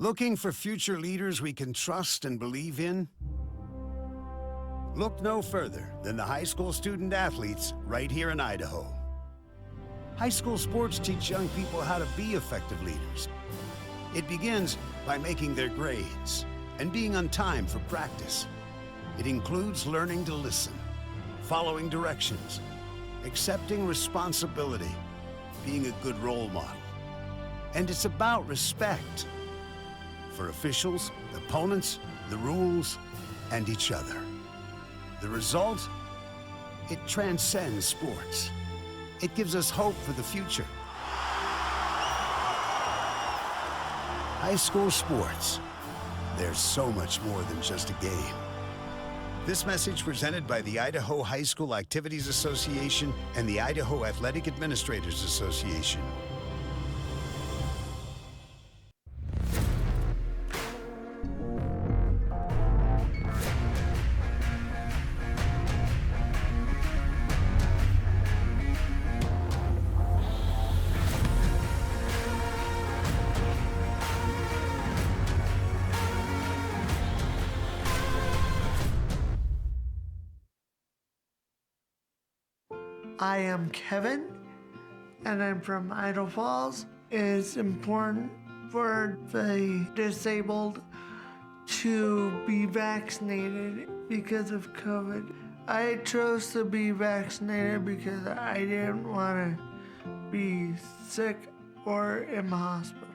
Looking for future leaders we can trust and believe in? Look no further than the high school student athletes right here in Idaho. High school sports teach young people how to be effective leaders. It begins by making their grades and being on time for practice. It includes learning to listen, following directions, accepting responsibility, being a good role model. And it's about respect for officials, opponents, the rules, and each other. The result? It transcends sports. It gives us hope for the future. High school sports. There's so much more than just a game. This message presented by the Idaho High School Activities Association and the Idaho Athletic Administrators Association. I am Kevin, and I'm from Idaho Falls. It's important for the disabled to be vaccinated because of COVID. I chose to be vaccinated because I didn't want to be sick or in the hospital.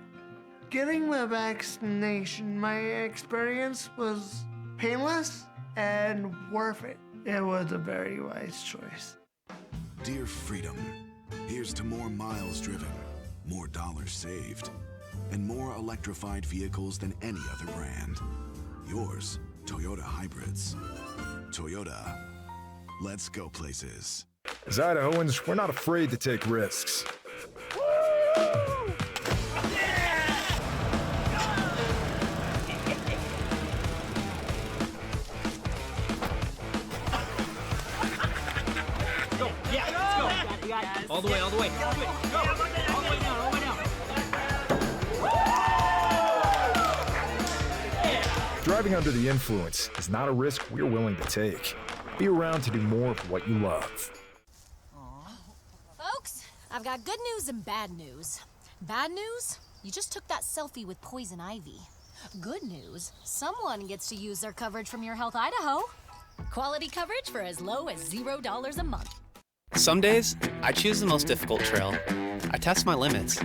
Getting the vaccination, my experience was painless and worth it. It was a very wise choice. Dear Freedom, here's to more miles driven, more dollars saved, and more electrified vehicles than any other brand. Yours, Toyota Hybrids. Toyota, let's go places. As Idahoans, we're not afraid to take risks. All the way, all the way. Go. All the way down, all the way down. Driving under the influence is not a risk we're willing to take. Be around to do more of what you love. Folks, I've got good news and bad news. Bad news? You just took that selfie with poison ivy. Good news? Someone gets to use their coverage from Your Health Idaho. Quality coverage for as low as $0 a month. Some days, I choose the most difficult trail. I test my limits.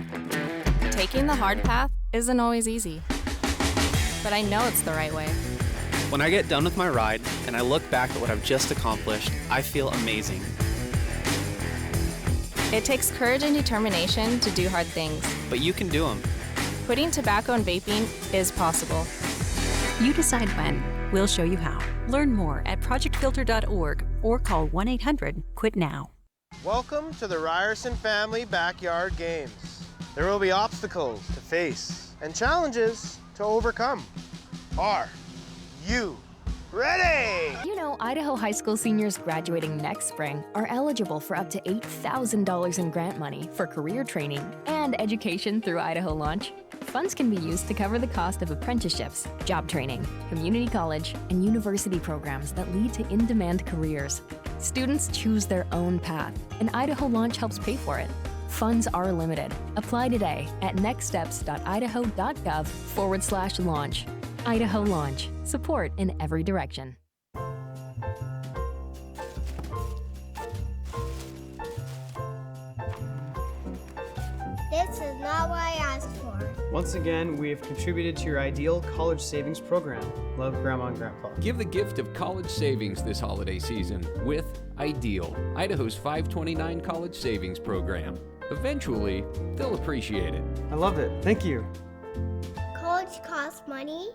Taking the hard path isn't always easy, but I know it's the right way. When I get done with my ride and I look back at what I've just accomplished, I feel amazing. It takes courage and determination to do hard things. But you can do them. Quitting tobacco and vaping is possible. You decide when. We'll show you how. Learn more at projectfilter.org or call 1-800-QUIT-NOW. Welcome to the Ryerson Family Backyard Games. There will be obstacles to face and challenges to overcome. Are you ready? You know, Idaho high school seniors graduating next spring are eligible for up to $8,000 in grant money for career training and education through Idaho Launch. Funds can be used to cover the cost of apprenticeships, job training, community college, and university programs that lead to in-demand careers. Students choose their own path, and Idaho Launch helps pay for it. Funds are limited. Apply today at nextsteps.idaho.gov/launch. Idaho Launch. Support in every direction. This is not what I asked for. Once again, we have contributed to your ideal college savings program. Love, Grandma and Grandpa. Give the gift of college savings this holiday season with Ideal, Idaho's 529 college savings program. Eventually, they'll appreciate it. I love it. Thank you. College costs money.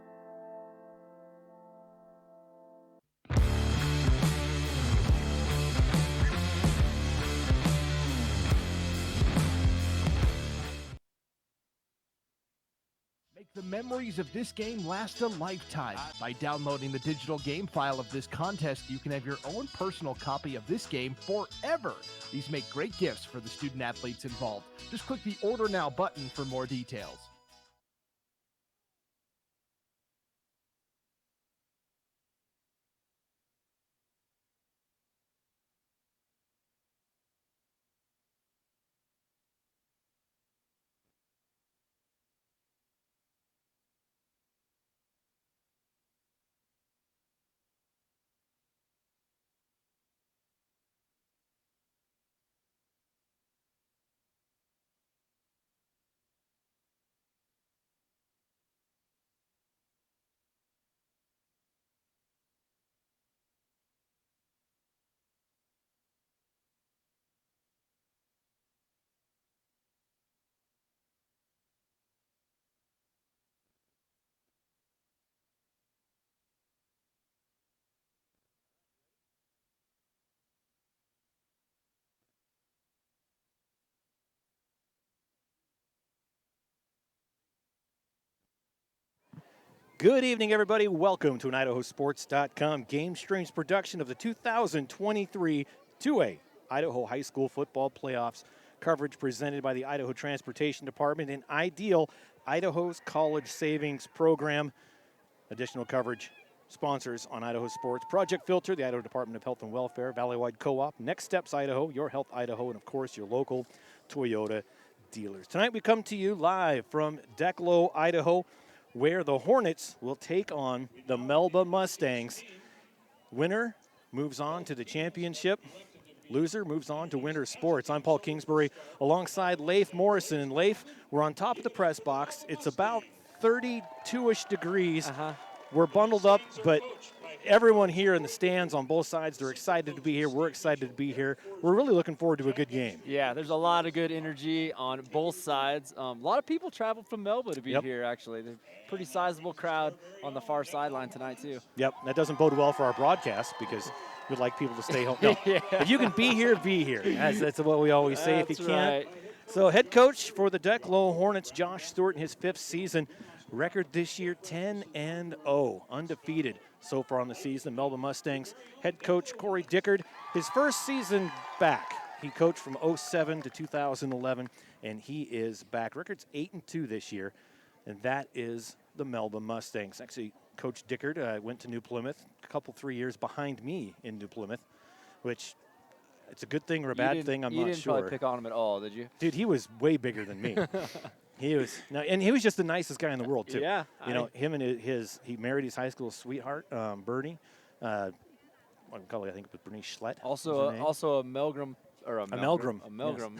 Make the memories of this game last a lifetime. By downloading the digital game file of this contest, you can have your own personal copy of this game forever. These make great gifts for the student athletes involved. Just click the Order Now button for more details. Good evening, everybody. Welcome to an IdahoSports.com GameStreams production of the 2023 2A Idaho High School Football Playoffs. Coverage presented by the Idaho Transportation Department and Ideal, Idaho's College Savings Program. Additional coverage sponsors on Idaho Sports, Project Filter, the Idaho Department of Health and Welfare, Valleywide Co-op, Next Steps Idaho, Your Health Idaho, and of course your local Toyota dealers. Tonight we come to you live from Declo, Idaho, where the Hornets will take on the Melba Mustangs. Winner moves on to the championship. Loser moves on to Winter Sports. I'm Paul Kingsbury alongside Leif Morrison. And Leif, we're on top of the press box. It's about 32-ish degrees. We're bundled up, but everyone here in the stands on both sides, they're excited to be here. We're excited to be here. We're really looking forward to a good game. Yeah, there's a lot of good energy on both sides. A lot of people traveled from Melba to be here, actually. There's a pretty sizable crowd on the far sideline tonight, too. Yep, that doesn't bode well for our broadcast because we'd like people to stay home. No, if you can be here, be here. That's what we always say. If you can't. So head coach for the Declo Hornets, Josh Stewart, in his 5th season. Record this year, 10-0, undefeated so far on the season. Melba Mustangs head coach Corey Dickard, his first season back. He coached from 07 to 2011, and he is back. Record's 8-2 this year, and that is the Melba Mustangs. Actually, Coach Dickard went to New Plymouth, a 3 years behind me in New Plymouth, which it's a good thing or a bad thing, I'm not sure. You didn't probably pick on him at all, did you? Dude, he was way bigger than me. He was just the nicest guy in the world too. Yeah, him and he married his high school sweetheart, Bernie. I think it was Bernice Schlett. Also a Milgram or a Milgram,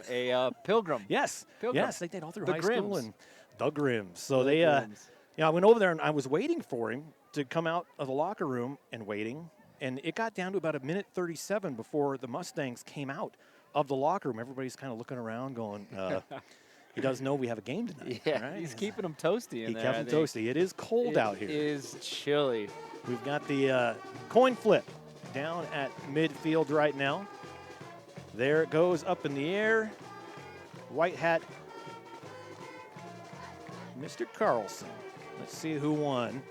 a Pilgrim. Yes, Pilgrim. Yes, they did all through high school and the Grims. So I went over there and I was waiting for him to come out of the locker room and waiting, and it got down to about 1:37 before the Mustangs came out of the locker room. Everybody's kind of looking around, going. He does know we have a game tonight. Yeah, right? he's keeping them toasty in there. He kept them toasty. It is cold out here. It is chilly. We've got the coin flip down at midfield right now. There it goes up in the air. White hat, Mr. Carlson. Let's see who won.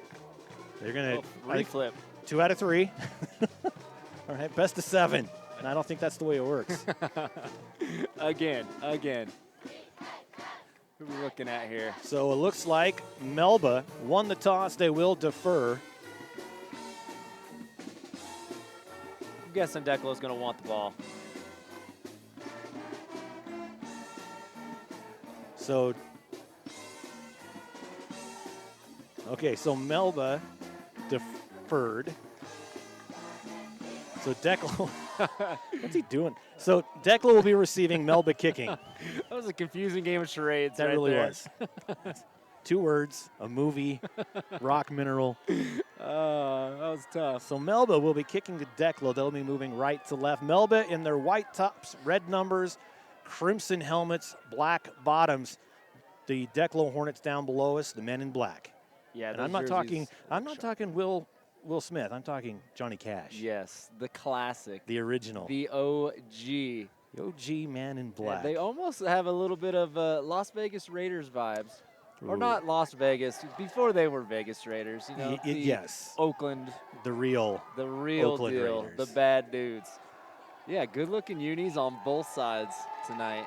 They're going to reflip. 2 out of 3. All right, best of 7. And I don't think that's the way it works. Again. Who are we looking at here? So it looks like Melba won the toss. They will defer. I'm guessing Declo's going to want the ball. So, so Melba deferred. So Declo, what's he doing? So Declo will be receiving Melba kicking. That was a confusing game of charades. That really was. 2 words, a movie, rock mineral. That was tough. So Melba will be kicking to Declo. They'll be moving right to left. Melba in their white tops, red numbers, crimson helmets, black bottoms. The Declo Hornets down below us, the men in black. Yeah, and I'm not talking Will Smith. I'm talking Johnny Cash. Yes, the classic. The original. The OG. The OG man in black. Yeah, they almost have a little bit of Las Vegas Raiders vibes. Or not Las Vegas, before they were Vegas Raiders, yes. Oakland. The real Oakland deal. Raiders. The bad dudes. Yeah, good-looking unis on both sides tonight.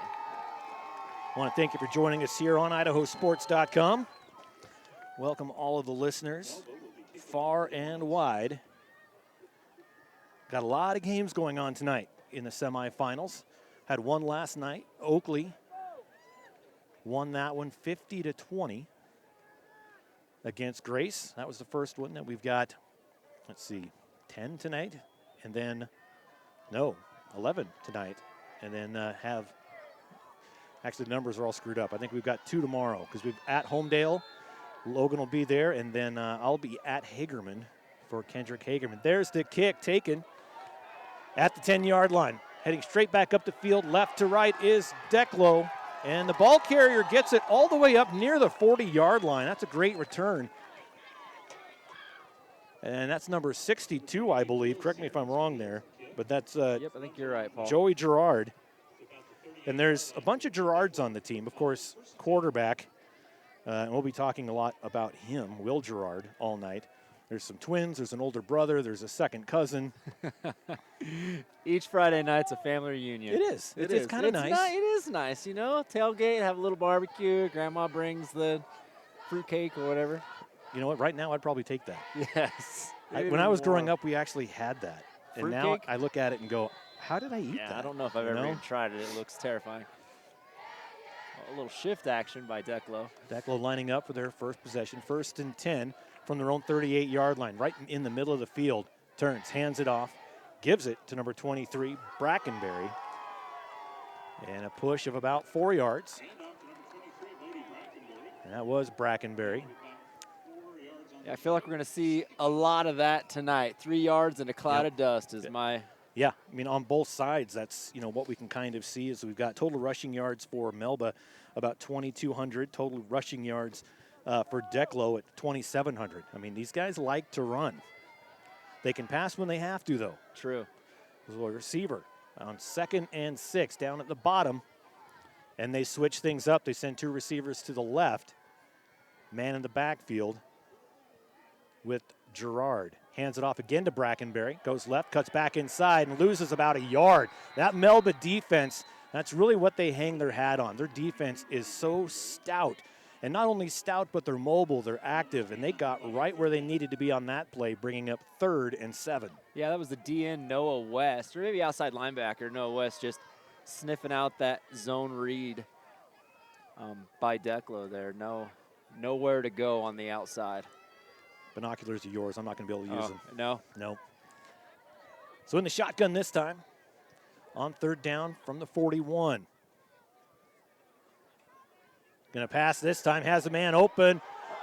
I want to thank you for joining us here on IdahoSports.com. Welcome all of the listeners, far and wide. Got a lot of games going on tonight in the semifinals. Had one last night. Oakley won that one 50-20 against Grace. That was the first one. That we've got, 10 tonight. And then, 11 tonight. And then actually the numbers are all screwed up. I think we've got 2 tomorrow because we've at Homedale. Logan will be there, and then I'll be at Hagerman for Kendrick Hagerman. There's the kick taken at the 10-yard line. Heading straight back up the field, left to right is Declo, and the ball carrier gets it all the way up near the 40-yard line. That's a great return. And that's number 62, I believe. Correct me if I'm wrong there, but that's yep, I think you're right, Paul. Joey Gerard. And there's a bunch of Gerards on the team. Of course, quarterback And we'll be talking a lot about him, Will Gerard, all night. There's some twins, there's an older brother, there's a second cousin. Each Friday night's a family reunion. It is. It's kind of nice. It is nice, you know. Tailgate, have a little barbecue. Grandma brings the fruitcake or whatever. You know what? Right now, I'd probably take that. Yes. When I was growing up, we actually had that. And now Fruitcake? I look at it and go, how did I eat that? I don't know if I've ever even tried it. It looks terrifying. A little shift action by Declo. Declo lining up for their first possession. 1st and 10 from their own 38-yard line, right in the middle of the field. Turns, hands it off, gives it to number 23, Brackenberry. And a push of about 4 yards. And that was Brackenberry. Yeah, I feel like we're going to see a lot of that tonight. 3 yards and a cloud of dust is my... Yeah, I mean, on both sides, that's, what we can kind of see is we've got total rushing yards for Melba, about 2,200. Total rushing yards for Declo at 2,700. I mean, these guys like to run. They can pass when they have to, though. True. The receiver on 2nd and 6 down at the bottom. And they switch things up. They send 2 receivers to the left. Man in the backfield with Gerard. Hands it off again to Brackenberry. Goes left, cuts back inside, and loses about a yard. That Melba defense, that's really what they hang their hat on. Their defense is so stout. And not only stout, but they're mobile, they're active, and they got right where they needed to be on that play, bringing up 3rd and 7. Yeah, that was the DN Noah West, or maybe outside linebacker Noah West, just sniffing out that zone read by Declo there. Nowhere to go on the outside. Binoculars are yours. I'm not going to be able to use them. No? No. So in the shotgun this time, on 3rd down from the 41. Going to pass this time, has a man open,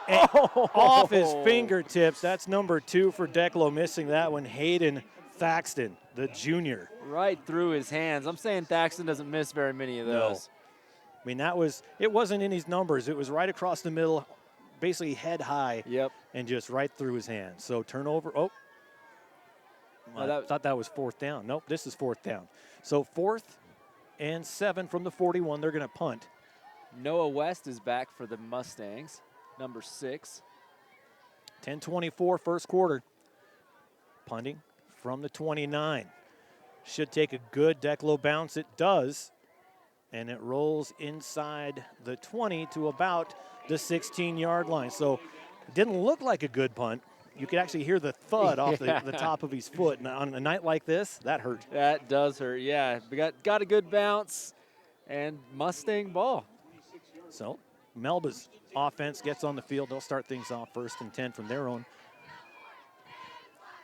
and off his fingertips. That's number 2 for Declo, missing that one. Hayden Thaxton, the junior. Right through his hands. I'm saying Thaxton doesn't miss very many of those. No. I mean, it wasn't in his numbers. It was right across the middle, basically head high. Yep. And just right through his hands. So turnover. Oh, I thought that was 4th down. Nope, this is 4th down. So 4th and 7 from the 41. They're going to punt. Noah West is back for the Mustangs, number 6. 10:24 first quarter. Punting from the 29. Should take a good Declo bounce. It does. And it rolls inside the 20 to about the 16-yard line. So it didn't look like a good punt. You could actually hear the thud off the top of his foot. And on a night like this, that hurt. That does hurt, yeah. We got a good bounce and Mustang ball. So Melba's offense gets on the field. They'll start things off 1st and 10 from their own.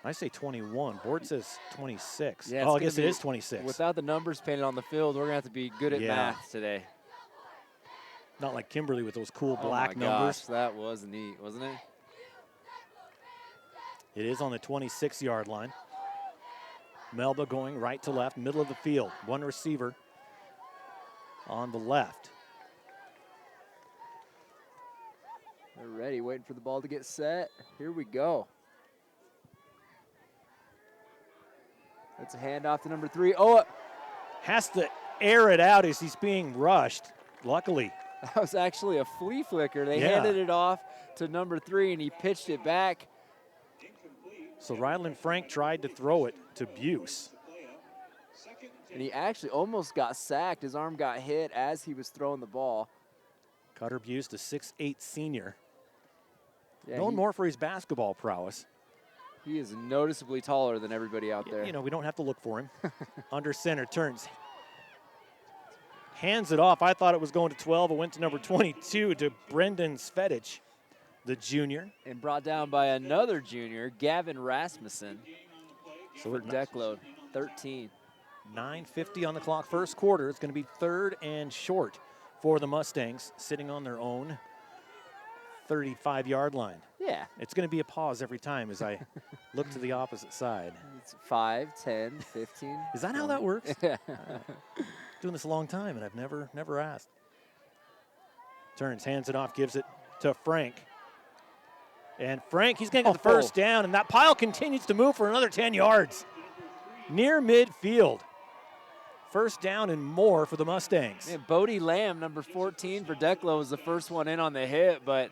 I say 21. Board says 26. Yeah, I guess it is 26. Without the numbers painted on the field, we're going to have to be good at math today. Not like Kimberly with those cool black oh my numbers. Gosh, that was neat, wasn't it? It is on the 26-yard line. Melba going right to left, middle of the field. One receiver on the left. They're ready, waiting for the ball to get set. Here we go. That's a handoff to number 3. Oh, has to air it out as he's being rushed. Luckily. That was actually a flea flicker. They handed it off to number 3, and he pitched it back. So Ryland Frank tried to throw it to Buse. And he actually almost got sacked. His arm got hit as he was throwing the ball. Cutter Buse, the 6'8 senior. Yeah, Known more for his basketball prowess. He is noticeably taller than everybody out there. You know, we don't have to look for him. Under center, turns. Hands it off. I thought it was going to 12. It went to number 22 to Brendan Svedich, the junior. And brought down by another junior, Gavin Rasmussen. So for Declo, 13. 9:50 on the clock, first quarter. It's going to be 3rd and short for the Mustangs, sitting on their own 35-yard line. Yeah. It's going to be a pause every time as I look to the opposite side. It's 5, 10, 15. Is that how that works? Yeah. Doing this a long time, and I've never asked. Turns, hands it off, gives it to Frank. And Frank, he's going to get the first down, and that pile continues to move for another 10 yards. Near midfield. First down and more for the Mustangs. Man, Bodie Lamb, number 14 for Declo, was the first one in on the hit, but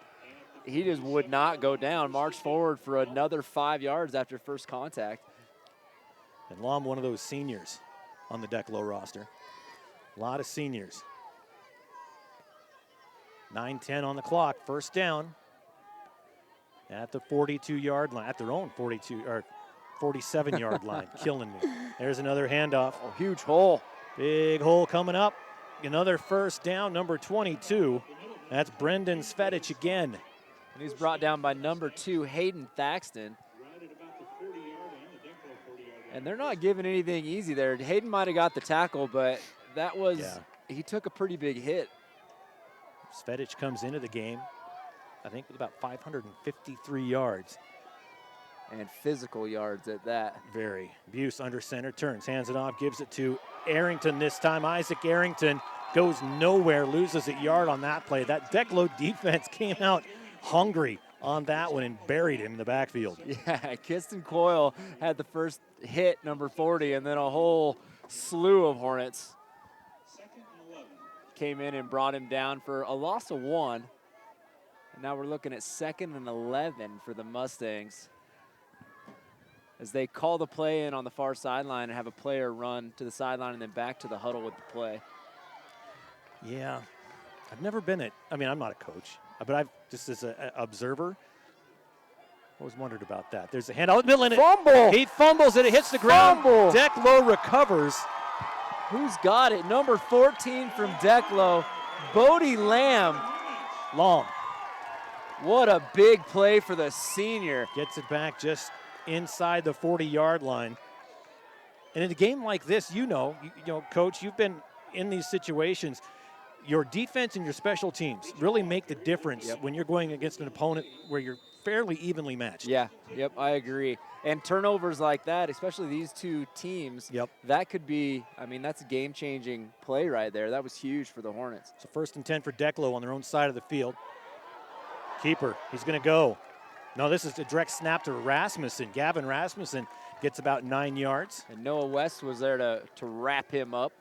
he just would not go down. Marched forward for another 5 yards after first contact. And Lamb, one of those seniors on the Declo roster. A lot of seniors. 9:10 on the clock. First down at the 42-yard line, at their own 47-yard line. Killing me. There's another handoff. Oh, huge hole. Big hole coming up. Another first down, number 22. That's Brendan Svedich again. And he's brought down by number 2, Hayden Thaxton. And they're not giving anything easy there. Hayden might have got the tackle, but that was, he took a pretty big hit. Svedich comes into the game, I think, with about 553 yards. And physical yards at that. Very. Buse under center, turns, hands it off, gives it to Arrington this time. Isaac Arrington goes nowhere, loses a yard on that play. That Declo defense came out hungry on that one and buried him in the backfield. Yeah, Kiston Coyle had the first hit, number 40, and then a whole slew of Hornets came in and brought him down for a loss of 1. And now we're looking at 2nd and 11 for the Mustangs, as they call the play in on the far sideline and have a player run to the sideline and then back to the huddle with the play. Yeah, I've never been I'm not a coach, but I've just as an observer, always wondered about that. There's a handout in the middle, and fumble. He fumbles it, it hits the ground. Fumble. Declo recovers. Who's got it? Number 14 from Declo, Bodie Lamb. Long. What a big play for the senior. Gets it back just inside the 40-yard line. And in a game like this, you know, Coach, you've been in these situations. Your defense and your special teams really make the difference when you're going against an opponent where you're fairly evenly matched. Yeah, yep, I agree. And turnovers like that, especially these two teams, that could be, that's a game-changing play right there. That was huge for the Hornets. So 1st and 10 for Declo on their own side of the field. Keeper, he's going to go. No, this is a direct snap to Rasmussen. Gavin Rasmussen gets about 9 yards. And Noah West was there to wrap him up.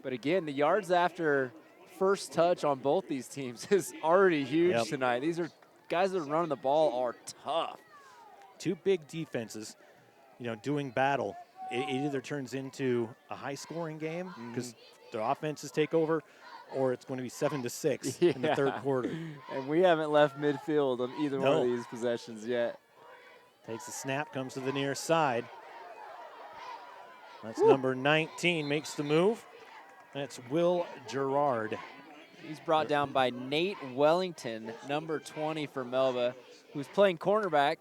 But again, the yards after first touch on both these teams is already huge tonight. These are guys that are running the ball are tough. Two big defenses, doing battle. It either turns into a high-scoring game because the offenses take over, or it's going to be 7-6 in the third quarter. And we haven't left midfield on either one of these possessions yet. Takes a snap, comes to the near side. That's number 19, makes the move. That's Will Gerard. He's brought down by Nate Wellington, number 20 for Melba, who's playing cornerback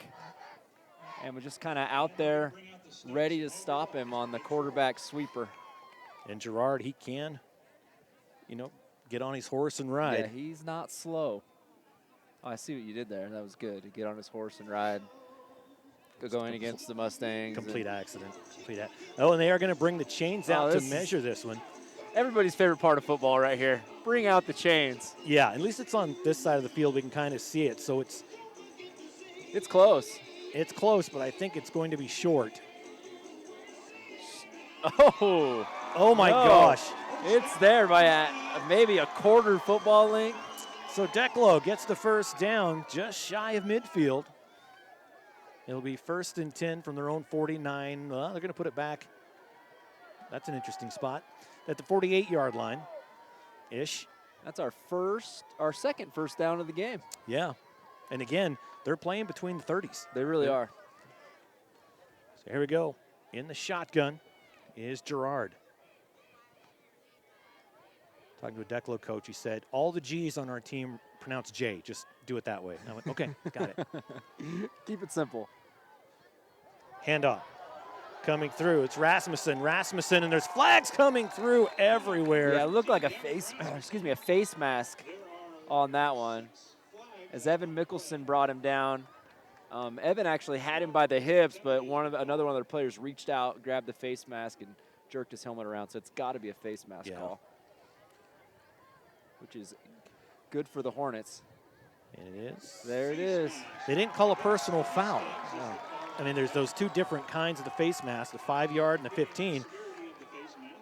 and was just kind of out there ready to stop him on the quarterback sweeper. And Gerard, he can, get on his horse and ride. Yeah, he's not slow. Oh, I see what you did there. That was good. To get on his horse and ride. Going against the Mustangs. Complete accident. Oh, and they are going to bring the chains out to measure this one. Everybody's favorite part of football right here. Bring out the chains. Yeah, at least it's on this side of the field. We can kind of see it, so it's close. It's close, but I think it's going to be short. Oh my gosh. It's there by maybe a quarter football length. So Declo gets the first down just shy of midfield. It'll be 1st and 10 from their own 49. Well, they're going to put it back. That's an interesting spot. At the 48-yard line-ish. That's our second first down of the game. Yeah. And again, they're playing between the 30s. They really are. So here we go. In the shotgun is Gerard. Talking to a Declo coach, he said, all the G's on our team pronounce J. Just do it that way. And I went, okay, got it. Keep it simple. Handoff. Coming through, it's Rasmussen, and there's flags coming through everywhere. Yeah, it looked like a face mask on that one. As Evan Mickelson brought him down. Evan actually had him by the hips, but another one of their players reached out, grabbed the face mask, and jerked his helmet around. So it's got to be a face mask call, which is good for the Hornets. And it is. There it is. They didn't call a personal foul. No. There's those two different kinds of the face mask, the 5-yard and the 15.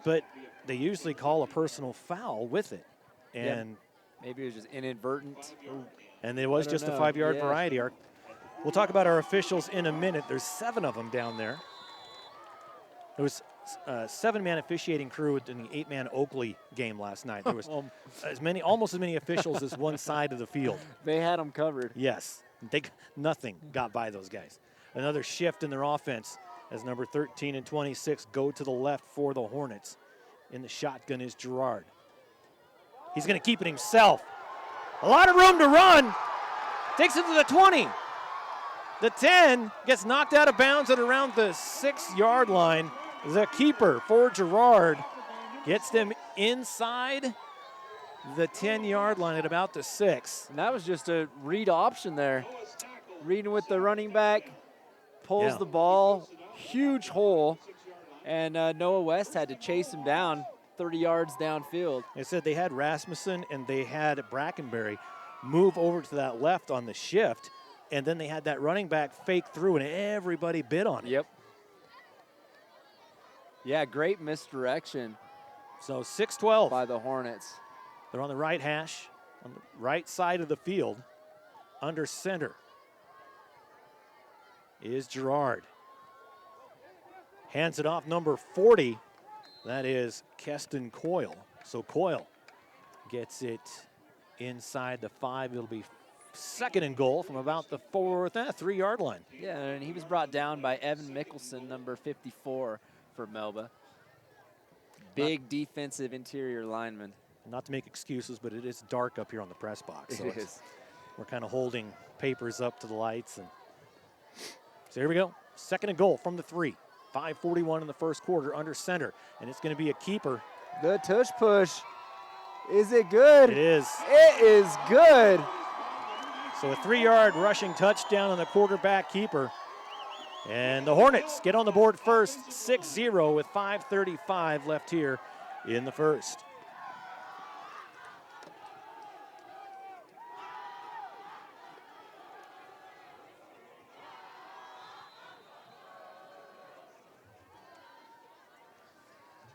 but they usually call a personal foul with it. And maybe it was just inadvertent. And it was just a 5-yard variety. We'll talk about our officials in a minute. There's 7 of them down there. There was a 7-man officiating crew in the 8-man Oakley game last night. There was almost as many officials as one side of the field. They had them covered. Yes, nothing got by those guys. Another shift in their offense as number 13 and 26 go to the left for the Hornets. In the shotgun is Gerard. He's going to keep it himself. A lot of room to run. Takes it to the 20. The 10 gets knocked out of bounds at around the 6-yard line. The keeper for Gerard gets them inside the 10-yard line at about the 6. And that was just a read option there. Reading with the running back, pulls the ball, huge hole, and Noah West had to chase him down 30 yards downfield. They said they had Rasmussen and they had Brackenberry move over to that left on the shift, and then they had that running back fake through, and everybody bid on it. Yep. Yeah, great misdirection. So 6-12. By the Hornets. They're on the right hash, on the right side of the field. Under center is Gerard. Hands it off, number 40. That is Keston Coyle. So Coyle gets it inside the 5. It'll be 2nd and goal from about the 3-yard line. Yeah, and he was brought down by Evan Mickelson, number 54 for Melba. Big defensive interior lineman. Not to make excuses, but it is dark up here on the press box. So it is. We're kind of holding papers up to the lights. And so here we go. 2nd and goal from the 3. 5:41 in the first quarter under center. And it's going to be a keeper. The tush push. Is it good? It is. It is good. So a 3-yard rushing touchdown on the quarterback keeper. And the Hornets get on the board first, 6-0 with 5:35 left here in the first.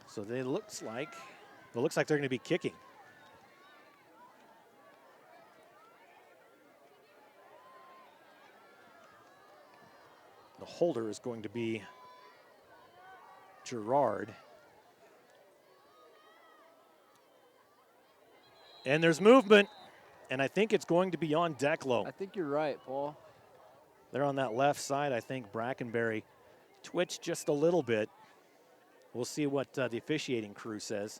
So it looks like they're going to be kicking. The holder is going to be Gerard. And there's movement, and I think it's going to be on Declo. I think you're right, Paul. They're on that left side. I think Brackenberry twitched just a little bit. We'll see what the officiating crew says,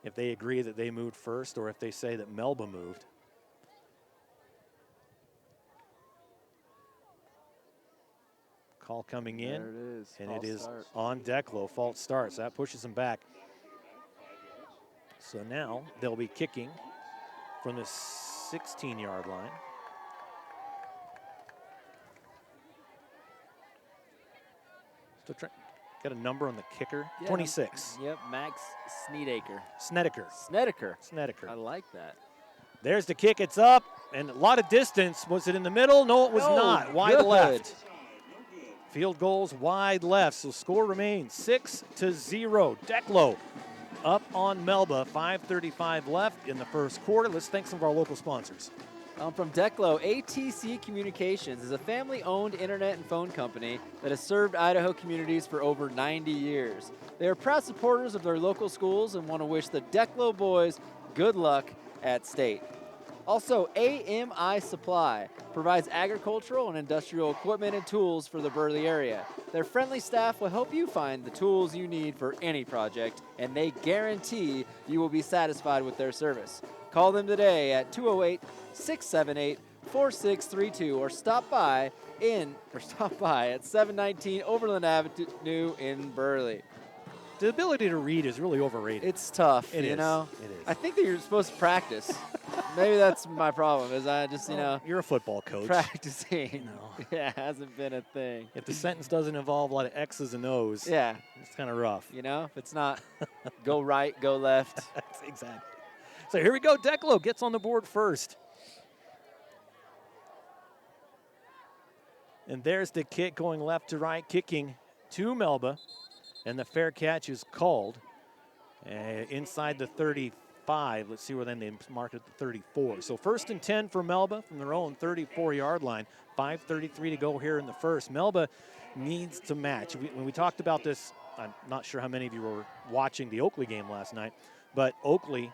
if they agree that they moved first or if they say that Melba moved. Call coming in, there it is. and False it is start. on Declo. False start, so that pushes him back. So now they'll be kicking from the 16-yard line. Still trying. Got a number on the kicker, Yeah, 26. Yep, Max Snedeker. Snedeker. I like that. There's the kick, it's up, and a lot of distance. Was it in the middle? No, it was not. Wide left. Field goals wide left, so score remains 6-0. Declo up on Melba, 5:35 left in the first quarter. Let's thank some of our local sponsors. From Declo, ATC Communications is a family-owned internet and phone company that has served Idaho communities for over 90 years. They are proud supporters of their local schools and want to wish the Declo boys good luck at state. Also, AMI Supply provides agricultural and industrial equipment and tools for the Burley area. Their friendly staff will help you find the tools you need for any project, and they guarantee you will be satisfied with their service. Call them today at 208-678-4632 or stop by at 719 Overland Avenue in Burley. The ability to read is really overrated. It's tough, you know? It is. I think that you're supposed to practice. Maybe that's my problem, is I just, You're a football coach. Practicing. Yeah, hasn't been a thing. If the sentence doesn't involve a lot of X's and O's, yeah, it's kind of rough. You know, if it's not go right, go left. Exactly. So here we go. Declo gets on the board first. And there's the kick going left to right, kicking to Melba. And the fair catch is called. inside the 35. Let's see where then they marked it at the 34. So 1st and 10 for Melba from their own 34-yard line. 5:33 to go here in the first. Melba needs to match. When we talked about this, I'm not sure how many of you were watching the Oakley game last night, but Oakley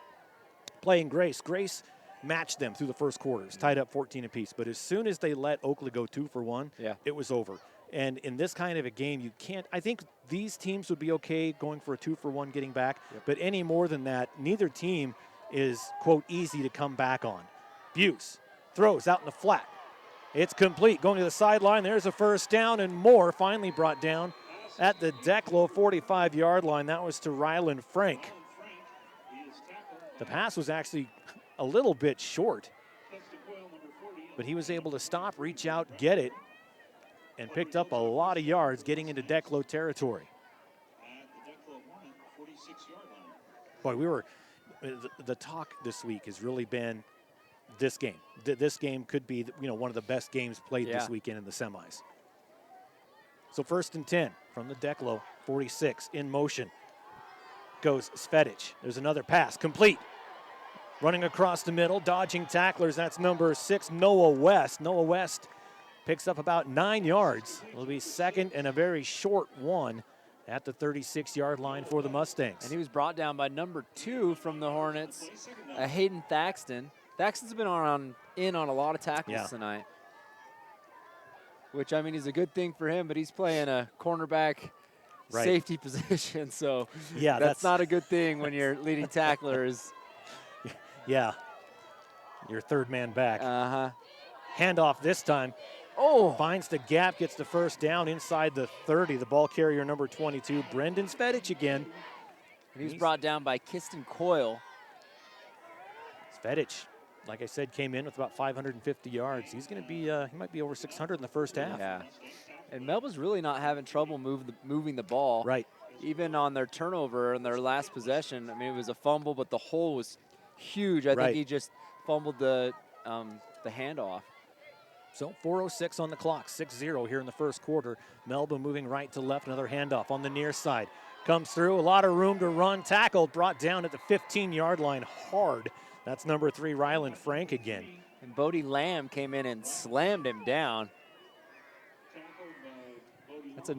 playing Grace. Grace matched them through the first quarters, tied up 14 apiece. But as soon as they let Oakley go 2 for 1, it was over. And in this kind of a game, you can't, I think these teams would be okay going for a 2 for 1 getting back, but any more than that, neither team is, quote, easy to come back on. Buse throws out in the flat. It's complete, going to the sideline. There's a first down, and more finally brought down at the Declo 45-yard line. That was to Ryland Frank. The pass was actually a little bit short, but he was able to stop, reach out, get it, and picked up a lot of yards getting into Declo territory. Boy, the talk this week has really been this game. This game could be, one of the best games played this weekend in the semis. So 1st and 10 from the Declo 46 in motion. Goes Svedic. There's another pass, complete. Running across the middle, dodging tacklers. That's number 6, Noah West. Noah West picks up about 9 yards. It'll be second and a very short one at the 36-yard line for the Mustangs. And he was brought down by number 2 from the Hornets, Hayden Thaxton. Thaxton's been in on a lot of tackles tonight, which, I mean, is a good thing for him, but he's playing a cornerback safety position, so that's not a good thing when your leading tackler is your third man back. Handoff this time. Finds the gap, gets the first down inside the 30. The ball carrier, number 22, Brendan Svedic again. And he was brought down by Kiston Coyle. Svedic, like I said, came in with about 550 yards. He's going to be, he might be over 600 in the first half. Yeah. And Melba's really not having trouble moving the ball. Right. Even on their turnover in their last possession, I mean, it was a fumble, but the hole was huge. I think he just fumbled the handoff. So 4:06 on the clock, 6-0 here in the first quarter. Melba moving right to left, another handoff on the near side. Comes through, a lot of room to run, tackled, brought down at the 15-yard line hard. That's number 3, Ryland Frank again. And Bodie Lamb came in and slammed him down. That's a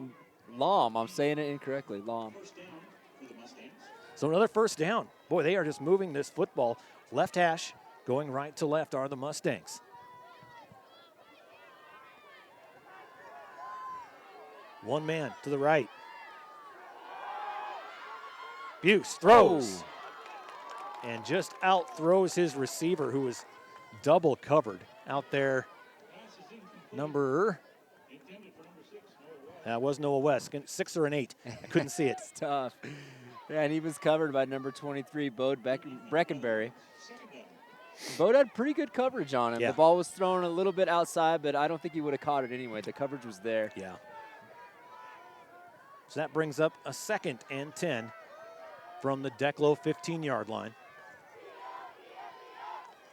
Lom, I'm saying it incorrectly, Lom. So another first down. Boy, they are just moving this football. Left hash, going right to left are the Mustangs. One man to the right. Buse throws. And just out throws his receiver, who was double covered out there. Number, that was Noah West, 6 or an 8. I couldn't see it. It's tough. Yeah, and he was covered by number 23, Bode Breckenberry. Bode had pretty good coverage on him. Yeah. The ball was thrown a little bit outside, but I don't think he would have caught it anyway. The coverage was there. Yeah. So that brings up a 2nd and 10 from the Declo 15-yard line.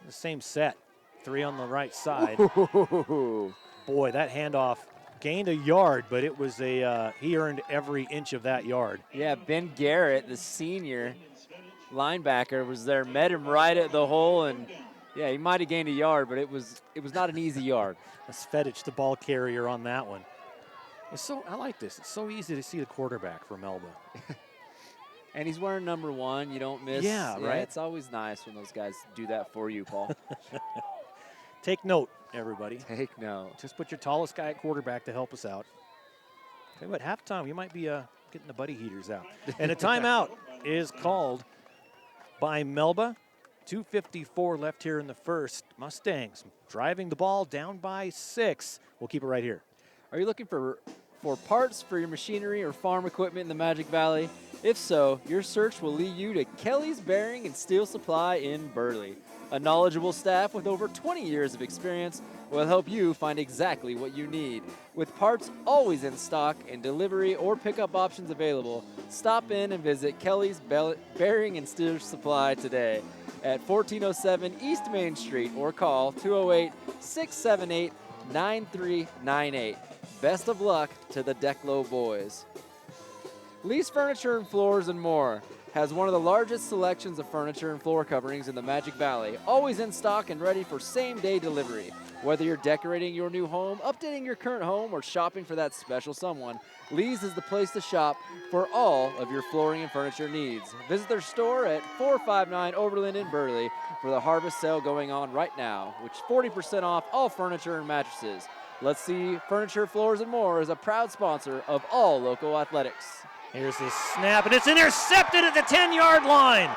The same set, 3 on the right side. Boy, that handoff gained a yard, but it was he earned every inch of that yard. Yeah, Ben Garrett, the senior linebacker, was there, met him right at the hole, and yeah, he might have gained a yard, but it was not an easy yard. Svedic, the ball carrier on that one. I like this. It's so easy to see the quarterback for Melba. And he's wearing number 1. You don't miss. Yeah, right. It's always nice when those guys do that for you, Paul. Take note, everybody. Take note. Just put your tallest guy at quarterback to help us out. Tell you what, halftime, we might be getting the buddy heaters out. And a timeout is called by Melba. 2:54 left here in the first. Mustangs driving the ball down by 6. We'll keep it right here. Are you looking for parts for your machinery or farm equipment in the Magic Valley? If so, your search will lead you to Kelly's Bearing and Steel Supply in Burley. A knowledgeable staff with over 20 years of experience will help you find exactly what you need. With parts always in stock and delivery or pickup options available, stop in and visit Kelly's Bearing and Steel Supply today at 1407 East Main Street or call 208-678-9398. Best of luck to the Declo boys. Lease furniture and floors and more. has one of the largest selections of furniture and floor coverings in the Magic Valley, always in stock and ready for same-day delivery. Whether you're decorating your new home, updating your current home, or shopping for that special someone, Lee's is the place to shop for all of your flooring and furniture needs. Visit their store at 459 Oberlin in Burley for the harvest sale going on right now, which is 40% off all furniture and mattresses. Let's See Furniture, Floors, and More is a proud sponsor of all local athletics. Here's the snap, and it's intercepted at the 10-yard line.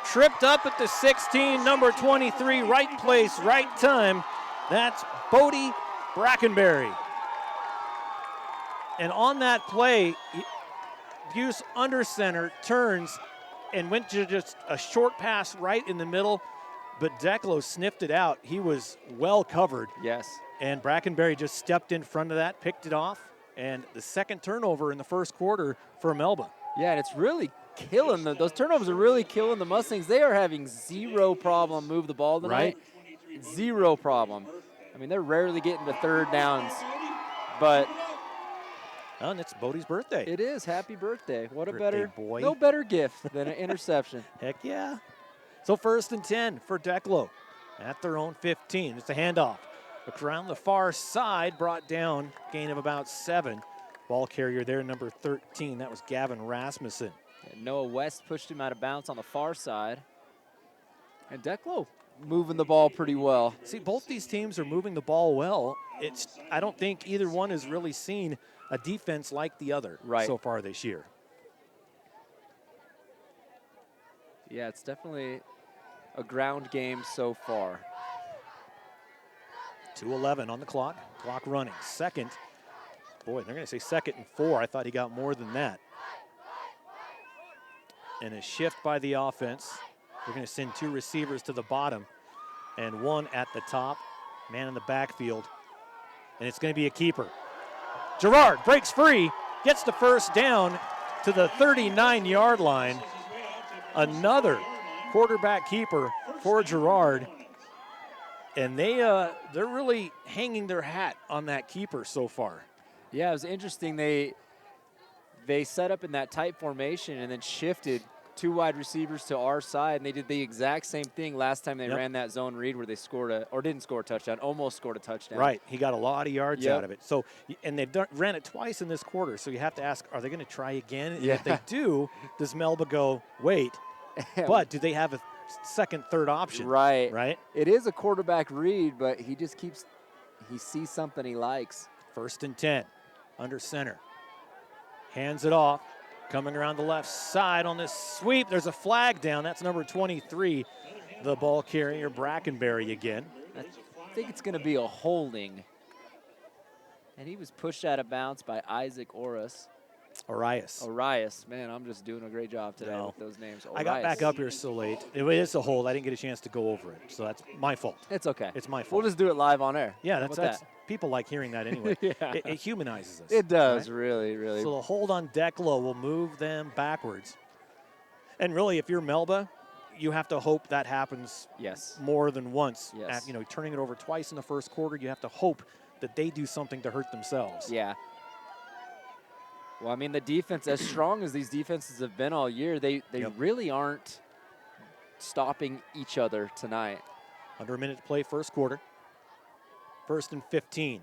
Tripped up at the 16, number 23, right place, right time. That's Bodie Brackenberry. And on that play, Buse under center turns and went to just a short pass right in the middle, but Declo sniffed it out. He was well covered. Yes. And Brackenberry just stepped in front of that, picked it off, and the second turnover in the first quarter for Melba. Yeah, and it's really killing them. Those turnovers are really killing the Mustangs. They are having zero problem move the ball tonight. Right. Zero problem. I mean, they're rarely getting to third downs, but and it's Bodie's birthday. It is. Happy birthday. What a birthday boy. No better gift than an interception. Heck yeah. So 1st and 10 for Declo at their own 15. It's a handoff. Look around the far side, brought down, gain of about 7. Ball carrier there, number 13. That was Gavin Rasmussen. And Noah West pushed him out of bounds on the far side. And Declo moving the ball pretty well. See, both these teams are moving the ball well. I don't think either one has really seen a defense like the other so far this year. Yeah, it's definitely a ground game so far. 2:11 on the clock. Clock running. Second. Boy, they're going to say 2nd and 4. I thought he got more than that. And a shift by the offense. They're going to send 2 receivers to the bottom and 1 at the top. Man in the backfield. And it's going to be a keeper. Gerard breaks free, gets the first down to the 39-yard line. Another quarterback keeper for Gerard. And they're really hanging their hat on that keeper so far. Yeah, it was interesting. They set up in that tight formation and then shifted 2 wide receivers to our side, and they did the exact same thing last time they ran that zone read where they didn't score a touchdown, almost scored a touchdown. Right, he got a lot of yards out of it. So, and they've ran it twice in this quarter, so you have to ask, are they going to try again? And if they do, does Melba go, wait, but do they have a second, third option? Right. It is a quarterback read, but he just he sees something he likes. 1st and 10, under center. Hands it off. Coming around the left side on this sweep. There's a flag down. That's number 23, the ball carrier, Brackenberry again. I think it's going to be a holding. And he was pushed out of bounds by Isaac Orias. Man, I'm just doing a great job today with those names. I got back up here so late. It is a hold. I didn't get a chance to go over it, so that's my fault. It's okay. It's my fault. We'll just do it live on air. Yeah, that's people like hearing that anyway. It humanizes us. It does, really, really. So the hold on Declo will move them backwards. And really, if you're Melba, you have to hope that happens more than once. Yes. Turning it over twice in the first quarter, you have to hope that they do something to hurt themselves. Yeah. Well, I mean, the defense, as strong as these defenses have been all year, they really aren't stopping each other tonight. Under a minute to play, first quarter. 1st and 15.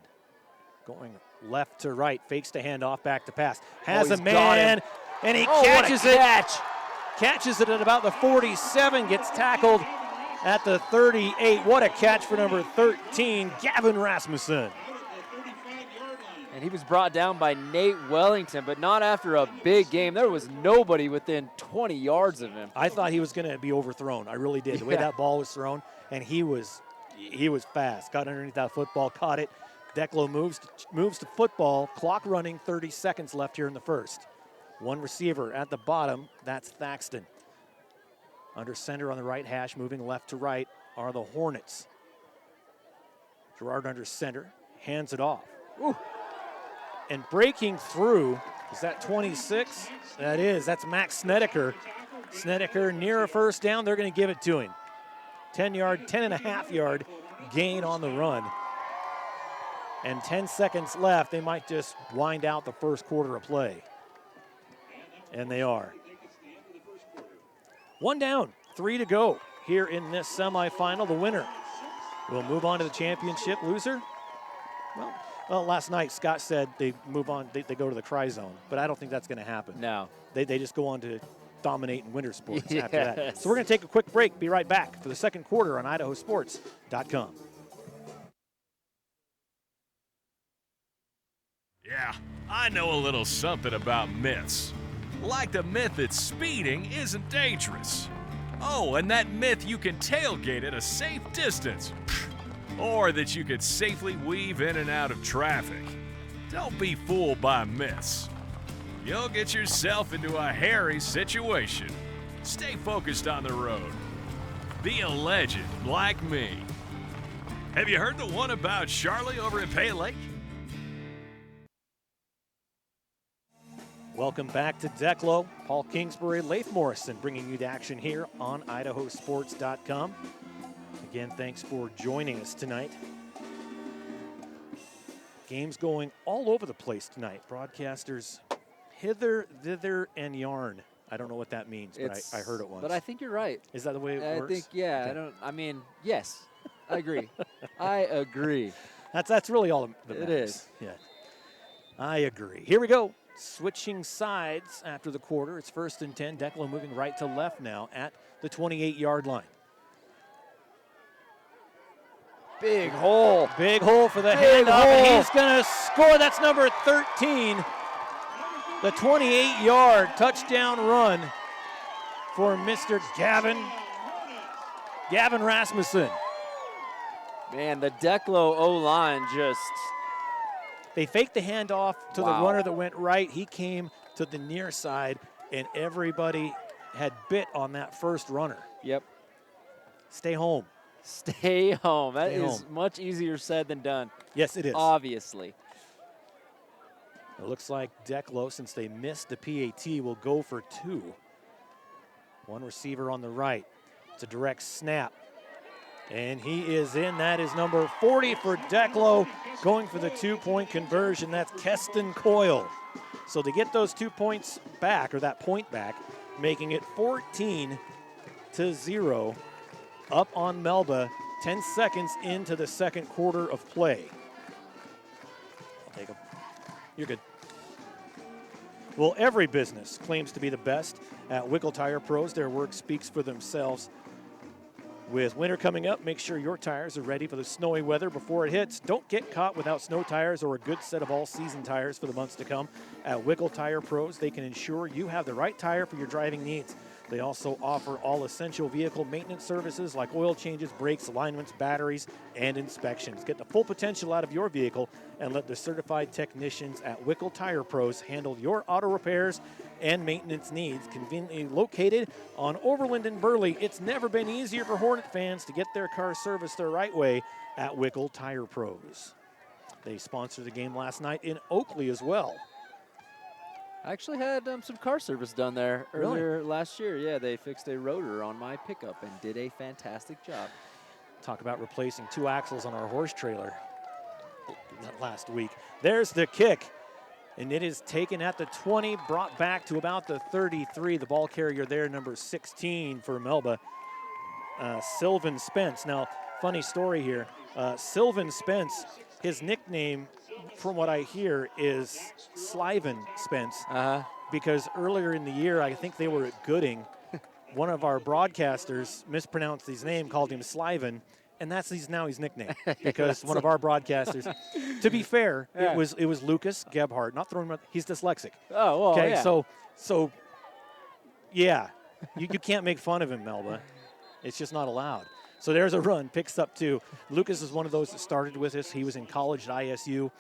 Going left to right, fakes the handoff, back to pass. Has a man, and he catches it. Catches it at about the 47, gets tackled at the 38. What a catch for number 13, Gavin Rasmussen. And he was brought down by Nate Wellington, but not after a big game. There was nobody within 20 yards of him. I thought he was going to be overthrown. I really did. The way that ball was thrown, and he was fast. Got underneath that football, caught it. Declo moves to football. Clock running, 30 seconds left here in the first. 1 receiver at the bottom. That's Thaxton. Under center on the right hash, moving left to right, are the Hornets. Gerard under center, hands it off. Ooh. And breaking through, is that 26? That is. That's Max Snedeker. Snedeker near a first down. They're going to give it to him. 10.5-yard gain on the run. And 10 seconds left. They might just wind out the first quarter of play. And they are. One down, 3 to go here in this semifinal. The winner will move on to the championship. Loser, well, last night Scott said they move on, they go to the Cry Zone, but I don't think that's going to happen. No. They just go on to dominate in winter sports after that. So we're going to take a quick break. Be right back for the second quarter on IdahoSports.com. Yeah, I know a little something about myths. Like the myth that speeding isn't dangerous. Oh, and that myth you can tailgate at a safe distance. Or that you could safely weave in and out of traffic. Don't be fooled by myths. You'll get yourself into a hairy situation. Stay focused on the road. Be a legend like me. Have you heard the one about Charlie over at Pay Lake? Welcome back to Declo. Paul Kingsbury, Leif Morrison bringing you the action here on IdahoSports.com. Again, thanks for joining us tonight. Games going all over the place tonight. Broadcasters hither, thither, and yarn. I don't know what that means, but I heard it once. But I think you're right. Is that the way it works? I think, yeah. Okay. Yes, I agree. I agree. That's really all that matters. It is. Yeah. I agree. Here we go. Switching sides after the quarter. It's 1st and 10. Declo moving right to left now at the 28-yard line. Big hole. Big hole for the handoff, and he's going to score. That's number 13. The 28-yard touchdown run for Mr. Gavin Rasmussen. Man, the Declo O-line just... They faked the handoff to the runner that went right. He came to the near side, and everybody had bit on that first runner. Yep. Stay home. Stay home. That Stay is home. much easier said than done. Yes, it is. Obviously. It looks like Declo, since they missed the PAT, will go for 2. One receiver on the right. It's a direct snap. And he is in. That is number 40 for Declo, going for the 2-point conversion. That's Keston Coyle. So to get those 2 points back, or that point back, making it 14-0 up on Melba, 10 seconds into the second quarter of play. I'll take them. You're good. Well, every business claims to be the best at Wickle Tire Pros. Their work speaks for themselves. With winter coming up, make sure your tires are ready for the snowy weather before it hits. Don't get caught without snow tires or a good set of all-season tires for the months to come. At Wickle Tire Pros, they can ensure you have the right tire for your driving needs. They also offer all essential vehicle maintenance services like oil changes, brakes, alignments, batteries, and inspections. Get the full potential out of your vehicle and let the certified technicians at Wickle Tire Pros handle your auto repairs and maintenance needs. Conveniently located on Overland and Burley, it's never been easier for Hornet fans to get their car serviced the right way at Wickle Tire Pros. They sponsored the game last night in Oakley as well. I actually had some car service done there earlier last year. Yeah, they fixed a rotor on my pickup and did a fantastic job. Talk about replacing 2 axles on our horse trailer last week. There's the kick, and it is taken at the 20, brought back to about the 33. The ball carrier there, number 16 for Melba, Sylvan Spence. Now, funny story here. Sylvan Spence, his nickname, from what I hear, is Sliven Spence. Because earlier in the year, I think they were at Gooding. One of our broadcasters mispronounced his name, called him Sliven, and that's now his nickname. Because one of our broadcasters, to be fair, it was Lucas Gebhardt. Not throwing him out, he's dyslexic. Oh, well, okay, yeah. So yeah, you can't make fun of him, Melba. It's just not allowed. So there's a run, picks up 2. Lucas is one of those that started with us. He was in college at ISU,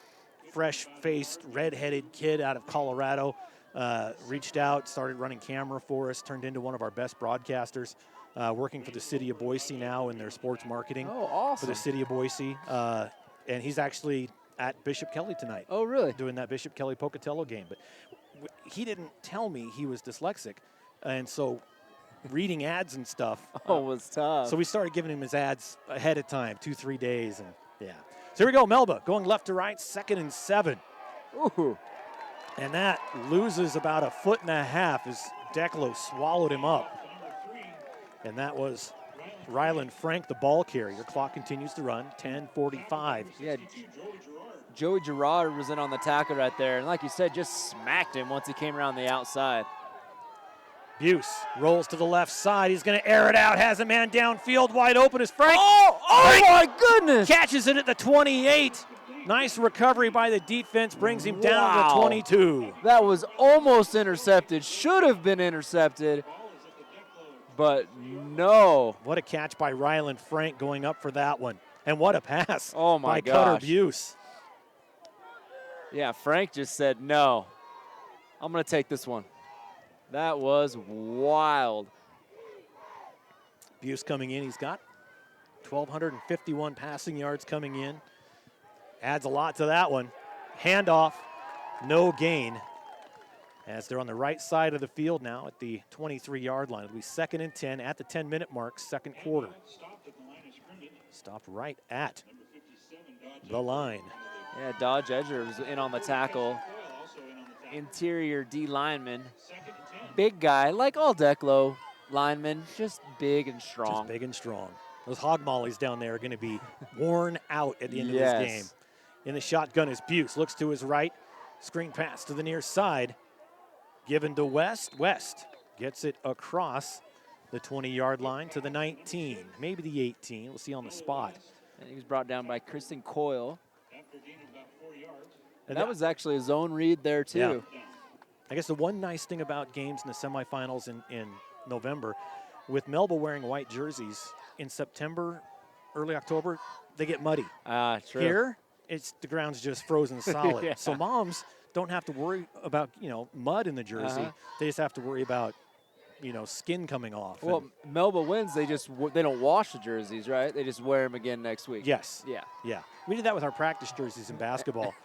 fresh-faced, red-headed kid out of Colorado. Reached out, started running camera for us, turned into one of our best broadcasters, working for the city of Boise now in their sports marketing. Oh, awesome. For the city of Boise. And he's actually at Bishop Kelly tonight. Oh, really? Doing that Bishop Kelly-Pocatello game. But he didn't tell me he was dyslexic. And so reading ads and stuff. Was tough. So we started giving him his ads ahead of time, 2-3 days, and yeah. So here we go, Melba going left to right, 2nd and 7. Ooh. And that loses about 1.5 feet as Declo swallowed him up. And that was Ryland Frank, the ball carrier. Clock continues to run, 10:45. Yeah, Joey Girard was in on the tackle right there, and like you said, just smacked him once he came around the outside. Buse rolls to the left side. He's going to air it out. Has a man downfield wide open as Frank. Oh my goodness! Catches it at the 28. Nice recovery by the defense. Brings him down to 22. That was almost intercepted. Should have been intercepted. But no. What a catch by Ryland Frank going up for that one. And what a pass by Cutter Buse. Yeah, Frank just said, no, I'm going to take this one. That was wild. Buse coming in. He's got 1,251 passing yards coming in. Adds a lot to that one. Handoff, no gain. As they're on the right side of the field now at the 23-yard line. It'll be 2nd and 10 at the 10-minute mark, second quarter. Stopped right at the line. Yeah, Dodge Edger was in on the tackle. Interior D lineman. Big guy, like all Declo linemen, just big and strong. Just big and strong. Those hog mollies down there are going to be worn out at the end of this game. In the shotgun is Buse. Looks to his right. Screen pass to the near side. Given to West. West gets it across the 20-yard line to the 19, maybe the 18. We'll see on the spot. And he was brought down by Kristen Coyle. And that was actually a zone read there, too. Yeah. I guess the one nice thing about games in the semifinals in November, with Melba wearing white jerseys, in September, early October, they get muddy. True. Here, the ground's just frozen solid. Yeah. So moms don't have to worry about, mud in the jersey. They just have to worry about, skin coming off. Well, Melba wins. They don't wash the jerseys, right? They just wear them again next week. Yes. Yeah. Yeah. We did that with our practice jerseys in basketball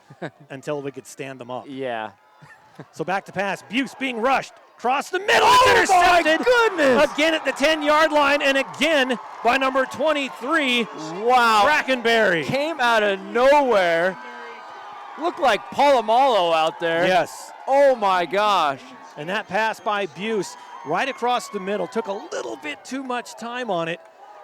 until we could stand them up. Yeah. So back to pass. Buse being rushed. Cross the middle. It's intercepted. My goodness. Again at the 10-yard line, and again by number 23. Wow. Brackenberry. Came out of nowhere. Looked like Polamalu out there. Yes. Oh, my gosh. And that pass by Buse right across the middle. Took a little bit too much time on it.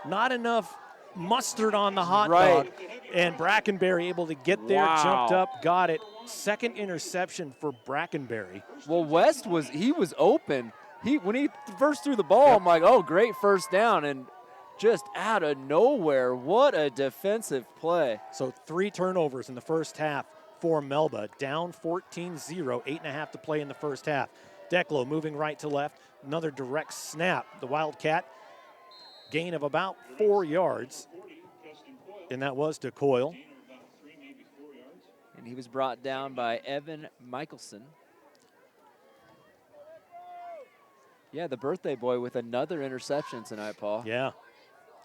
Not enough mustard on the hot dog. And Brackenberry able to get there, jumped up, got it. Second interception for Brackenberry. Well, West was open. When he first threw the ball, I'm like, oh, great first down. And just out of nowhere, what a defensive play. So 3 turnovers in the first half for Melba. Down 14-0, 8.5 to play in the first half. Declo moving right to left. Another direct snap. The Wildcat gain of about 4 yards. And that was to Coyle. And he was brought down by Evan Michelson. Yeah, the birthday boy with another interception tonight, Paul. Yeah.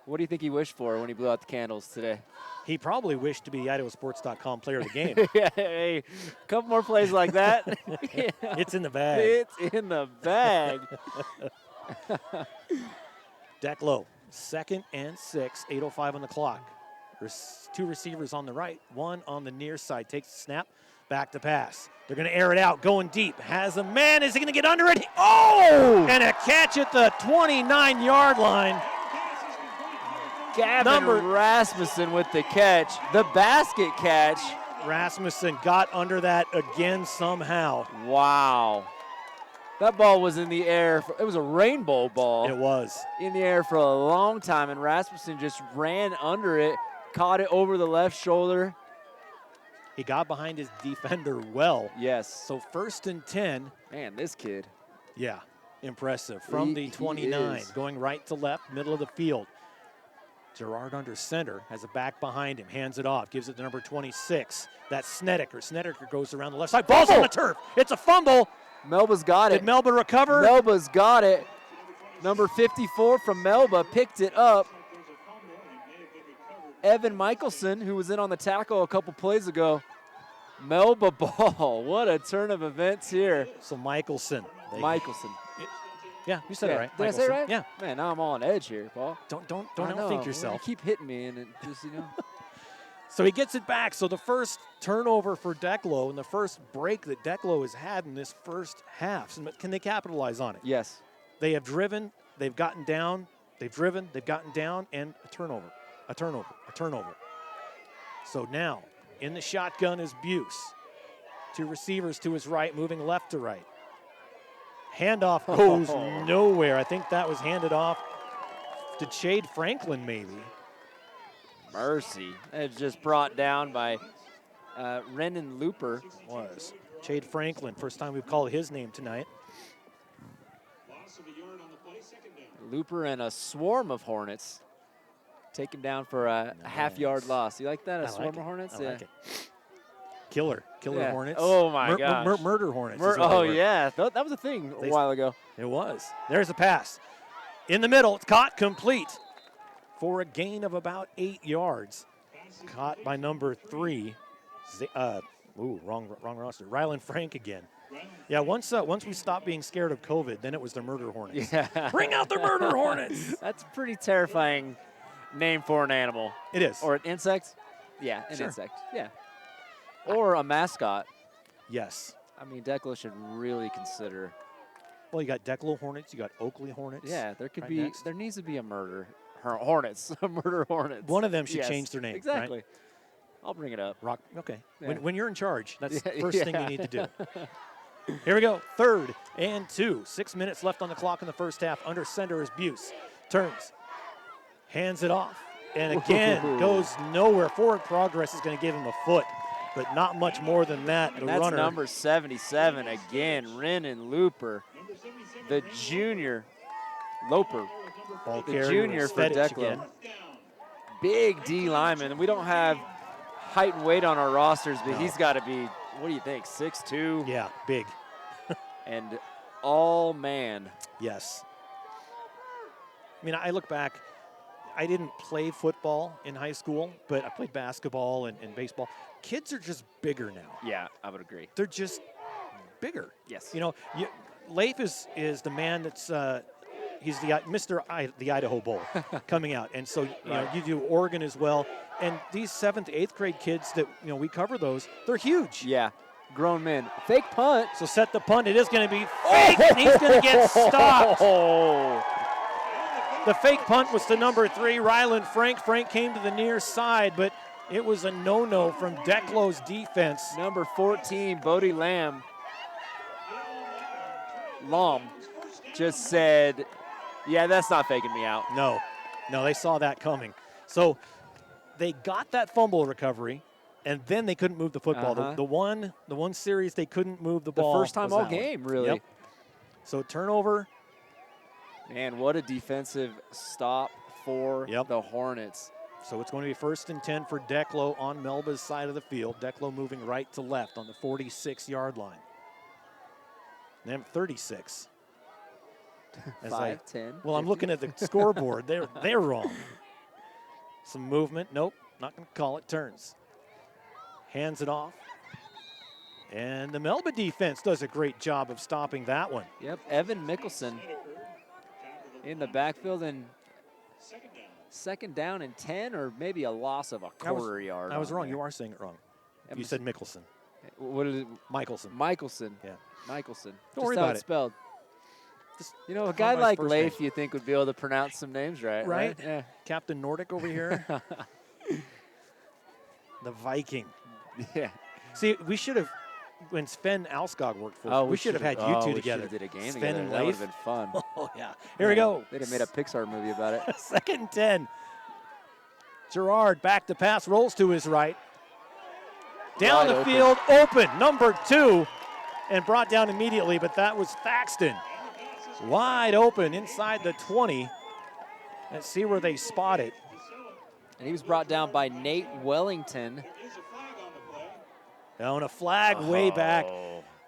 What do you think he wished for when he blew out the candles today? He probably wished to be IdahoSports.com player of the game. Yeah, hey, a couple more plays like that. Yeah. It's in the bag. It's in the bag. Declo, 2nd and 6, 8:05 on the clock. There's 2 receivers on the right, 1 on the near side. Takes the snap, back to pass. They're going to air it out, going deep. Has a man. Is he going to get under it? Oh! And a catch at the 29-yard line. Gavin Rasmussen with the catch, the basket catch. Rasmussen got under that again somehow. Wow. That ball was in the air. It was a rainbow ball. It was. In the air for a long time, and Rasmussen just ran under it, caught it over the left shoulder. He got behind his defender well. Yes. So 1st and 10. Man, this kid. Yeah, impressive. From the 29, going right to left, middle of the field. Gerard under center, has a back behind him, hands it off, gives it to number 26. That's Snedeker. Snedeker goes around the left side. Ball's on the turf. It's a fumble. Melba's got it. Did Melba recover? Melba's got it. Number 54 from Melba picked it up. Evan Michelson, who was in on the tackle a couple plays ago. Melba ball. What a turn of events here. So Michelson. Michelson. Yeah, you said it right. Did I say it right? Yeah. Man, now I'm on edge here, Paul. Don't outthink yourself. You keep hitting me and it just, So he gets it back. So the first turnover for Declo and the first break that Declo has had in this first half. So can they capitalize on it? Yes. They have driven. They've gotten down. They've driven, they've gotten down, and a turnover, a turnover, a turnover. So now, in the shotgun is Buse. 2 receivers to his right, moving left to right. Handoff goes nowhere. I think that was handed off to Chade Franklin, maybe. Mercy. It's just brought down by Renan Looper. Was. Chade Franklin, first time we've called his name tonight. Looper and a swarm of Hornets. Taken down for a half-yard loss. You like that, a swarm of Hornets? I like it. Killer Yeah. Hornets. Oh, my gosh. Murder Hornets. Oh, yeah. That was a thing a while ago. It was. There's a pass. In the middle, it's caught, complete for a gain of about 8 yards. Caught by number 3. Wrong roster. Rylan Frank again. Yeah, once we stopped being scared of COVID, then it was the Murder Hornets. Yeah. Bring out the Murder Hornets! That's a pretty terrifying name for an animal. It is. Or an insect. Yeah, an insect. Yeah. Or a mascot. Yes. I mean, Declo should really consider. Well, you got Declo Hornets, you got Oakley Hornets. Yeah, there could right be. next. There needs to be a murder Hornets. Murder Hornets. One of them should Yes, change their name. Exactly. Right? I'll bring it up. Okay. Yeah. When you're in charge, that's the Yeah, first thing you need to do. Here we go. 3rd and 2. 6 minutes left on the clock in the first half. Under center is Buse. Turns. Hands it off. And again, goes nowhere. Forward progress is going to give him a foot, but not much more than that. And that's runner. number 77 again, Renan Looper, the junior Loper, Ball the carrier junior for Svedich Declo. again. Big D lineman, and we don't have height and weight on our rosters, but he's got to be, what do you think, 6'2"? Yeah, big. And all man. Yes. I mean, I look back. I didn't play football in high school, but I played basketball and baseball. Kids are just bigger now. Yeah, I would agree. They're just bigger. Yes. You know, Leif is the man that's he's the the Idaho Bowl coming out, and so you do Oregon as well. And these 7th, 8th grade kids that we cover those, they're huge. Yeah, grown men. Fake punt. So set the punt. It is going to be fake, and he's going to get stopped. The fake punt was to number 3, Rylan Frank. Frank came to the near side, but it was a no-no from Declo's defense. Number 14, Bodie Lamb just said, yeah, that's not faking me out. No, they saw that coming. So they got that fumble recovery, and then they couldn't move the football. The one series they couldn't move the ball. The first time was all that one. game, really. Yep. So turnover. Man, what a defensive stop for the Hornets. So it's going to be 1st and 10 for Declo on Melba's side of the field. Declo moving right to left on the 46-yard line. Them 36. 5, 10. Well, I'm looking at the scoreboard. They're wrong. Some movement. Nope, not going to call it. Turns. Hands it off. And the Melba defense does a great job of stopping that one. Yep, Evan Mickelson in the backfield, and 2nd down and 10, or maybe a loss of a quarter yard. I was wrong. There. You are saying it wrong. You said Mickelson. What is it? Michelson. Yeah. Michelson. Don't worry how about it's it. spelled. A guy my like first Leif, name. you think would be able to pronounce some names right? Right? Yeah. Captain Nordic over here. The Viking. Yeah. See, we should have, when Sven Alskog worked for us, we should have had you two together. Did a game Sven together. and That would Leif. have been fun. Oh, yeah. Here we go. They'd have made a Pixar movie about it. 2nd and 10. Gerard back to pass, rolls to his right. Down Wide the open. field, open, number 2, and brought down immediately, but that was Thaxton. Wide open inside the 20. Let's see where they spot it. And he was brought down by Nate Wellington. Down a flag way back,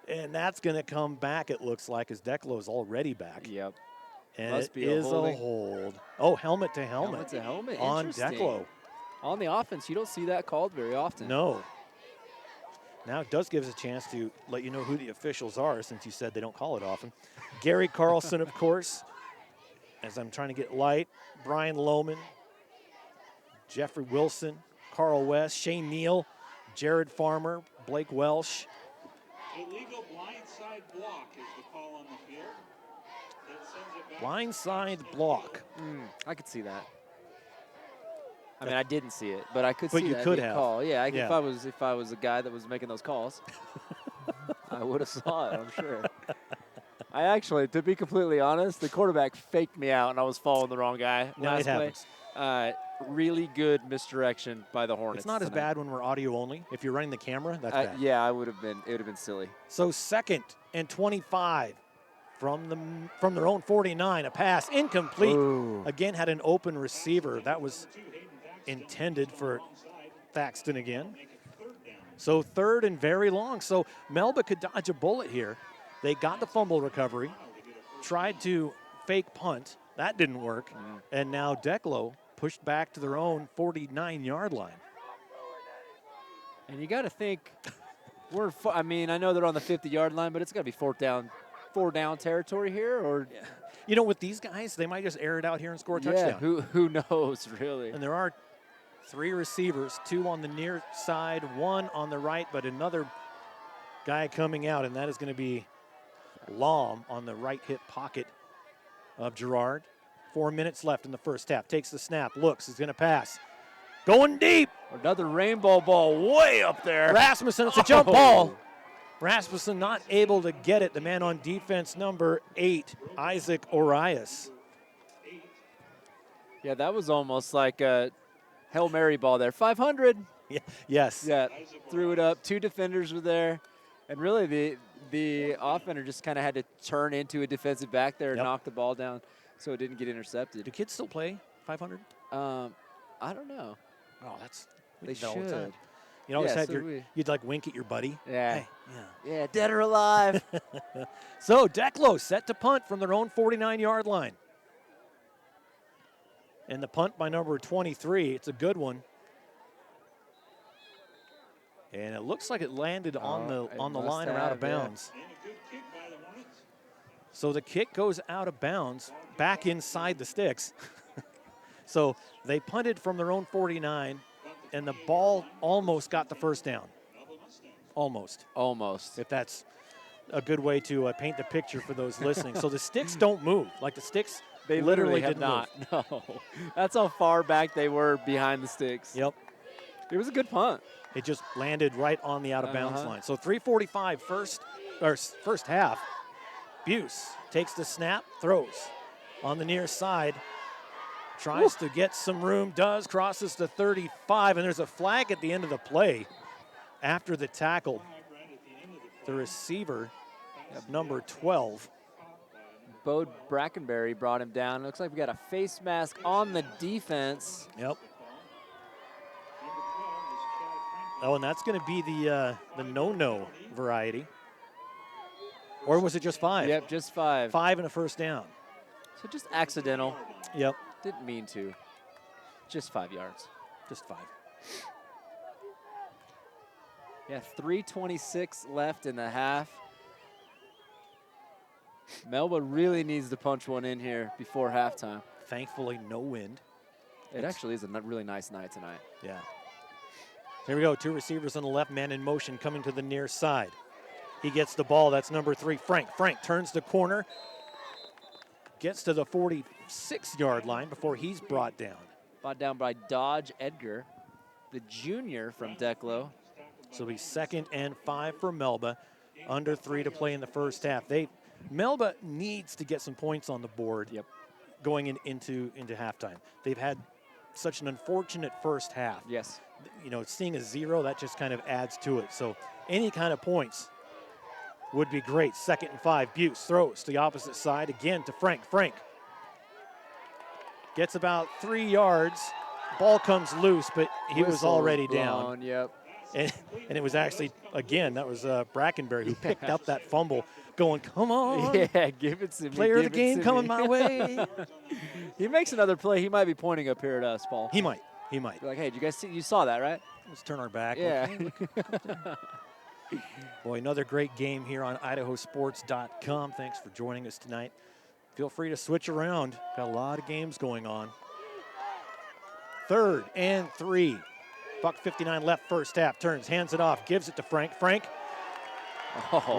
and that's going to come back, it looks like, as Declo's already back. Yep. And Must it be a is a holding. hold. Oh, helmet to helmet. Helmet to helmet. On Interesting. Declo. On the offense, you don't see that called very often. No. Now it does give us a chance to let you know who the officials are, since you said they don't call it often. Gary Carlson, of course, as I'm trying to get light. Brian Lohman, Jeffrey Wilson, Carl West, Shane Neal, Jared Farmer, Blake Welsh. Illegal blindside block is the call on the field. It sends Blindside block. I could see that. I mean, I didn't see it, but I could But see you that could being have. call. Yeah, Yeah. if I was a guy that was making those calls, I would have saw it, I'm sure. I actually, to be completely honest, the quarterback faked me out, and I was following the wrong guy Yeah, last it happens. play. Really good misdirection by the Hornets. It's not as tonight. bad when we're audio only. If you're running the camera, that's bad. Yeah, it would have been silly. So 2nd and 25 from their own 49. A pass incomplete. Ooh. Again, had an open receiver. That was intended for Thaxton again. So 3rd and very long. So Melba could dodge a bullet here. They got the fumble recovery, tried to fake punt. That didn't work. And now Declo pushed back to their own 49-yard line. And you got to think, I mean, I know they're on the 50-yard line, but it's got to be four down territory here, or You know, with these guys, they might just air it out here and score a touchdown. Who knows, really? And there are 3 receivers, 2 on the near side, 1 on the right, but another guy coming out, and that is going to be Lom on the right hip pocket of Girard. 4 minutes left in the first half. Takes the snap, looks, is going to pass. Going deep. Another rainbow ball way up there. Rasmussen, it's a jump ball. Rasmussen not able to get it. The man on defense, number 8, Isaac Orias. Yeah, that was almost like a Hail Mary ball there. 500. Yeah, yes. Yeah, threw it up. 2 defenders were there. And really the offender just kind of had to turn into a defensive back there and knock the ball down so it didn't get intercepted. Do kids still play 500? I don't know. Oh, that's They should. You always Yeah, had so you'd like wink at your buddy. Yeah. Hey, Yeah, dead or alive. So Declo set to punt from their own 49-yard line. And the punt by number 23, it's a good one. And it looks like it landed on the line or out of bounds. So the kick goes out of bounds, back inside the sticks. So they punted from their own 49, and the ball almost got the first down. Almost. Almost. If that's a good way to paint the picture for those listening. So the sticks don't move. Like the sticks They literally have didn't not. move. No. That's how far back they were behind the sticks. Yep. It was a good punt. It just landed right on the out-of-bounds line. So 3:45 first half. Buse takes the snap, throws on the near side. Tries to get some room, crosses to 35, and there's a flag at the end of the play after the tackle. The receiver, number 12. Bode Brackenberry brought him down. Looks like we got a face mask on the defense. Yep. Oh, and that's going to be the no-no variety. Or was it just 5? Yep, just 5. 5 and a first down. So just accidental. Yep. Didn't mean to. Just 5 yards. Just 5. Yeah, 3:26 left in the half. Melba really needs to punch one in here before halftime. Thankfully, no wind. It actually is a really nice night tonight. Yeah. Here we go. 2 receivers on the left, man in motion coming to the near side. He gets the ball. That's number 3, Frank. Frank turns the corner. Gets to the 46-yard line before he's brought down. Brought down by Dodge Edgar, the junior from Declo. So it'll be 2nd and 5 for Melba. Under 3 to play in the first half. Melba needs to get some points on the board going into halftime. They've had such an unfortunate first half. Yes. You know, seeing a 0, that just kind of adds to it. So any kind of points would be great. 2nd and 5. Buse throws to the opposite side again to Frank. Frank gets about 3 yards. Ball comes loose, but he was already down. Yep. And it was actually, again, that was Brackenberry who picked up that fumble going, come on. Yeah, give it to me. Player of the game coming my way. He makes another play. He might be pointing up here at us, Paul. He might. He might. Like, hey, did you guys see? You saw that, right? Let's turn our back. Yeah. Boy, another great game here on IdahoSports.com. Thanks for joining us tonight. Feel free to switch around. Got a lot of games going on. 3rd and 3. $1:59 left first half. Turns, hands it off, gives it to Frank. Frank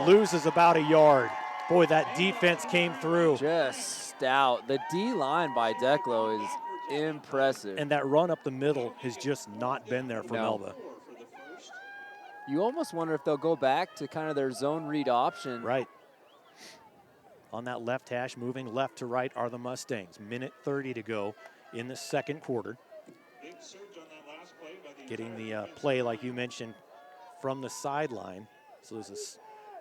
loses about a yard. Boy, that defense came through. Just stout. The D-line by Declo is impressive. And that run up the middle has just not been there for Melba. You almost wonder if they'll go back to kind of their zone read option. Right. On that left hash, moving left to right are the Mustangs. Minute 30 to go in the second quarter. Getting the play, like you mentioned, from the sideline. So there's a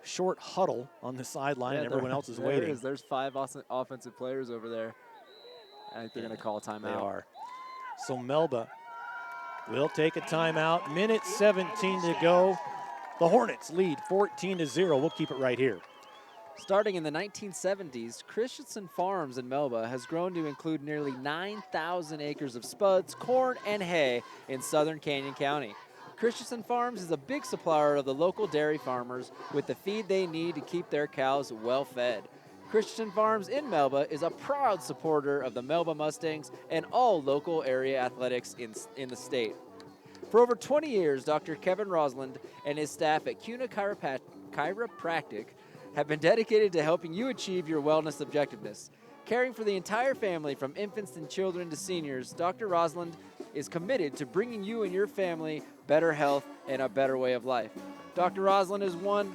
short huddle on the sideline, and everyone else is waiting. There's 5 offensive players over there. I think they're going to call a timeout. They are. So Melba will take a timeout. Minute 17 to go. The Hornets lead 14-0. We'll keep it right here. Starting in the 1970s, Christensen Farms in Melba has grown to include nearly 9,000 acres of spuds, corn, and hay in southern Canyon County. Christensen Farms is a big supplier of the local dairy farmers with the feed they need to keep their cows well fed. Christensen Farms in Melba is a proud supporter of the Melba Mustangs and all local area athletics in the state. For over 20 years, Dr. Kevin Rosland and his staff at CUNA Chiropractic have been dedicated to helping you achieve your wellness objectiveness. Caring for the entire family from infants and children to seniors, Dr. Rosland is committed to bringing you and your family better health and a better way of life. Dr. Rosland is one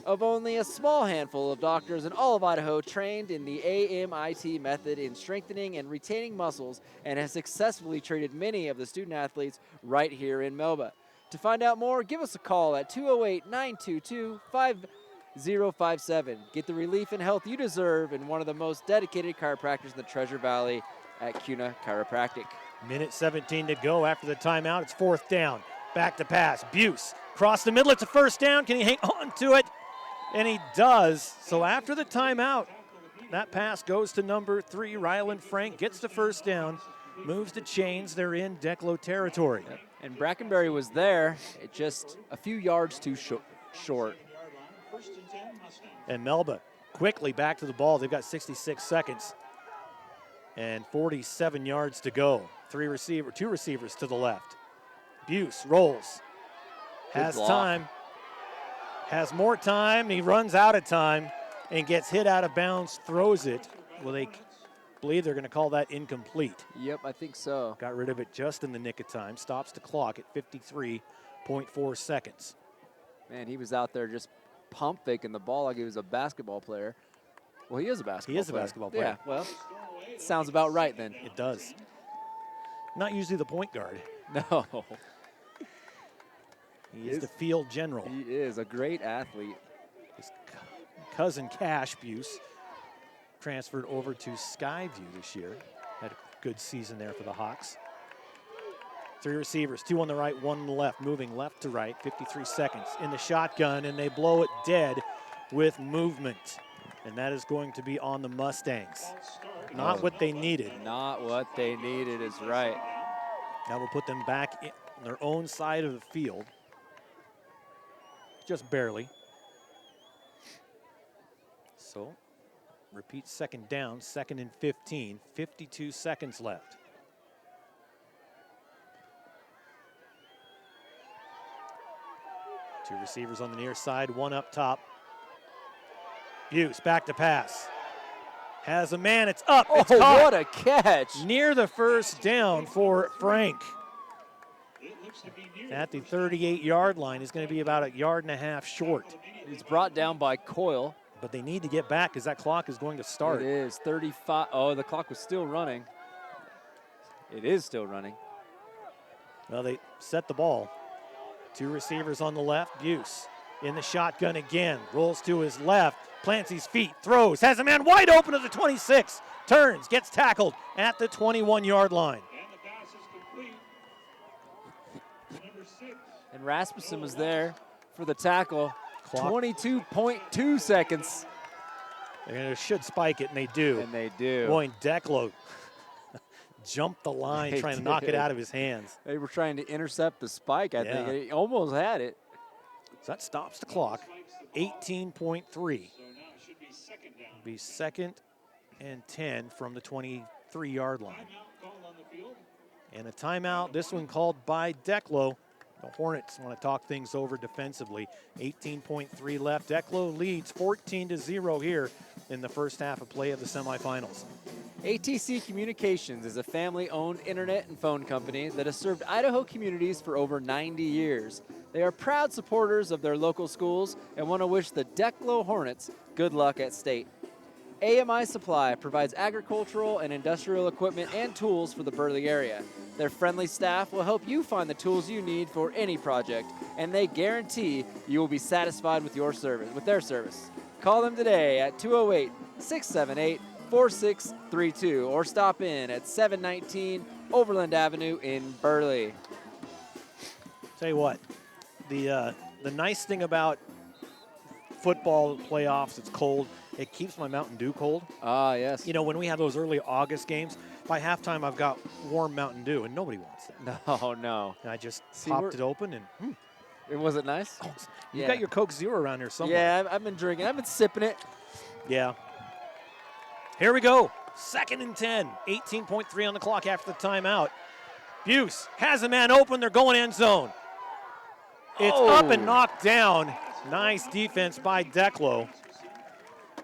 of only a small handful of doctors in all of Idaho trained in the AMIT method in strengthening and retaining muscles and has successfully treated many of the student athletes right here in Melba. To find out more, give us a call at 208-922-5057. Get the relief and health you deserve in one of the most dedicated chiropractors in the Treasure Valley at CUNA Chiropractic. Minute 17 to go after the timeout. It's fourth down. Back to pass. Buse across the middle. It's a first down. Can he hang on to it? And he does. So after the timeout, that pass goes to number 3. Ryland Frank gets the first down, moves the chains. They're in Declo territory. Yep. And Brackenberry was there, just a few yards too short. And Melba quickly back to the ball. They've got 66 seconds and 47 yards to go. Two receivers to the left. Buse rolls, has time, has more time. He runs out of time and gets hit out of bounds, throws it. Well, they believe they're going to call that incomplete. Yep, I think so. Got rid of it just in the nick of time. Stops the clock at 53.4 seconds. Man, he was out there just pump faking the ball like he was a basketball player. Well, he is a basketball player. He is a basketball player. Yeah, well, sounds about right then. It does. Not usually the point guard. No. He is the field general. He is a great athlete. His cousin Cash Buse transferred over to Skyview this year. Had a good season there for the Hawks. 3 receivers, 2 on the right, 1 on the left, moving left to right, 53 seconds in the shotgun, and they blow it dead with movement. And that is going to be on the Mustangs. Not what they needed. Not what they needed is right. That will put them back on their own side of the field. Just barely. So, repeat second down, 2nd and 15, 52 seconds left. Two receivers on the near side, 1 up top. Buse back to pass. Has a man, it's up, it's caught. What a catch. Near the first down for Frank. At the 38-yard line, he's going to be about 1.5 yards short. He's brought down by Coyle. But they need to get back because that clock is going to start. It is 35. Oh, the clock was still running. It is still running. Well, they set the ball. 2 receivers on the left. Buse in the shotgun again. Rolls to his left. Plants his feet. Throws. Has a man wide open at the 26. Turns. Gets tackled at the 21-yard line. And Rasmussen was there for the tackle. 22.2 seconds. They should spike it, and they do. And they do. Boy, Declo jumped the line trying to knock it out of his hands. They were trying to intercept the spike, I think. He almost had it. So that stops the clock. 18.3. Be 2nd and 10 from the 23-yard line. And a timeout, this one called by Declo. The Hornets want to talk things over defensively. 18.3 left. Declo leads 14-0 here in the first half of play of the semifinals. ATC Communications is a family-owned internet and phone company that has served Idaho communities for over 90 years. They are proud supporters of their local schools and want to wish the Declo Hornets good luck at state. AMI Supply provides agricultural and industrial equipment and tools for the Burley area. Their friendly staff will help you find the tools you need for any project, and they guarantee you will be satisfied with their service. Call them today at 208-678-4632 or stop in at 719 Overland Avenue in Burley. Tell you what, the nice thing about football playoffs, it's cold. It keeps my Mountain Dew cold. Ah, yes. You know, when we have those early August games, by halftime I've got warm Mountain Dew, and nobody wants that. No, no. And I just popped it open, and it wasn't nice. Oh, you got your Coke Zero around here somewhere. Yeah, I've been drinking. I've been sipping it. Yeah. Here we go. 2nd and 10. 18.3 on the clock after the timeout. Buse has a man open. They're going end zone. It's up and knocked down. Nice defense by Declo.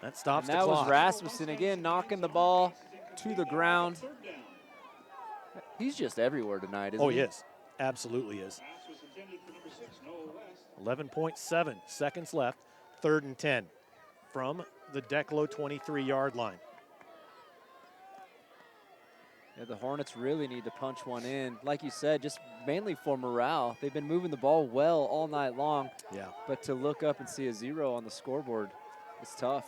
That stops the clock. That was Rasmussen again, knocking the ball to the ground. He's just everywhere tonight, isn't he? Oh, he is. Absolutely is. 11.7 seconds left. 3rd and 10 from the Declo 23-yard line. Yeah, the Hornets really need to punch one in. Like you said, just mainly for morale. They've been moving the ball well all night long. Yeah. But to look up and see a 0 on the scoreboard, it's tough.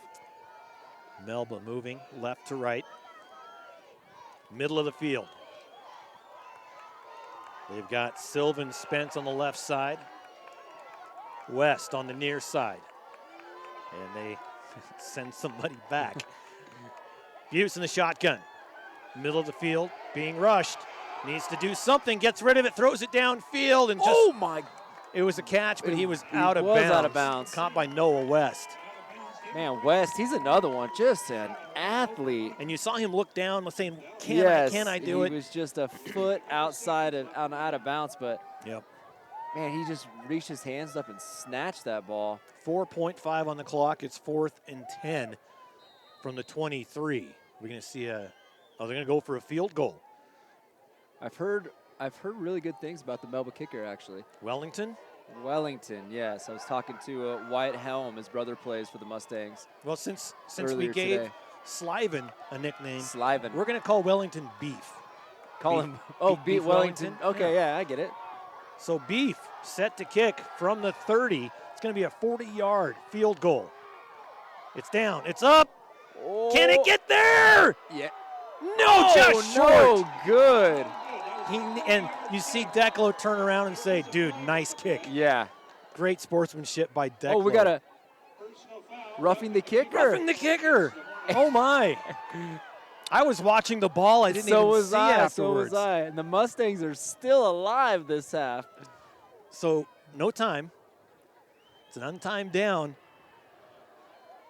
Melba moving left to right. Middle of the field. They've got Sylvan Spence on the left side. West on the near side. And they send somebody back. Buse in the shotgun. Middle of the field, being rushed. Needs to do something, gets rid of it, throws it downfield, and just... Oh, my... It was a catch, but he was out of bounds. out of bounds. Caught by Noah West. Man, West, he's another one, just an athlete. And you saw him look down, saying, can I do it? He was just a foot outside of out of bounds, but yep. Man, he just reached his hands up and snatched that ball. 4.5 on the clock. It's 4th and 10 from the 23. We're going to see they're going to go for a field goal. I've heard really good things about the Melba kicker, actually. Wellington, yes. I was talking to Wyatt Helm. His brother plays for the Mustangs. Well, since we gave today. Sliven a nickname, Sliven, we're going to call Wellington Beef. Beef Wellington. Okay, yeah, I get it. So Beef set to kick from the 30. It's going to be a 40-yard field goal. It's down. It's up. Oh. Can it get there? Yeah. No, just short. No good. And you see Declo turn around and say, dude, nice kick. Yeah. Great sportsmanship by Declo. Oh, we got a roughing the kicker. Roughing the kicker. Oh, my. I was watching the ball. I didn't even see afterwards. So was I. And the Mustangs are still alive this half. So no time. It's an untimed down.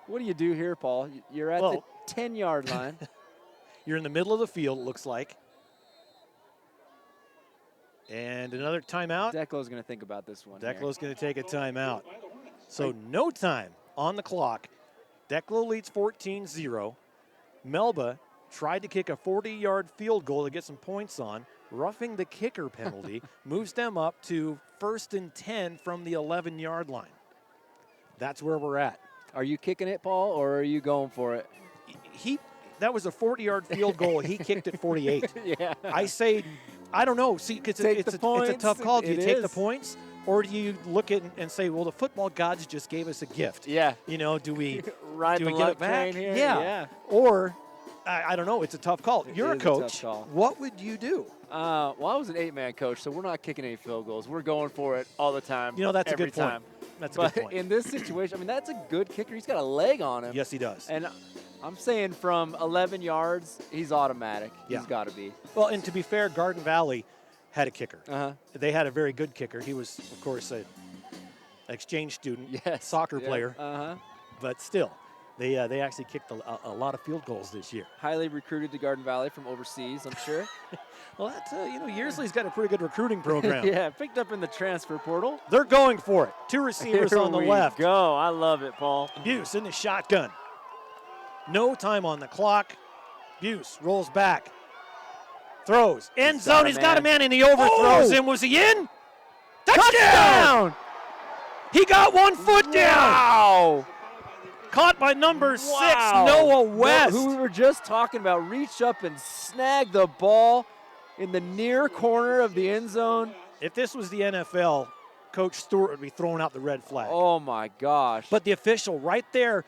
What do you do here, Paul? You're at the 10-yard line. You're in the middle of the field, it looks like. And another timeout. Declo's going to think about this one. Declo's going to take a timeout. So no time on the clock. Declo leads 14-0. Melba tried to kick a 40-yard field goal to get some points on. Roughing the kicker penalty moves them up to 1st and 10 from the 11-yard line. That's where we're at. Are you kicking it, Paul, or are you going for it? That was a 40-yard field goal. He kicked it 48. Yeah. I say, I don't know. See, it's a tough call. Do you take the points, or do you look at and say, well, the football gods just gave us a gift? Yeah. You know, do we get it back? Here? Yeah. Or, I don't know. It's a tough call. You're a coach. What would you do? Well, I was an 8-man coach, so we're not kicking any field goals. We're going for it all the time. You know, that's every a good point. time. That's a good point. But in this situation, I mean, that's a good kicker. He's got a leg on him. Yes, he does. And I'm saying from 11 yards, he's automatic. Yeah. He's got to be. Well, and to be fair, Garden Valley had a kicker. Uh-huh. They had a very good kicker. He was, of course, an exchange student, soccer player. Uh-huh. But still, They actually kicked a lot of field goals this year. Highly recruited to Garden Valley from overseas, I'm sure. Well, that's, Yearsley's got a pretty good recruiting program. Yeah, picked up in the transfer portal. They're going for it. Two receivers on the left. Go. I love it, Paul. Buse in the shotgun. No time on the clock. Buse rolls back. Throws. End zone. He's got a man and he overthrows him. Was he in? Touchdown! He got 1 foot down. Wow. Caught by number 6, Noah West. Who we were just talking about, reached up and snagged the ball in the near corner of the end zone. If this was the NFL, Coach Stewart would be throwing out the red flag. Oh, my gosh. But the official right there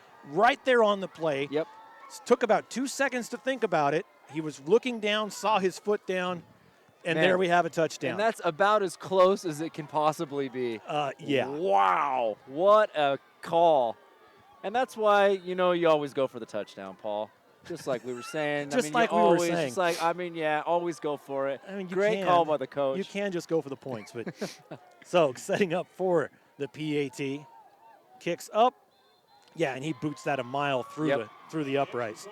on the play. Yep. Took about 2 seconds to think about it. He was looking down, saw his foot down, and there we have a touchdown. And that's about as close as it can possibly be. Yeah. Wow. What a call. And that's why, you always go for the touchdown, Paul. Just like we were saying. Always go for it. Great call by the coach. You can just go for the points. But so setting up for the PAT. Kicks up. Yeah, and he boots that a mile through the uprights.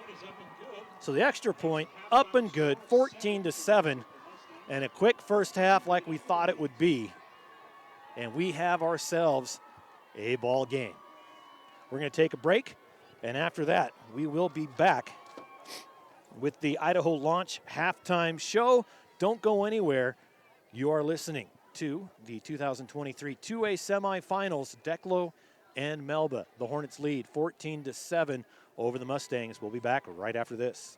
So the extra point, up and good, 14-7. And a quick first half like we thought it would be. And we have ourselves a ball game. We're going to take a break, and after that, we will be back with the Idaho Launch halftime show. Don't go anywhere. You are listening to the 2023 2A semifinals, Declo and Melba. The Hornets lead 14-7 over the Mustangs. We'll be back right after this.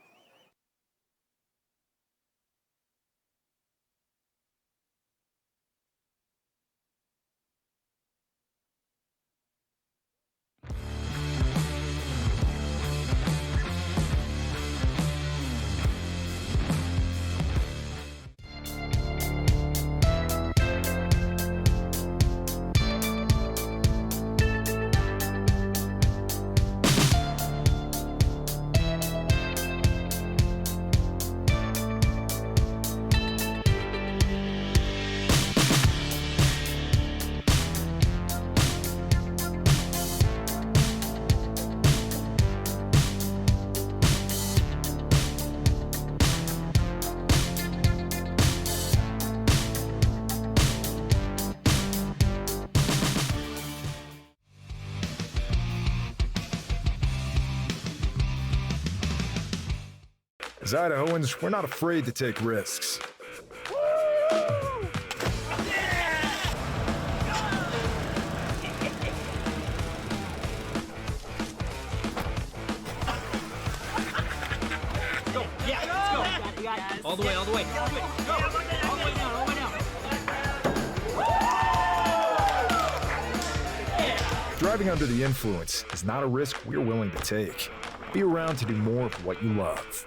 As Idahoans, we're not afraid to take risks. All the way. Go. All the way down. Driving under the influence is not a risk we're willing to take. Be around to do more of what you love.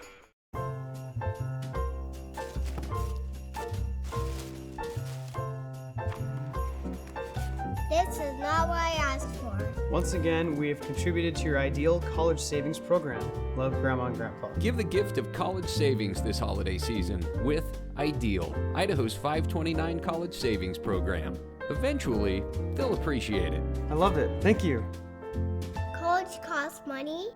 This is not what I asked for. Once again, we have contributed to your ideal college savings program. Love, Grandma and Grandpa. Give the gift of college savings this holiday season with Ideal, Idaho's 529 college savings program. Eventually, they'll appreciate it. I loved it. Thank you. College costs money.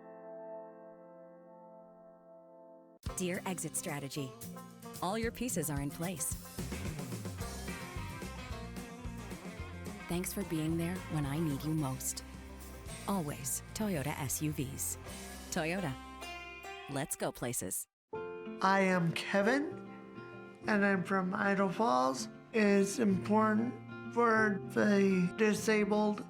Dear Exit Strategy, all your pieces are in place. Thanks for being there when I need you most. Always Toyota SUVs. Toyota. Let's go places. I am Kevin, and I'm from Idaho Falls. It's important for the disabled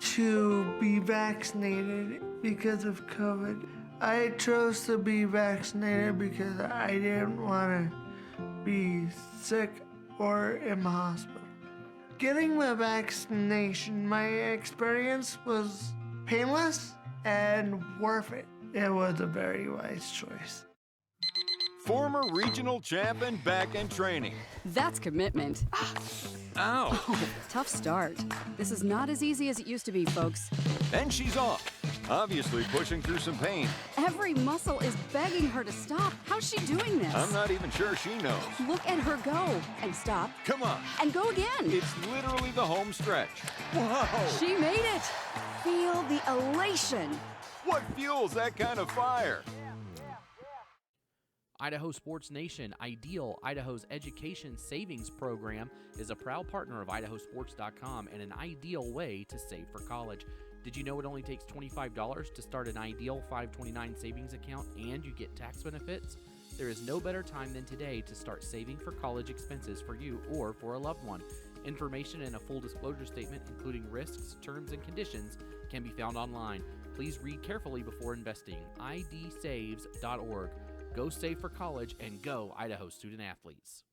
to be vaccinated because of COVID. I chose to be vaccinated because I didn't want to be sick or in the hospital. Getting the vaccination, my experience was painless and worth it. It was a very wise choice. Former regional champ and back in training. That's commitment. Ow. Oh, tough start. This is not as easy as it used to be, folks. And she's off, obviously pushing through some pain. Every muscle is begging her to stop. How's she doing this? I'm not even sure she knows. Look at her go. And stop. Come on. And go again. It's literally the home stretch. Whoa. She made it. Feel the elation. What fuels that kind of fire? Idaho Sports Nation, Ideal, Idaho's education savings program, is a proud partner of IdahoSports.com and an ideal way to save for college. Did you know it only takes $25 to start an Ideal 529 savings account and you get tax benefits? There is no better time than today to start saving for college expenses for you or for a loved one. Information and a full disclosure statement, including risks, terms, and conditions, can be found online. Please read carefully before investing. idsaves.org. Go save for college and go Idaho student athletes.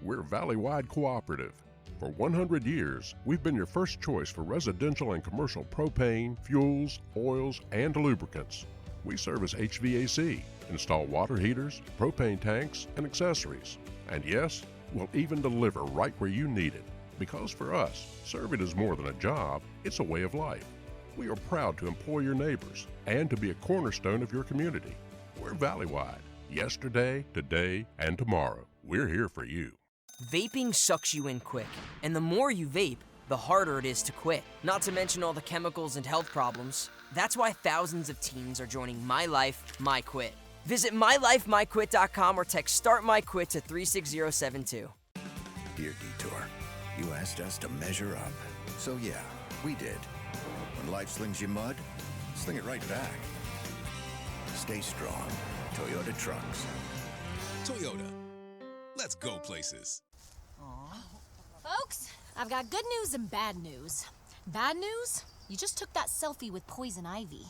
We're Valleywide Cooperative. For 100 years, we've been your first choice for residential and commercial propane, fuels, oils, and lubricants. We service HVAC, install water heaters, propane tanks, and accessories. And yes, we'll even deliver right where you need it. Because for us, serving is more than a job, it's a way of life. We are proud to employ your neighbors and to be a cornerstone of your community. We're Valleywide. Yesterday, today, and tomorrow. We're here for you. Vaping sucks you in quick, and the more you vape, the harder it is to quit. Not to mention all the chemicals and health problems. That's why thousands of teens are joining My Life, My Quit. Visit mylifemyquit.com or text StartMyQuit to 36072. Dear Detour, you asked us to measure up. So yeah, we did. When life slings you mud, sling it right back. Stay strong. Toyota Trucks. Toyota. Let's go places. Folks, I've got good news and bad news. Bad news? You just took that selfie with poison ivy.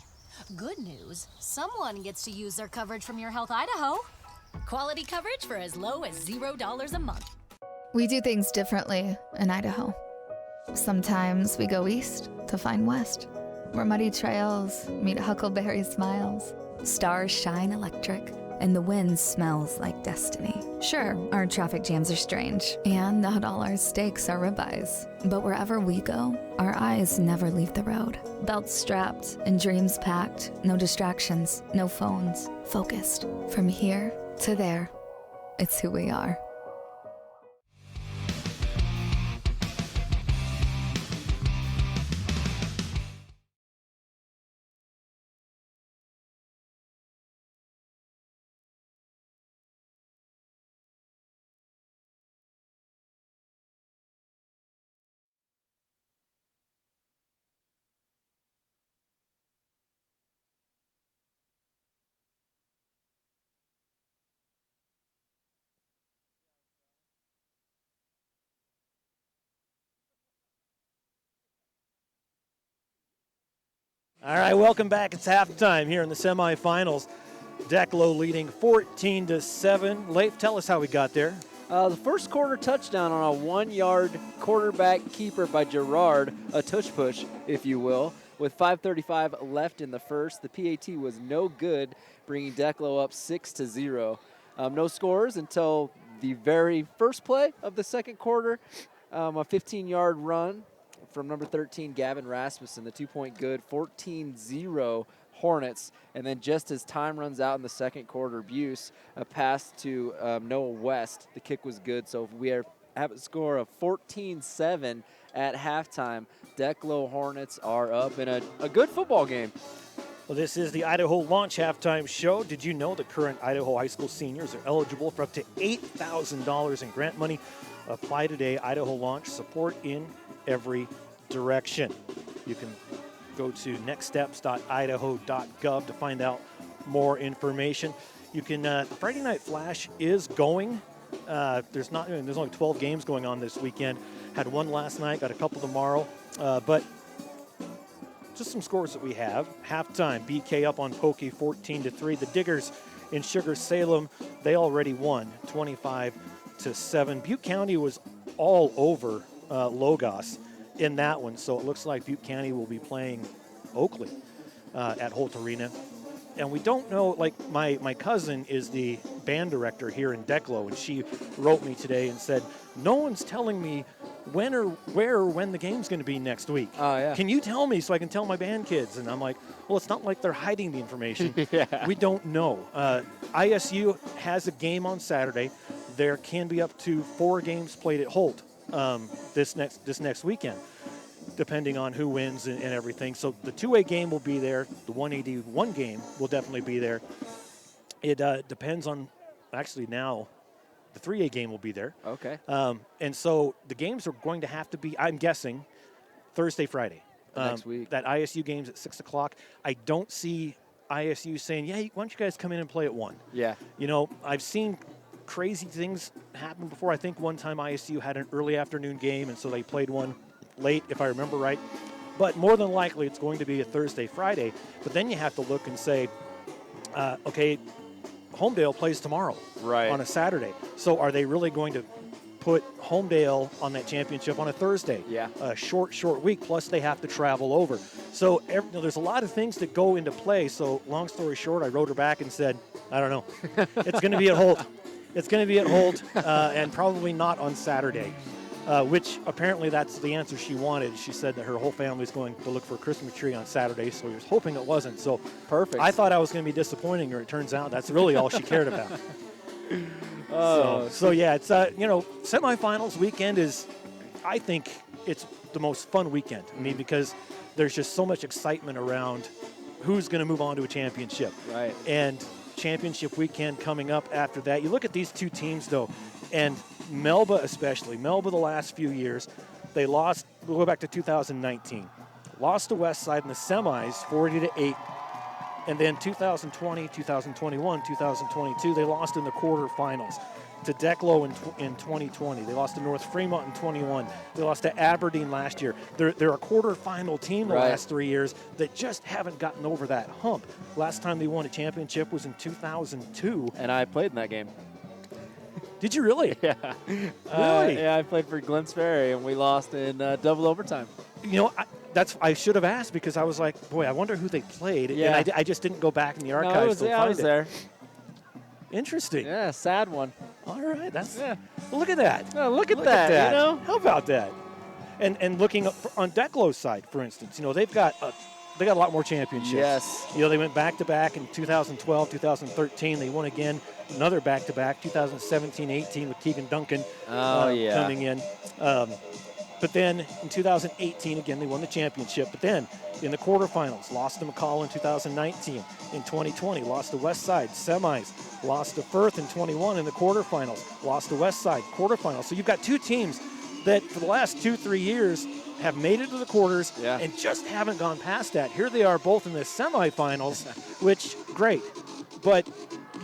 Good news, someone gets to use their coverage from Your Health Idaho. Quality coverage for as low as $0 a month. We do things differently in Idaho. Sometimes we go east to find west, where muddy trails meet huckleberry smiles. Stars shine electric, and the wind smells like destiny. Sure, our traffic jams are strange, and not all our steaks are ribeyes. But wherever we go, our eyes never leave the road. Belts strapped and dreams packed, no distractions, no phones, focused. From here to there, it's who we are. All right, welcome back. It's halftime here in the semifinals. Declo leading 14-7. Leif, tell us how we got there. The first quarter touchdown on a 1-yard quarterback keeper by Gerard, a tush push, if you will. With 5:35 left in the first, the PAT was no good, bringing Declo up 6-0. No scores until the very first play of the second quarter. A 15-yard run from number 13, Gavin Rasmussen, the 2-point good, 14-0 Hornets. And then just as time runs out in the second quarter, Buse, a pass to Noah West. The kick was good, so we have a score of 14-7 at halftime. Declo Hornets are up in a good football game. Well, this is the Idaho Launch Halftime Show. Did you know the current Idaho high school seniors are eligible for up to $8,000 in grant money? Apply today. Idaho Launch, support in every direction. You can go to nextsteps.idaho.gov to find out more information. You can Friday Night Flash is going. There's only 12 games going on this weekend. Had one last night, got a couple tomorrow, but just some scores that we have. Halftime, BK up on Pokey 14-3. The Diggers in Sugar Salem, they already won 25-7. Butte County was all over Logos in that one, so it looks like Butte County will be playing Oakley at Holt Arena. And we don't know, like my cousin is the band director here in Declo, and she wrote me today and said, no one's telling me when or where or when the game's going to be next week. Oh, yeah. Can you tell me so I can tell my band kids? And I'm like, well, it's not like they're hiding the information. Yeah. We don't know. ISU has a game on Saturday. There can be up to 4 games played at Holt this next weekend. depending on who wins and everything. So the 2A game will be there. The 181 game will definitely be there. It depends on, actually now, the 3A game will be there. Okay. And so the games are going to have to be, I'm guessing, Thursday, Friday. Next week. That ISU game's at 6 o'clock. I don't see ISU saying, yeah, why don't you guys come in and play at 1? Yeah. You know, I've seen crazy things happen before. I think one time ISU had an early afternoon game, and so they played one late, if I remember right. But more than likely, it's going to be a Thursday, Friday. But then you have to look and say, okay, Homedale plays tomorrow on a Saturday. So are they really going to put Homedale on that championship on a Thursday? Yeah. A short week, plus they have to travel over. So there's a lot of things that go into play. So long story short, I wrote her back and said, I don't know. It's going to be at Holt. It's going to be at Holt and probably not on Saturday, which apparently that's the answer she wanted. She said that her whole family is going to look for a Christmas tree on Saturday, so we was hoping it wasn't. So perfect. I thought I was going to be disappointing her. It turns out that's really all she cared about. So yeah, it's semifinals weekend is, I think it's the most fun weekend. I mean, because there's just so much excitement around who's going to move on to a championship. Right. And championship weekend coming up after that. You look at these two teams, though, and Melba especially. Melba the last few years, they lost, we'll go back to 2019. Lost to Westside in the semis, 40-8. And then 2020, 2021, 2022, they lost in the quarterfinals to Declo in 2020. They lost to North Fremont in 21. They lost to Aberdeen last year. They're a quarterfinal team the last 3 years that just haven't gotten over that hump. Last time they won a championship was in 2002. And I played in that game. Did you really? Yeah. Really? Yeah, I played for Glens Ferry, and we lost in double overtime. You know, I should have asked because I was like, boy, I wonder who they played. Yeah. And I just didn't go back in the archives to find I was it. there. Interesting. Yeah, sad one. All right, well, look at that. Oh, look at that. You know, how about that? And looking up on Declo's side, for instance, you know, they've got a lot more championships. Yes. You know, they went back to back in 2012, 2013. They won again, another back to back, 2017-18 with Keegan Duncan coming in. But then in 2018, again, they won the championship. But then in the quarterfinals, lost to McCall in 2019. In 2020, lost to Westside, semis. Lost to Firth in 21 in the quarterfinals. Lost to Westside, quarterfinals. So you've got two teams that for the last 2-3 years have made it to the quarters and just haven't gone past that. Here they are both in the semifinals, which, great. But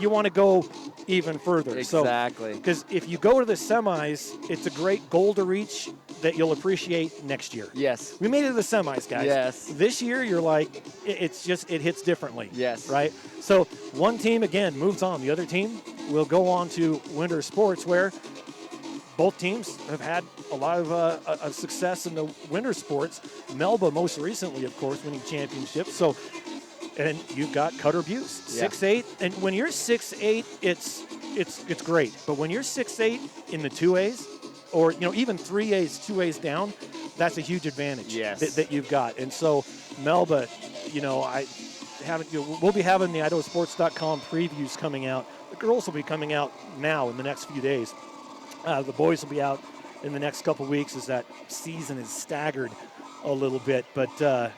you want to go even further. Exactly. Because if you go to the semis, it's a great goal to reach that you'll appreciate next year. Yes. We made it to the semis, guys. Yes. This year, you're like, it hits differently. Yes. Right? So one team, again, moves on. The other team will go on to winter sports, where both teams have had a lot of success in the winter sports. Melba most recently, of course, winning championships. So, and you've got Cutter Buse, 6'8", and when you're 6'8", it's great. But when you're 6'8" in the 2As, or even 3As, 2As down, that's a huge advantage that you've got. And so Melba, we'll be having the IdahoSports.com previews coming out. The girls will be coming out now in the next few days. The boys will be out in the next couple weeks as that season is staggered a little bit. But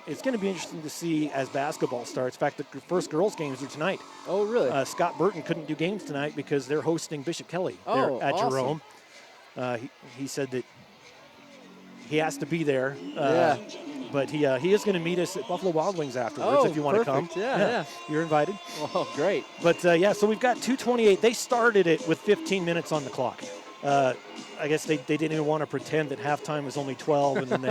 it's going to be interesting to see as basketball starts. In fact, the first girls' games are tonight. Oh, really? Scott Burton couldn't do games tonight because they're hosting Bishop Kelly there at awesome. Jerome. He said that he has to be there. But he is going to meet us at Buffalo Wild Wings afterwards if you want to come. Yeah. You're invited. Oh, great. But, so we've got 2:28. They started it with 15 minutes on the clock. I guess they didn't even want to pretend that halftime was only 12, and then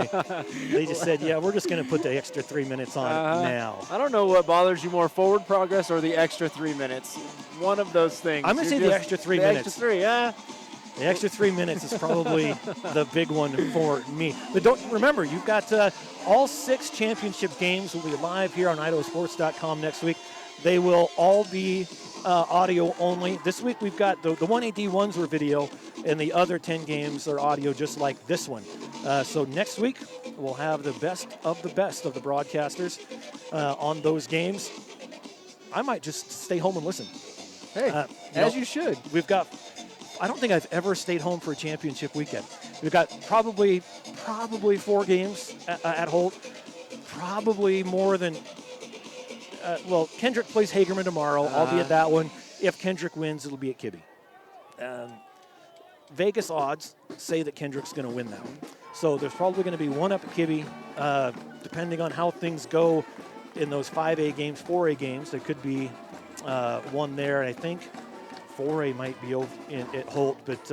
they just said, we're just going to put the extra 3 minutes on now. I don't know what bothers you more, forward progress or the extra 3 minutes. One of those things. I'm going to say the extra 3 minutes. Extra 3, yeah. The extra 3 minutes is probably the big one for me. But don't remember, you've got all 6 championship games will be live here on IdahoSports.com next week. They will all be audio only. This week we've got the 1AD1s were video, and the other 10 games are audio, just like this one. So next week we'll have the best of the broadcasters on those games. I might just stay home and listen. Hey, as you should. We've got. I don't think I've ever stayed home for a championship weekend. We've got probably 4 games at Holt. Probably more than, Kendrick plays Hagerman tomorrow. I'll be at that one. If Kendrick wins, it'll be at Kibbe. Vegas odds say that Kendrick's going to win that one. So there's probably going to be one up at Kibbe, depending on how things go in those 5A games, 4A games. There could be one there. I think 4A might be at Holt. But,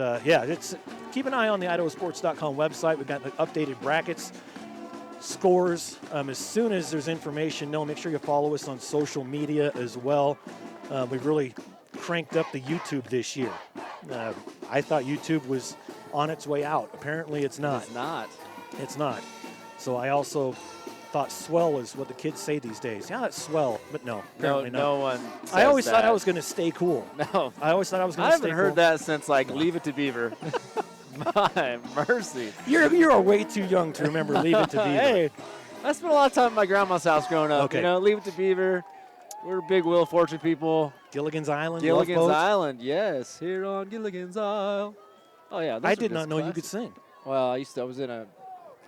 keep an eye on the IdahoSports.com website. We've got the updated brackets, scores. As soon as there's information, make sure you follow us on social media as well. We've really cranked up the YouTube this year. I thought YouTube was on its way out. Apparently it's not. It's not. So I also thought swell is what the kids say these days. Yeah, it's swell, but no, apparently not. No one says I always that. thought I was going to stay cool. No. I always thought I was going to stay cool. I haven't heard that since, Leave It to Beaver. My mercy. You're way too young to remember Leave It to Beaver. Hey, I spent a lot of time at my grandma's house growing up. Okay. Leave It to Beaver. We're big Wheel of Fortune people. Gilligan's Island. Gilligan's Island, yes. Here on Gilligan's Isle. Oh, yeah. I did not know you could sing. Well, I was in a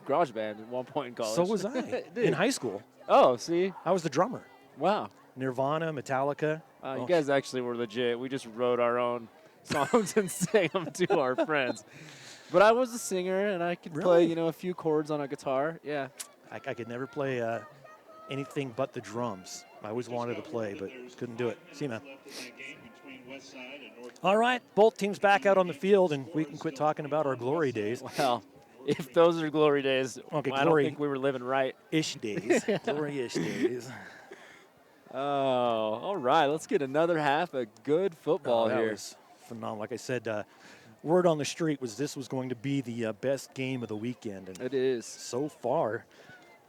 garage band at one point in college. So was I. In high school. Oh, see? I was the drummer. Wow. Nirvana, Metallica. You guys actually were legit. We just wrote our own songs and sang them to our friends. But I was a singer, and I could play, a few chords on a guitar. Yeah. I could never play anything but the drums. I always wanted to play, but couldn't do it. See you, man. All right, both teams back out on the field, and we can quit talking about our glory days. Well, if those are glory days, okay, I don't think we were living right. Ish days. Glory-ish days. Oh, all right. Let's get another half of good football that here. Was phenomenal. Like I said, word on the street was this was going to be the best game of the weekend. And it is. So far,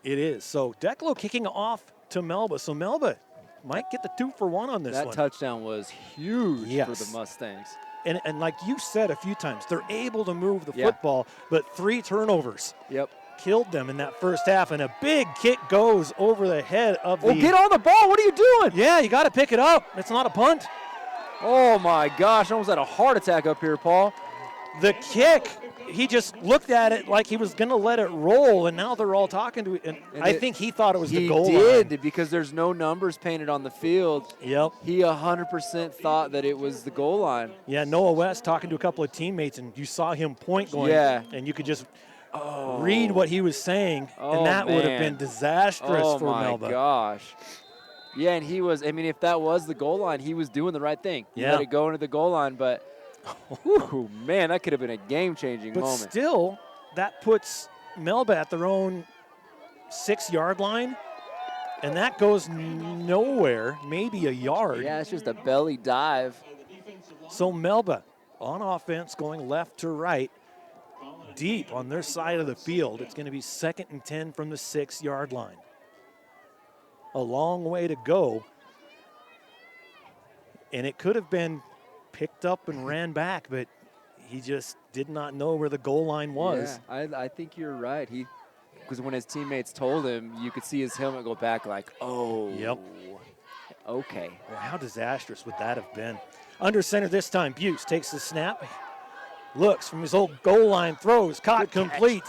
it is. So Declo kicking off to Melba. So Melba might get the 2-for-1 on this one. That touchdown was huge for the Mustangs. And like you said a few times, they're able to move the football, but 3 turnovers killed them in that first half. And a big kick goes over the head of the... get on the ball. What are you doing? Yeah, you got to pick it up. It's not a punt. Oh, my gosh. I almost had a heart attack up here, Paul. The kick, he just looked at it like he was going to let it roll, and now they're all talking to it. And I think he thought it was the goal line. He did, because there's no numbers painted on the field. Yep. He 100% thought that it was the goal line. Yeah, Noah West talking to a couple of teammates, and you saw him point going, and you could just read what he was saying, and that would have been disastrous for Melba. Oh, my gosh. Yeah, and he was, if that was the goal line, he was doing the right thing. He let it go into the goal line, but... Whew, man, that could have been a game-changing moment. But still, that puts Melba at their own 6-yard line, and that goes nowhere, maybe a yard. Yeah, it's just a belly dive. So Melba on offense going left to right, deep on their side of the field. It's going to be 2nd and 10 from the 6-yard line. A long way to go, and it could have been picked up and ran back, but he just did not know where the goal line was. Yeah, I think you're right. Because when his teammates told him, you could see his helmet go back like, oh. Yep. Okay. Well, how disastrous would that have been? Under center this time, Buse takes the snap, looks from his old goal line, throws, caught, complete.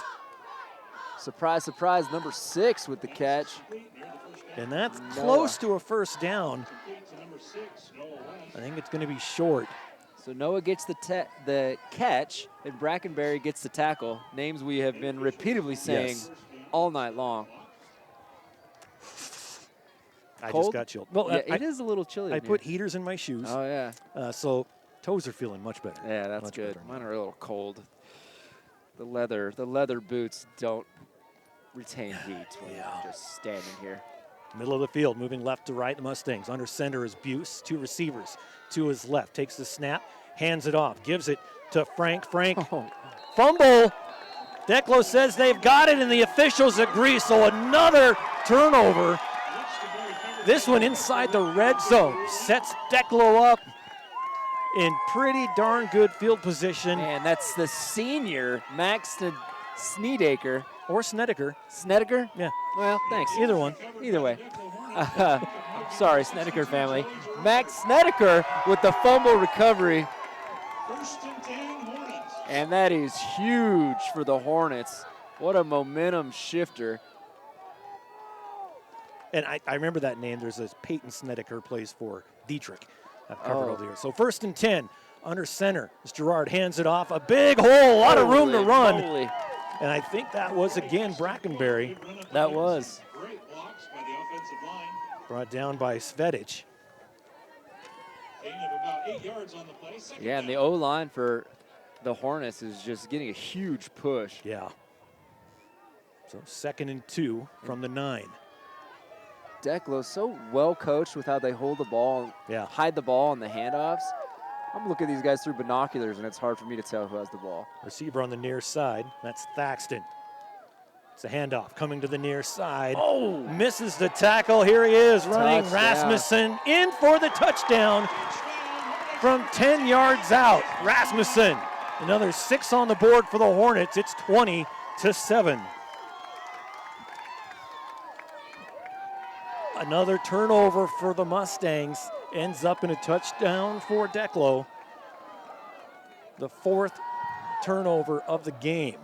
Surprise, surprise, number 6 with the catch. And that's close to a first down. I think it's going to be short. So Noah gets the catch, and Brackenberry gets the tackle. Names we have been repeatedly saying all night long. I just got chilled. Well, yeah, it is a little chilly. I put heaters in my shoes. Oh, yeah. So toes are feeling much better. Yeah, that's much good. better. Mine are a little cold. The leather boots don't retain heat when you're just standing here. Middle of the field, moving left to right, the Mustangs. Under center is Buse, 2 receivers. To his left, takes the snap, hands it off, gives it to Frank. Fumble. Declo says they've got it, and the officials agree, so another turnover. This one inside the red zone. Sets Declo up in pretty darn good field position. And that's the senior, Max Snedeker. Or Snedeker. Snedeker? Yeah. Well, thanks. Either one. Either way. Sorry, Snedeker family. Max Snedeker with the fumble recovery. And that is huge for the Hornets. What a momentum shifter. And I remember that name. There's this Peyton Snedeker plays for Dietrich. I've covered over the years. So 1st and 10, under center. As Gerard hands it off. A big hole, a lot of room to run. Holy. And I think that was, again, Brackenberry. That was. Brought down by Svedic. Yeah, and the O-line for the Hornets is just getting a huge push. Yeah. So 2nd and 2 from the 9. Declo so well coached with how they hold the ball, hide the ball on the handoffs. I'm looking at these guys through binoculars, and it's hard for me to tell who has the ball. Receiver on the near side. That's Thaxton. It's a handoff coming to the near side. Oh! Misses the tackle. Here he is running. Touchdown. Rasmussen in for the touchdown from 10 yards out. Rasmussen, another 6 on the board for the Hornets. It's 20-7. Another turnover for the Mustangs. Ends up in a touchdown for Declo. The 4th turnover of the game.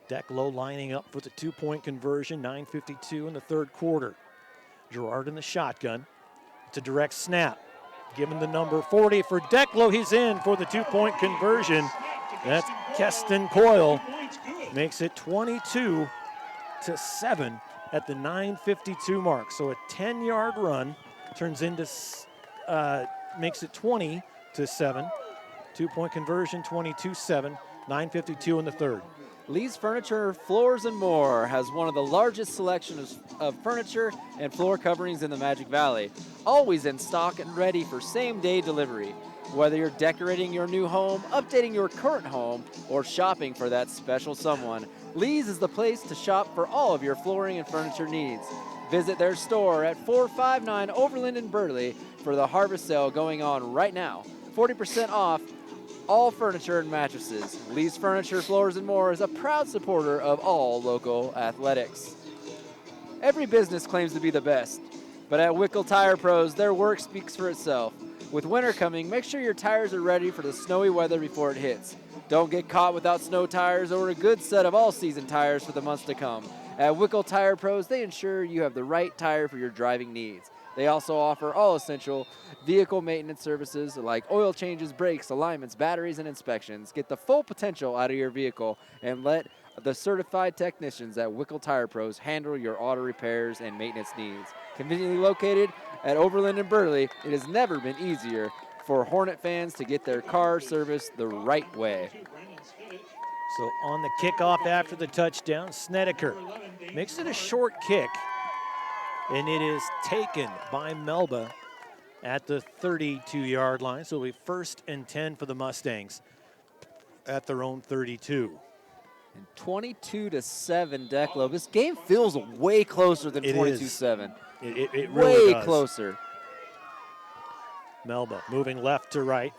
Declo lining up for the 2-point conversion, 9:52 in the 3rd quarter. Gerard in the shotgun. It's a direct snap. Given the number 40 for Declo, he's in for the 2-point conversion. That's Keston Coyle. Makes it 22-7 at the 9:52 mark. So a 10-yard run turns into, makes it 20-7. 2-point conversion, 22-7, 9:52 in the 3rd. Lee's Furniture, Floors and More has one of the largest selections of furniture and floor coverings in the Magic Valley. Always in stock and ready for same-day delivery. Whether you're decorating your new home, updating your current home, or shopping for that special someone, Lee's is the place to shop for all of your flooring and furniture needs. Visit their store at 459 Overland in Burley for the harvest sale going on right now. 40% off all furniture and mattresses. Lee's Furniture, Floors and More is a proud supporter of all local athletics. Every business claims to be the best, but at Wickle Tire Pros, their work speaks for itself. With winter coming, make sure your tires are ready for the snowy weather before it hits. Don't get caught without snow tires or a good set of all-season tires for the months to come. At Wickle Tire Pros, they ensure you have the right tire for your driving needs. They also offer all essential vehicle maintenance services like oil changes, brakes, alignments, batteries, and inspections. Get the full potential out of your vehicle and let the certified technicians at Wickle Tire Pros handle your auto repairs and maintenance needs. Conveniently located at Overland and Burley, it has never been easier for Hornet fans to get their car serviced the right way. So on the kickoff after the touchdown, Snedeker makes it a short kick, and it is taken by Melba at the 32-yard line. So it'll be 1st and 10 for the Mustangs at their own 32. And 22-7, Declo. This game feels way closer than 22-7. It really way does. closer. Melba moving left to right.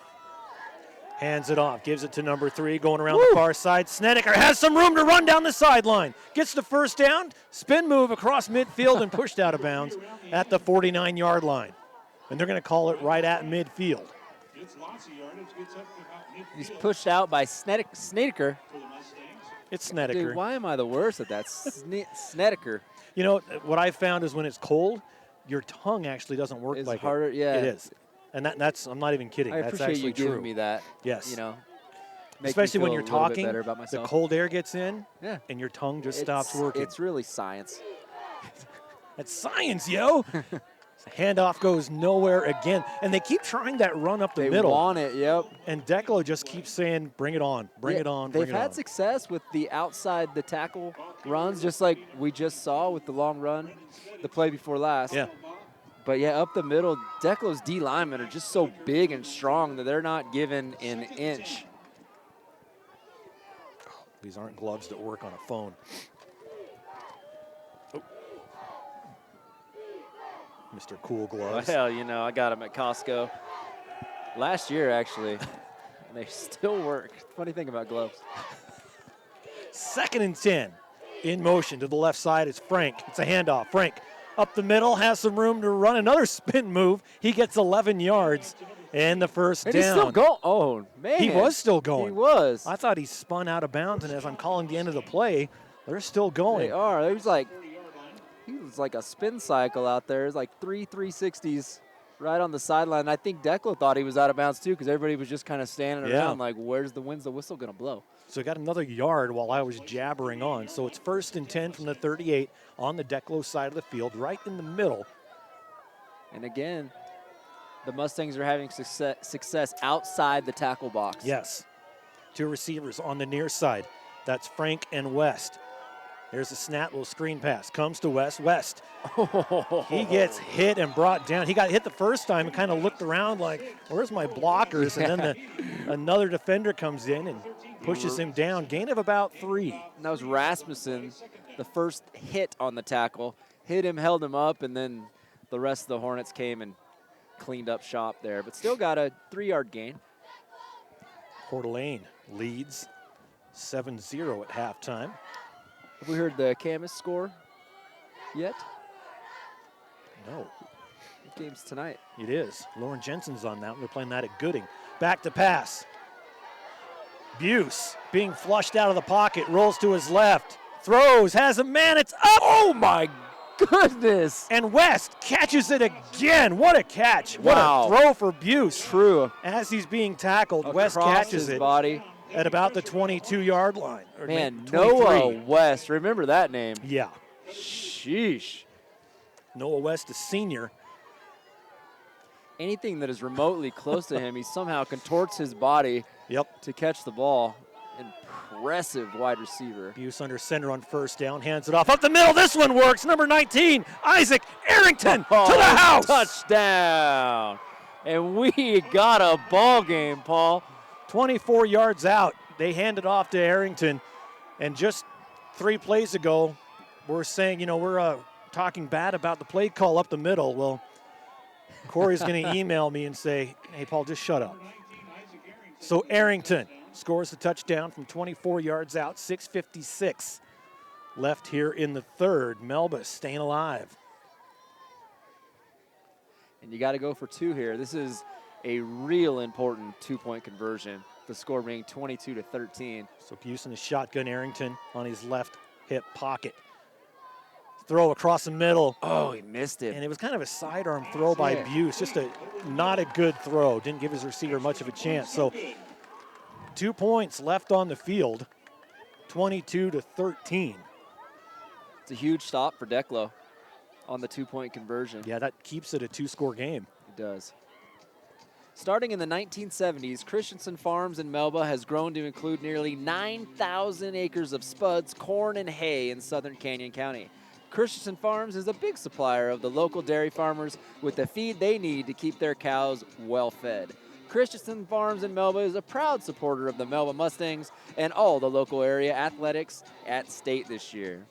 Hands it off, gives it to number 3, going around the far side. Snedeker has some room to run down the sideline. Gets the 1st down, spin move across midfield and pushed out of bounds at the 49-yard line. And they're going to call it right at midfield. He's pushed out by Snedeker. It's Snedeker. Dude, why am I the worst at that? Snedeker. You know, what I found is when it's cold, your tongue actually doesn't work It's like harder, it. yeah. It is. And that's, I'm not even kidding. I That's appreciate actually you giving true. me that. Yes. You know, especially when you're talking, better about the myself. cold air gets in, Yeah. and your tongue just stops working. It's really science. That's science, yo. The handoff goes nowhere again. And they keep trying that run up the They middle. want it, yep. And Declo just keeps saying, bring it on, bring it on, bring They've it had on. success with the outside the tackle runs, just like we just saw with the long run, the play before last. Yeah. But yeah, up the middle, Declo's D linemen are just so big and strong that they're not given an inch. These aren't gloves that work on a phone. Oh. Mr. Cool Gloves. Well, you know, I got them at Costco last year, actually. And they still work. Funny thing about gloves. 2nd and 10. In motion to the left side is Frank. It's a handoff. Frank up the middle, has some room to run another spin move. He gets 11 yards and the first And down. he's still going. Oh, man. He was still going. He was. I thought he spun out of bounds, and as I'm calling the end of the play, they're still going. They are. He was like a spin cycle out there. It was like 360s right on the sideline. I think Declo thought he was out of bounds too, because everybody was just kind of standing around like, when's the whistle going to blow? So he got another yard while I was jabbering on. So it's 1st and 10 from the 38 on the Declo side of the field, right in the middle. And again, the Mustangs are having success outside the tackle box. Yes. 2 receivers on the near side. That's Frank and West. There's a snap, little screen pass. Comes to West. West. He gets hit and brought down. He got hit the first time and kind of looked around like, where's my blockers? And then another defender comes in and pushes him down. Gain of about 3. And that was Rasmussen, the first hit on the tackle. Hit him, held him up, and then the rest of the Hornets came and cleaned up shop there. But still got a 3-yard gain. Coeur d'Alene leads 7-0 at halftime. Have we heard the Camas score yet? No. The game's tonight. It is. Lauren Jensen's on that one. They're playing that at Gooding. Back to pass. Buse being flushed out of the pocket, rolls to his left, throws, has a man, it's up! Oh my goodness! And West catches it again. What a catch. Wow. What a throw for Buse. True. As he's being tackled, West Across catches his it body at about the 22-yard line. Man, 23. Noah West. Remember that name. Yeah. Sheesh. Noah West, a senior. Anything that is remotely close to him, he somehow contorts his body to catch the ball. Impressive wide receiver. Buse under center on first down, hands it off up the middle. This one works. Number 19, Isaac Arrington to the house. Touchdown. And we got a ball game, Paul. 24 yards out. They hand it off to Arrington. And just 3 plays ago, we're saying, we're talking bad about the play call up the middle. Well, Corey's going to email me and say, hey, Paul, just shut up. So Arrington scores the touchdown from 24 yards out, 6:56 left here in the third. Melba staying alive. And you got to go for 2 here. This is a real important 2-point conversion. The score being 22-13. So Buse in the shotgun, Arrington on his left hip pocket. Throw across the middle. Oh, he missed it. And it was kind of a sidearm throw by Buse. Just not a good throw. Didn't give his receiver much of a chance. So 2 points left on the field, 22-13. It's a huge stop for Declo on the 2-point conversion. Yeah, that keeps it a 2-score game. It does. Starting in the 1970s, Christensen Farms in Melba has grown to include nearly 9,000 acres of spuds, corn, and hay in southern Canyon County. Christensen Farms is a big supplier of the local dairy farmers with the feed they need to keep their cows well fed. Christensen Farms in Melba is a proud supporter of the Melba Mustangs and all the local area athletics at state this year.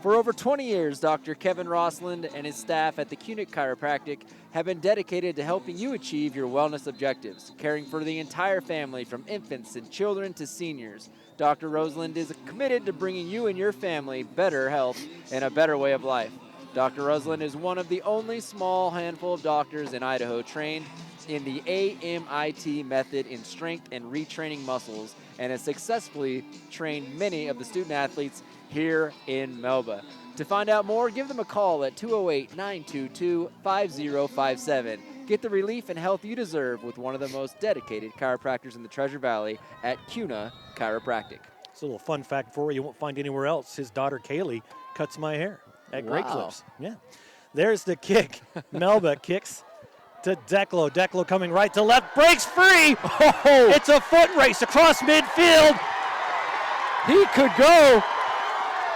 For over 20 years, Dr. Kevin Rossland and his staff at the Cunic Chiropractic have been dedicated to helping you achieve your wellness objectives, caring for the entire family from infants and children to seniors. Dr. Roseland is committed to bringing you and your family better health and a better way of life. Dr. Roseland is one of the only small handful of doctors in Idaho trained in the AMIT method in strength and retraining muscles and has successfully trained many of the student athletes here in Melba. To find out more, give them a call at 208-922-5057. Get the relief and health you deserve with one of the most dedicated chiropractors in the Treasure Valley at CUNA Chiropractic. It's a little fun fact for you won't find anywhere else. His daughter Kaylee cuts my hair at Great Clips. Yeah. There's the kick. Melba kicks to Declo. Declo coming right to left, breaks free. Oh, it's a foot race across midfield. He could go.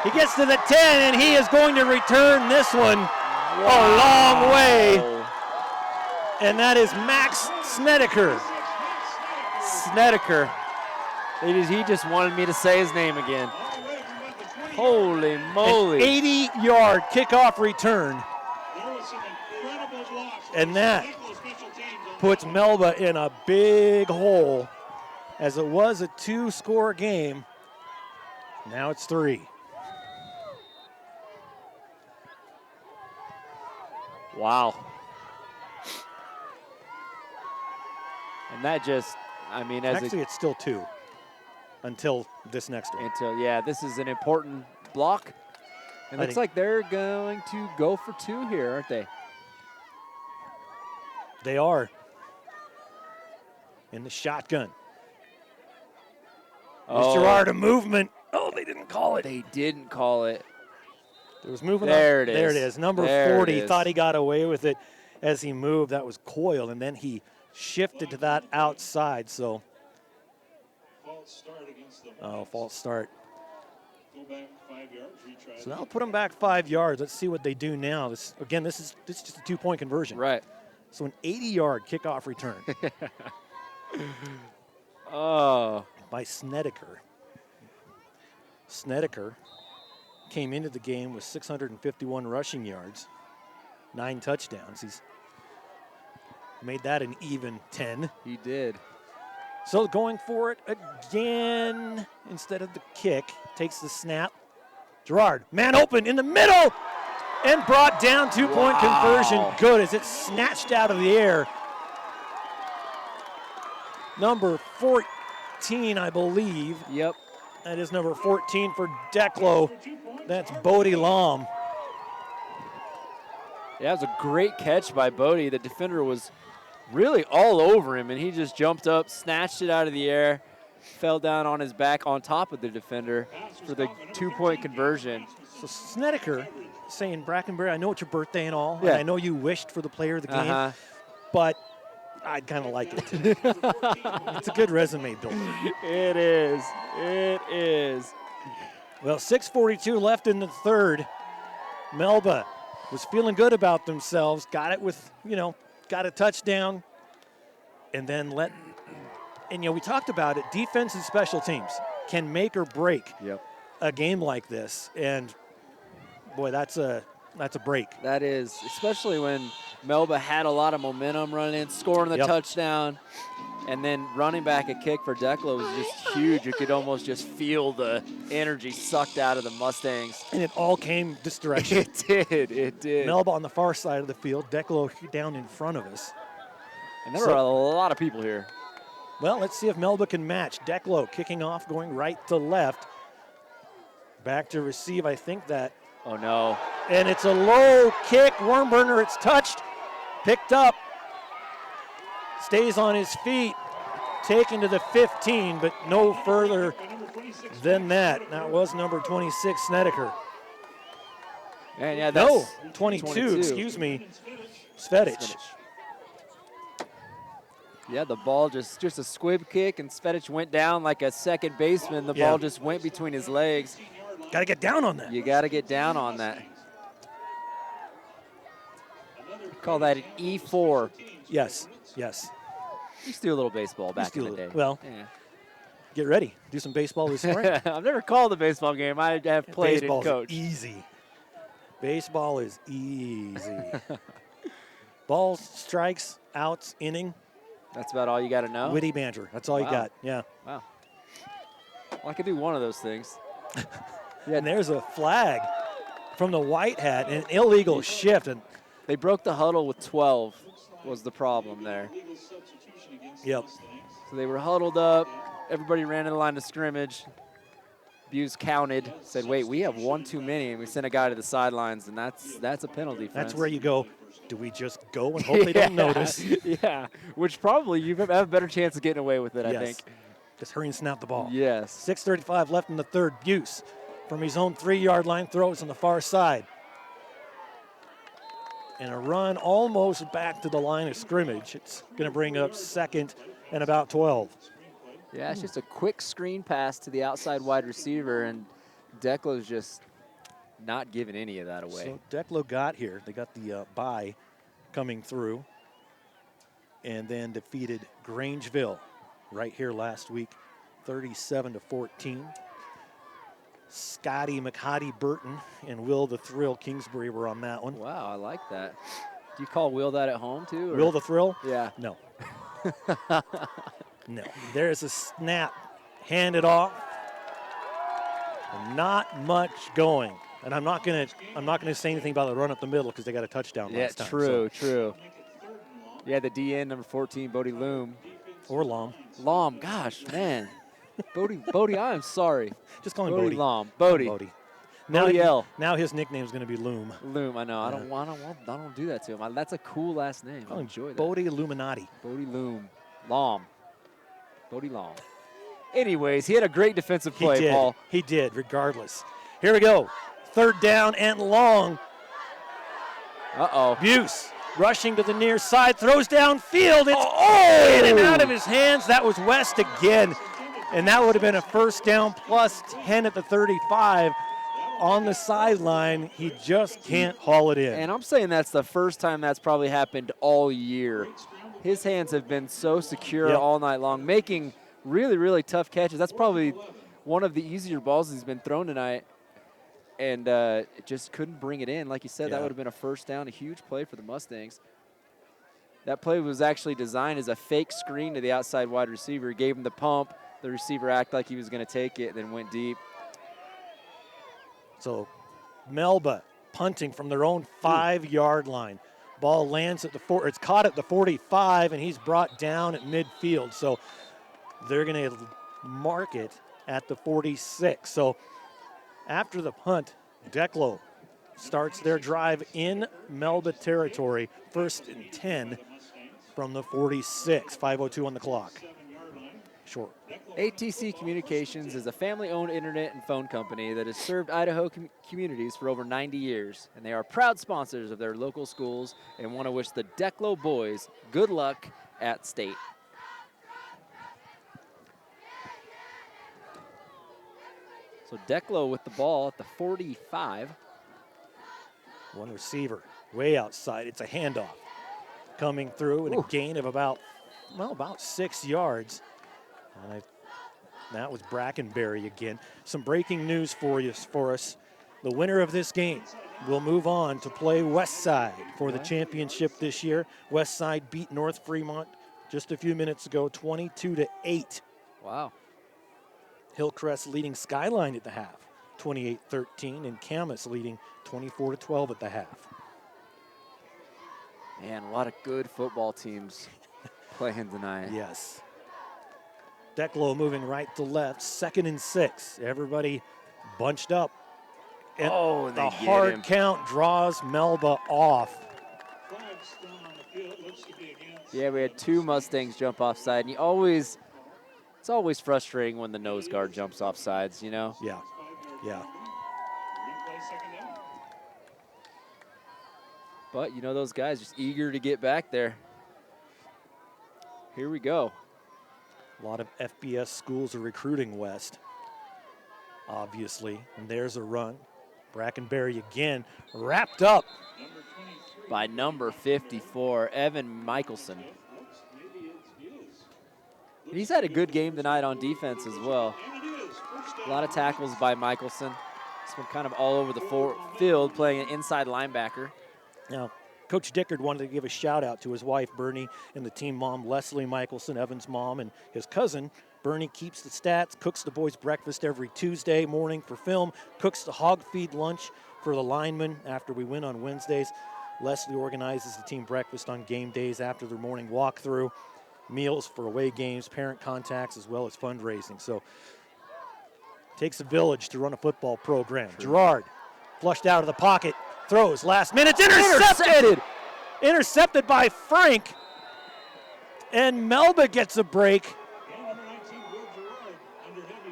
He gets to the 10, and he is going to return this one a long way. And that is Max Snedeker. Snedeker. He just wanted me to say his name again. Holy moly. An 80-yard kickoff return. And that puts Melba in a big hole, as it was a 2-score game. Now it's 3. Wow. And that just, I mean, Actually, it's still 2 until this next one. Yeah, this is an important block. It looks like they're going to go for 2 here, aren't they? They are. In the shotgun. Oh. Gerard, a movement. Oh, they didn't call it. They didn't call it. There was movement. There it is. There it is. Number There 40 it is. thought he got away with it as he moved. That was Coyle, and then he shifted to that outside. So, false start. So that'll put them back 5 yards. Let's see what they do now. This is just a 2-point conversion. Right. So an 80-yard kickoff return. Oh. By Snedeker. Snedeker came into the game with 651 rushing yards, 9 touchdowns. He's made that an even 10. He did. So going for it again instead of the kick. Takes the snap. Gerard, man open in the middle, and brought down. 2-point conversion. Good as it's snatched out of the air. Number 14, I believe. Yep. That is number 14 for Declo. That's Bodie Lom. Yeah, it was a great catch by Bodie. The defender was really all over him, and he just jumped up, snatched it out of the air, fell down on his back on top of the defender for the 2-point conversion. So Snedeker saying, Brackenberry, I know it's your birthday and all. Yeah. And I know you wished for the player of the game, but I'd kind of like it. It's a good resume builder. It is. It is. Well, 6:42 left in the third. Melba was feeling good about themselves. Got it with, got a touchdown. And then we talked about it. Defense and special teams can make or break a game like this. And, boy, that's a break. That is, especially when Melba had a lot of momentum running in, scoring the touchdown, and then running back a kick for Declo was just huge. You could almost just feel the energy sucked out of the Mustangs. And it all came this direction. It did. Melba on the far side of the field, Declo down in front of us. And there were a lot of people here. Well, let's see if Melba can match. Declo kicking off, going right to left. Back to receive, I think that. Oh, no. And it's a low kick. Wormburner, it's touched, picked up, stays on his feet, taken to the 15, but no further than that. That was number 26, Snedeker. And yeah, that's 22, excuse me, Svedich. Yeah, the ball just a squib kick, and Svedich went down like a second baseman. The ball just went between his legs. Got to get down on that. You got to get down on that. Call that an E4. Yes, yes. Used to do a little baseball back in the day. Well, get ready. Do some baseball this morning. I've never called a baseball game. I have played and coached. Easy. Baseball is easy. Balls, strikes, outs, inning. That's about all you got to know? Witty banter. That's all you got. Yeah. Wow. Well, I could do one of those things. And there's a flag from the white hat, an illegal shift. And they broke the huddle with 12 was the problem there. Yep. So they were huddled up. Everybody ran to the line of scrimmage. Buse counted, said, wait, we have one too many, and we sent a guy to the sidelines, and that's a penalty. That's where you go, do we just go and hope they don't notice? Yeah, which probably you have a better chance of getting away with it, I think. Just hurry and snap the ball. Yes. 6:35 left in the third. Buse from his own 3-yard line throws on the far side. And a run almost back to the line of scrimmage. It's going to bring up second and about 12. Yeah, it's just a quick screen pass to the outside wide receiver, and Declo's just not giving any of that away. So Declo got here. They got the bye coming through, and then defeated Grangeville right here last week, 37-14. Scotty McHottie Burton and Will the Thrill Kingsbury were on that one. Wow, I like that. Do you call Will that at home too? Or? Will the Thrill? Yeah. No. No. There's a snap. Handed off. And not much going. And I'm not gonna say anything about the run up the middle because they got a touchdown last time. True. Yeah, the DN number 14, Bodie Loom. Or Lom. Lom, gosh, man. Bodie, I am sorry. Just call him Bodie. Lom. Bodie. Now his nickname is going to be Loom. Loom, I know. Yeah. I don't do that to him. That's a cool last name. I enjoy that. Bodie Illuminati. Bodie Loom. Lom. Bodie Lom. Anyways, he had a great defensive play, Paul. He did, regardless. Here we go. 3rd down and long. Uh-oh. Buse rushing to the near side, throws downfield. It's in and out of his hands. That was West again. And that would have been a 1st down plus 10 at the 35 on the sideline. He just can't haul it in. And I'm saying that's the first time that's probably happened all year. His hands have been so secure all night long, making really, really tough catches. That's probably one of the easier balls he's been thrown tonight. And just couldn't bring it in. Like you said, that would have been a 1st down, a huge play for the Mustangs. That play was actually designed as a fake screen to the outside wide receiver. Gave him the pump. The receiver acted like he was going to take it, then went deep. So Melba punting from their own 5-yard line. Ball lands at it's caught at the 45, and he's brought down at midfield. So they're going to mark it at the 46. So after the punt, Declo starts their drive in Melba territory, 1st and 10 from the 46, 5:02 on the clock. Short. ATC Communications is a family-owned internet and phone company that has served Idaho communities for over 90 years, and they are proud sponsors of their local schools and want to wish the Declo boys good luck at state. So Declo with the ball at the 45. One receiver way outside. It's a handoff coming through and a gain of about 6 yards. And that was Brackenberry again. Some breaking news for us. The winner of this game will move on to play Westside for the championship this year. Westside beat North Fremont just a few minutes ago, 22-8. Wow. Hillcrest leading Skyline at the half, 28-13, and Camas leading 24-12 at the half. Man, a lot of good football teams playing tonight. Yes. Declo moving right to left, 2nd and 6. Everybody bunched up. And the hard count draws Melba off. Yeah, we had 2 Mustangs jump offside, and it's always frustrating when the nose guard jumps off sides, you know? Yeah. But, you know, those guys just eager to get back there. Here we go. A lot of FBS schools are recruiting West, obviously. And there's a run. Brackenberry again, wrapped up by number 54, Evan Michelson. He's had a good game tonight on defense as well. A lot of tackles by Michelson. He's been kind of all over the field playing an inside linebacker. Now, Coach Dickard wanted to give a shout out to his wife, Bernie, and the team mom, Leslie Michelson, Evan's mom, and his cousin. Bernie keeps the stats, cooks the boys breakfast every Tuesday morning for film, cooks the hog feed lunch for the linemen after we win on Wednesdays. Leslie organizes the team breakfast on game days after their morning walkthrough, meals for away games, parent contacts, as well as fundraising. So takes a village to run a football program. True. Gerard flushed out of the pocket, throws last minute, intercepted by Frank, and Melba gets a break.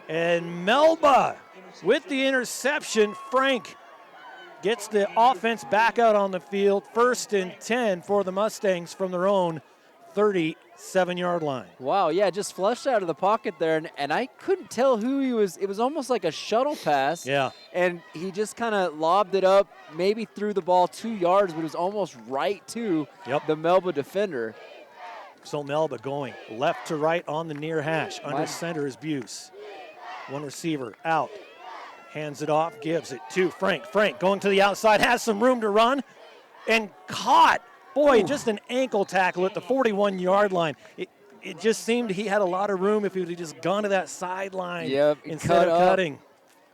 And Melba with the interception. Frank gets the offense back out on the field. 1st and 10 for the Mustangs from their own 37-yard line. Wow, yeah, just flushed out of the pocket there, and I couldn't tell who he was. It was almost like a shuttle pass. Yeah. And he just kind of lobbed it up, maybe threw the ball 2 yards, but it was almost right to the Melba defender. So Melba going left to right on the near hash. Under center is Buse. One receiver out. Hands it off, gives it to Frank. Frank going to the outside, has some room to run, and caught. Boy, just an ankle tackle at the 41-yard line. It just seemed he had a lot of room if he would have just gone to that sideline instead of cutting.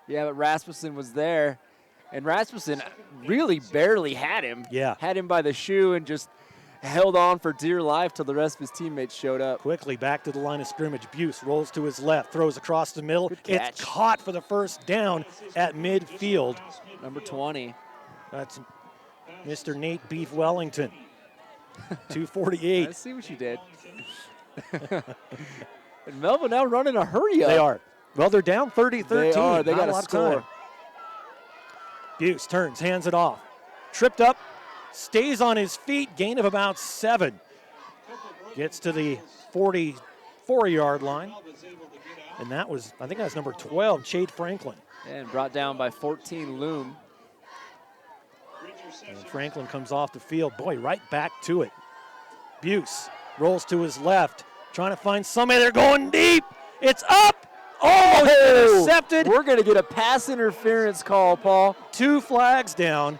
Yeah, but Rasmussen was there. And Rasmussen really barely had him. Yeah. Had him by the shoe and just held on for dear life till the rest of his teammates showed up. Quickly back to the line of scrimmage. Buse rolls to his left, throws across the middle. It's caught for the first down at midfield. Number 20. That's Mr. Nate Beef Wellington. 248. I see what you did. And Melba now running a hurry up. They are. Well, they're down 30-13. They are. They got a to score. Buse turns, hands it off. Tripped up, stays on his feet, gain of about 7. Gets to the 44-yard line. And that was, I think that was number 12, Chade Franklin. And brought down by 14, Loom. And Franklin comes off the field. Boy, right back to it. Buse rolls to his left, trying to find somebody. They're going deep. It's up. Almost intercepted. We're going to get a pass interference call, Paul. 2 flags down,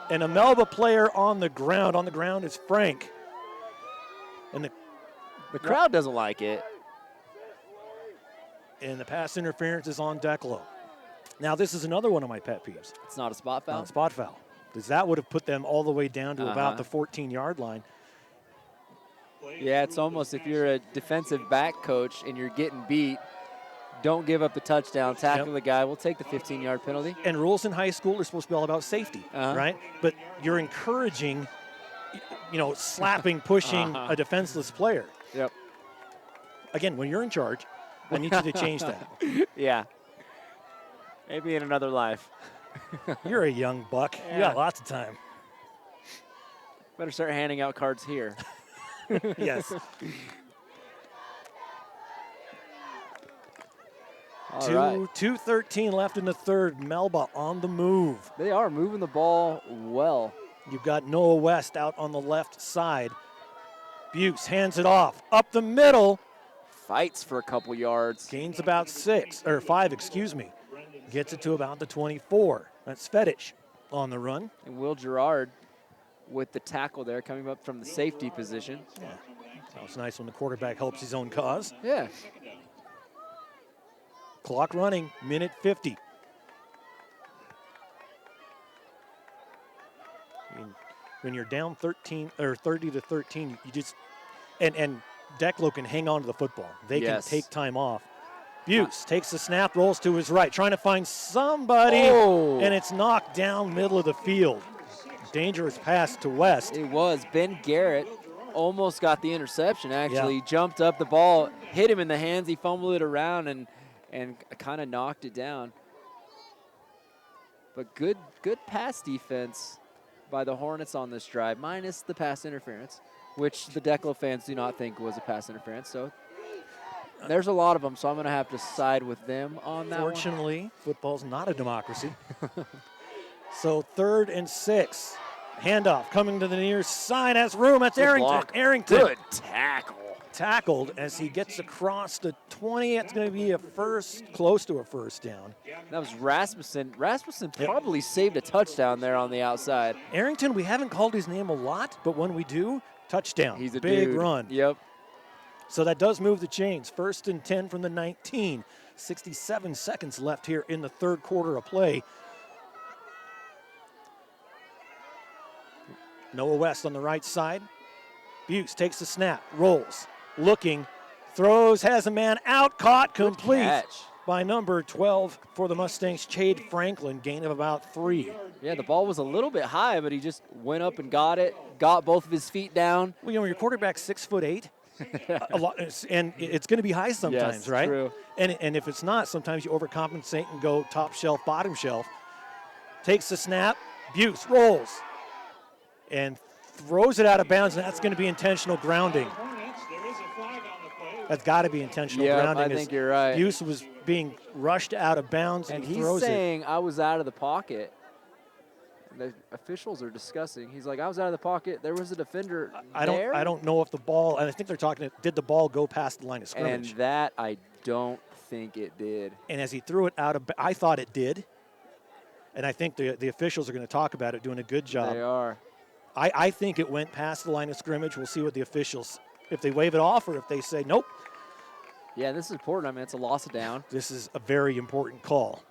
and a Melba player on the ground. On the ground is Frank. And the crowd doesn't like it. And the pass interference is on Declo. Now, this is another one of my pet peeves. It's not a spot foul? Not a spot foul. Because that would have put them all the way down to about the 14-yard line. Yeah, it's almost if you're a defensive back coach and you're getting beat, don't give up the touchdown, tackle the guy. We'll take the 15-yard penalty. And rules in high school are supposed to be all about safety, right? But you're encouraging, slapping, pushing a defenseless player. Yep. Again, when you're in charge, I need you to change that. Yeah. Maybe in another life. You're a young buck. Yeah. You got lots of time. Better start handing out cards here. Yes. All right. 2:13 left in the third. Melba on the move. They are moving the ball well. You've got Noah West out on the left side. Buse hands it off. Up the middle. Fights for a couple yards. Gains about 5, excuse me. Gets it to about the 24. That's Fetich on the run. And Will Gerard with the tackle there coming up from the safety position. Yeah. Sounds nice when the quarterback helps his own cause. Yeah. Clock running, minute 50. When you're down 30-13, you just and Declo can hang on to the football. They can take time off. Buse takes the snap, rolls to his right, trying to find somebody, and it's knocked down middle of the field. Dangerous pass to West. It was. Ben Garrett almost got the interception, actually. He jumped up the ball, hit him in the hands, he fumbled it around and kind of knocked it down. But good pass defense by the Hornets on this drive, minus the pass interference, which the Declo fans do not think was a pass interference. So there's a lot of them, so I'm going to have to side with them on that. Fortunately, football's not a democracy. So 3rd and 6. Handoff coming to the near side. Has room. That's Arrington. Good tackle. Tackled as he gets across the 20. It's going to be close to a first down. That was Rasmussen. Rasmussen probably saved a touchdown there on the outside. Arrington, we haven't called his name a lot, but when we do, touchdown. He's a big dude. run. Yep. So that does move the chains. 1st and 10 from the 19. 67 seconds left here in the third quarter of play. Noah West on the right side. Buse takes the snap, rolls, looking, throws, has a man out, caught, complete by number 12 for the Mustangs, Chade Franklin, gain of about 3. Yeah, the ball was a little bit high, but he just went up and got it, got both of his feet down. Well, your quarterback's 6'8", a lot, and it's going to be high sometimes, right? True. And if it's not, sometimes you overcompensate and go top shelf, bottom shelf. Takes the snap, Buse rolls, and throws it out of bounds, and that's going to be intentional grounding. That's got to be intentional grounding. I think you're right. Buse was being rushed out of bounds, and he throws saying, I was out of the pocket. The officials are discussing. He's like, I was out of the pocket. There was a defender there. I don't know if the ball, and I think they're talking, did the ball go past the line of scrimmage? And that I don't think it did. And as he threw it out of, I thought it did. And I think the officials are going to talk about it, doing a good job. They are. I think it went past the line of scrimmage. We'll see what the officials, if they wave it off or if they say nope. Yeah, this is important. I mean, it's a loss of down. This is a very important call.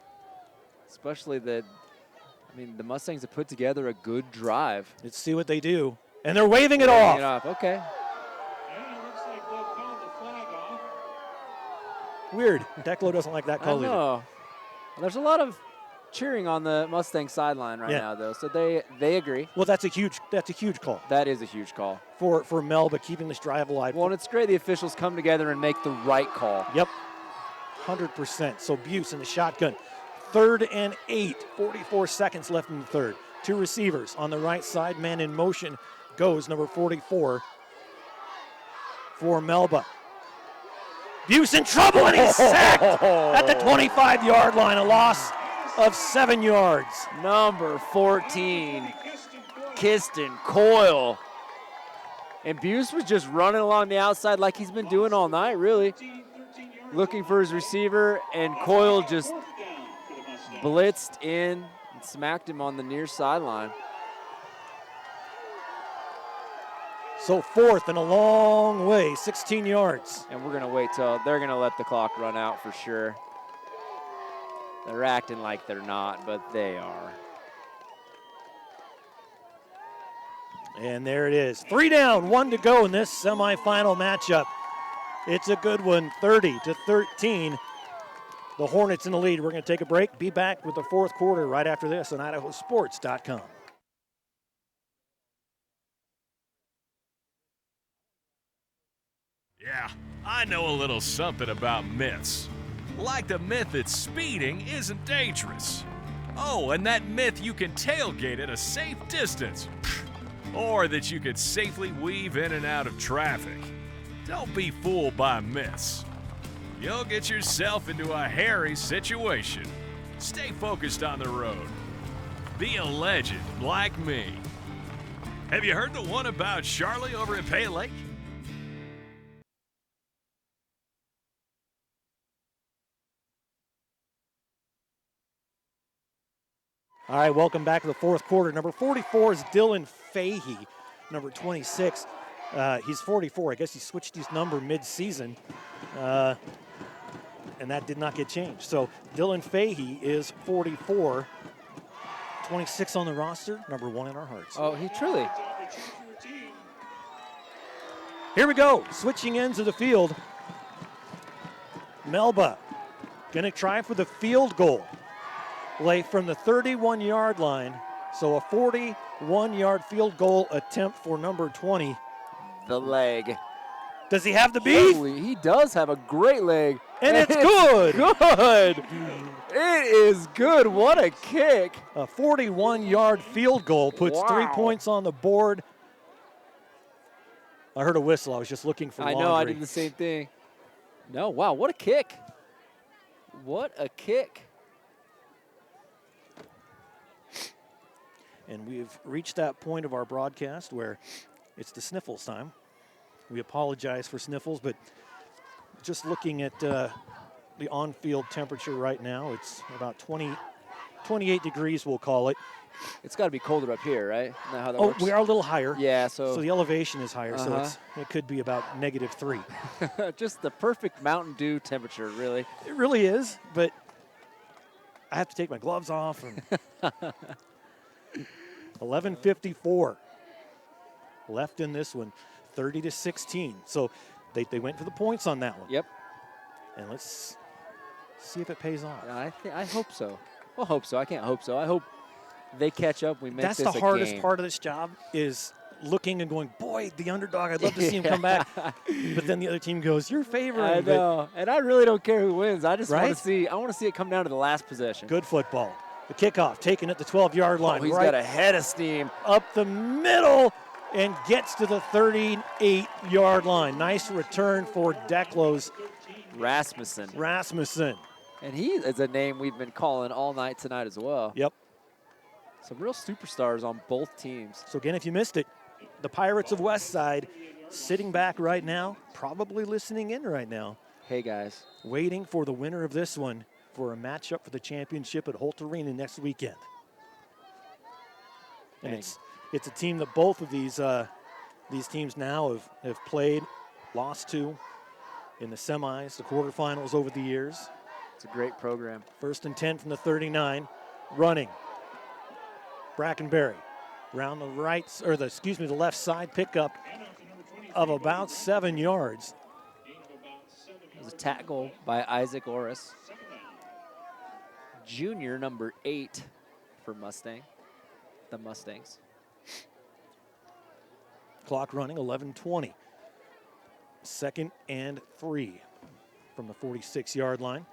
Especially mean, the Mustangs have put together a good drive. Let's see what they do. And they're waving it Waving off. Okay. Weird. Declo doesn't like that call I either. know. There's a lot of cheering on the Mustang sideline right now, though, so they agree. Well, that's a huge call. That is a huge call for Melba, keeping this drive alive. Well, and it's great the officials come together and make the right call. Yep, 100%. So Buse in the shotgun. 3rd and 8, 44 seconds left in the third. 2 receivers on the right side, man in motion goes number 44 for Melba. Buse in trouble, and he's sacked at the 25-yard line, a loss of 7 yards. Number 14, Kiston Coyle. And Buse was just running along the outside like he's been doing all night, really. Looking for his receiver, and Coyle just blitzed in and smacked him on the near sideline. So 4th and a long way, 16 yards. And we're going to wait till they're going to let the clock run out for sure. They're acting like they're not, but they are. And there it is. 3 down, 1 to go in this semifinal matchup. It's a good one, 30-13. The Hornets in the lead. We're going to take a break. Be back with the fourth quarter right after this on IdahoSports.com. Yeah, I know a little something about myths. Like the myth that speeding isn't dangerous. Oh, and that myth you can tailgate at a safe distance. Or that you can safely weave in and out of traffic. Don't be fooled by myths. You'll get yourself into a hairy situation. Stay focused on the road. Be a legend like me. Have you heard the one about Charlie over at Pay Lake? All right, welcome back to the fourth quarter. Number 44 is Dylan Fahey. Number 26, he's 44. I guess he switched his number mid-season, and that did not get changed. So Dylan Fahey is 44, 26 on the roster, number 1 in our hearts. Oh, he truly. Here we go, switching ends of the field. Melba gonna try for the field goal. Lay from the 31-yard line, so a 41-yard field goal attempt for number 20. The leg. Does he have the beef? Holy, he does have a great leg. And it's good. Good. It is good. What a kick. A 41-yard field goal puts 3 points on the board. I heard a whistle. I was just looking for laundry. I know, I did the same thing. No, wow, what a kick. What a kick. And we've reached that point of our broadcast where it's the sniffles time. We apologize for sniffles, but just looking at the on-field temperature right now, it's about 28 degrees, we'll call it. It's got to be colder up here, right? Isn't that how that works? We are a little higher. Yeah, so the elevation is higher, so it could be about -3. Just the perfect Mountain Dew temperature, really. It really is, but I have to take my gloves off. And 11:54 left in this one, 30-16. So they went for the points on that one. Yep. And let's see if it pays off. I hope so. Well, hope so. I can't hope so. I hope they catch up. We make That's this the a hardest game. part of this job is looking and going, boy, the underdog, I'd love to see him come back. But then the other team goes, you're favoring. I know. And I really don't care who wins. I just want Right? to see. I want to see it come down to the last possession. Good football. The kickoff taken at the 12-yard line. Oh, he's right got a head of steam. Up the middle and gets to the 38-yard line. Nice return for Declo's Rasmussen. And he is a name we've been calling all night tonight as well. Yep. Some real superstars on both teams. So again, if you missed it, the Pirates of Westside sitting back right now, probably listening in right now. Hey, guys. Waiting for the winner of this one for a matchup for the championship at Holt Arena next weekend. And it's a team that both of these teams now have played, lost to in the semis, the quarterfinals over the years. It's a great program. 1st and 10 from the 39, running. Brackenberry around the the left side, pickup of about 7 yards. It was a tackle by Isaac Orris, junior, number 8 for the Mustangs. Clock running, 11:20. 2nd and 3 from the 46-yard line.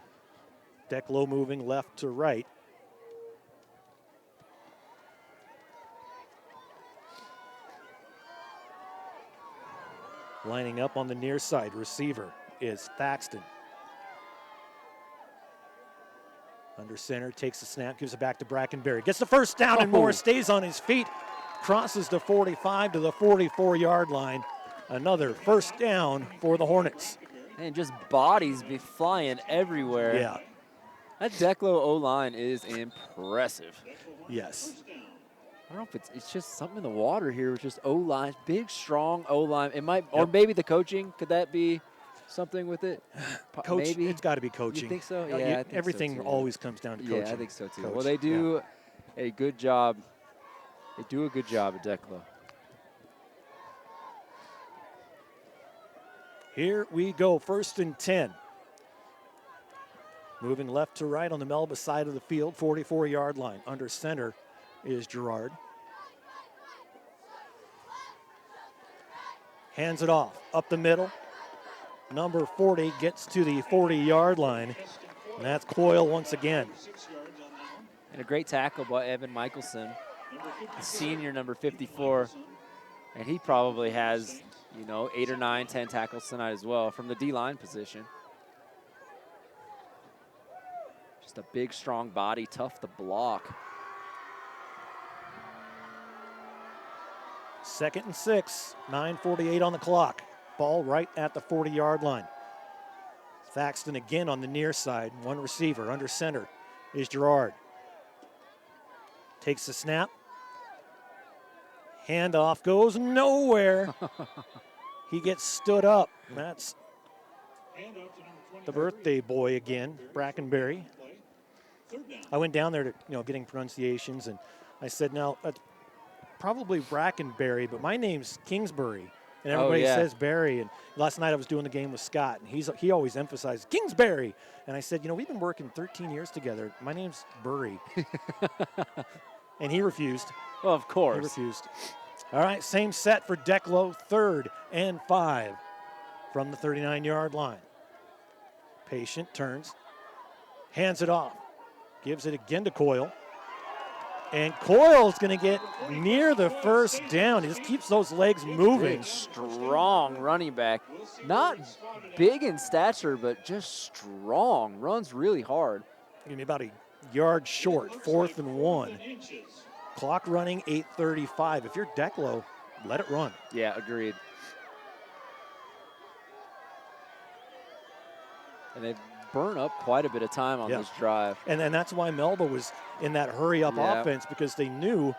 Declo moving left to right. Lining up on the near side, receiver is Thaxton. Under center, takes the snap, gives it back to Brackenberry. Gets the first down and more, stays on his feet, crosses the 45 to the 44-yard line. Another first down for the Hornets. And just bodies be flying everywhere. Yeah. That Declo O-line is impressive. Yes. I don't know if it's just something in the water here with just O-line, big, strong O-line. It might, or maybe the coaching, could that be something with it? Coach, maybe. it's got to be coaching. You think so? Yeah, Yeah, I think everything so too. always comes down to coaching. Yeah, I think so too. Coach. Well, they do a good job. They do a good job at Declo. Here we go, 1st and 10. Moving left to right on the Melba side of the field, 44-yard line. Under center is Gerard. Hands it off, up the middle. Number 40 gets to the 40-yard line, and that's Coyle once again. And a great tackle by Evan Michelson, the senior, number 54. And he probably has, 8 or 9, 10 tackles tonight as well from the D-line position. Just a big, strong body, tough to block. 2nd and 6, 9:48 on the clock. Ball right at the 40-yard line. Thaxton again on the near side, one receiver. Under center is Gerard. Takes the snap. Handoff goes nowhere. He gets stood up. That's the birthday boy again, Brackenberry. I went down there to, getting pronunciations, and I said, now, that's probably Brackenberry, but my name's Kingsbury. And everybody says Barry. And last night I was doing the game with Scott, and he always emphasized Kingsbury. And I said, we've been working 13 years together. My name's Burry. And he refused. Well, of course. He refused. All right, same set for Declo, 3rd and 5 from the 39-yard line. Patient turns, hands it off, gives it again to Coyle. And Coyle's going to get near the first down. He just keeps those legs moving. Big, strong running back. Not big in stature, but just strong. Runs really hard. Going to be about a yard short, 4th and 1. Clock running, 8:35. If you're Declo, let it run. Yeah, agreed. And they've burned up quite a bit of time on this drive. And that's why Melba was in that hurry-up offense, because they knew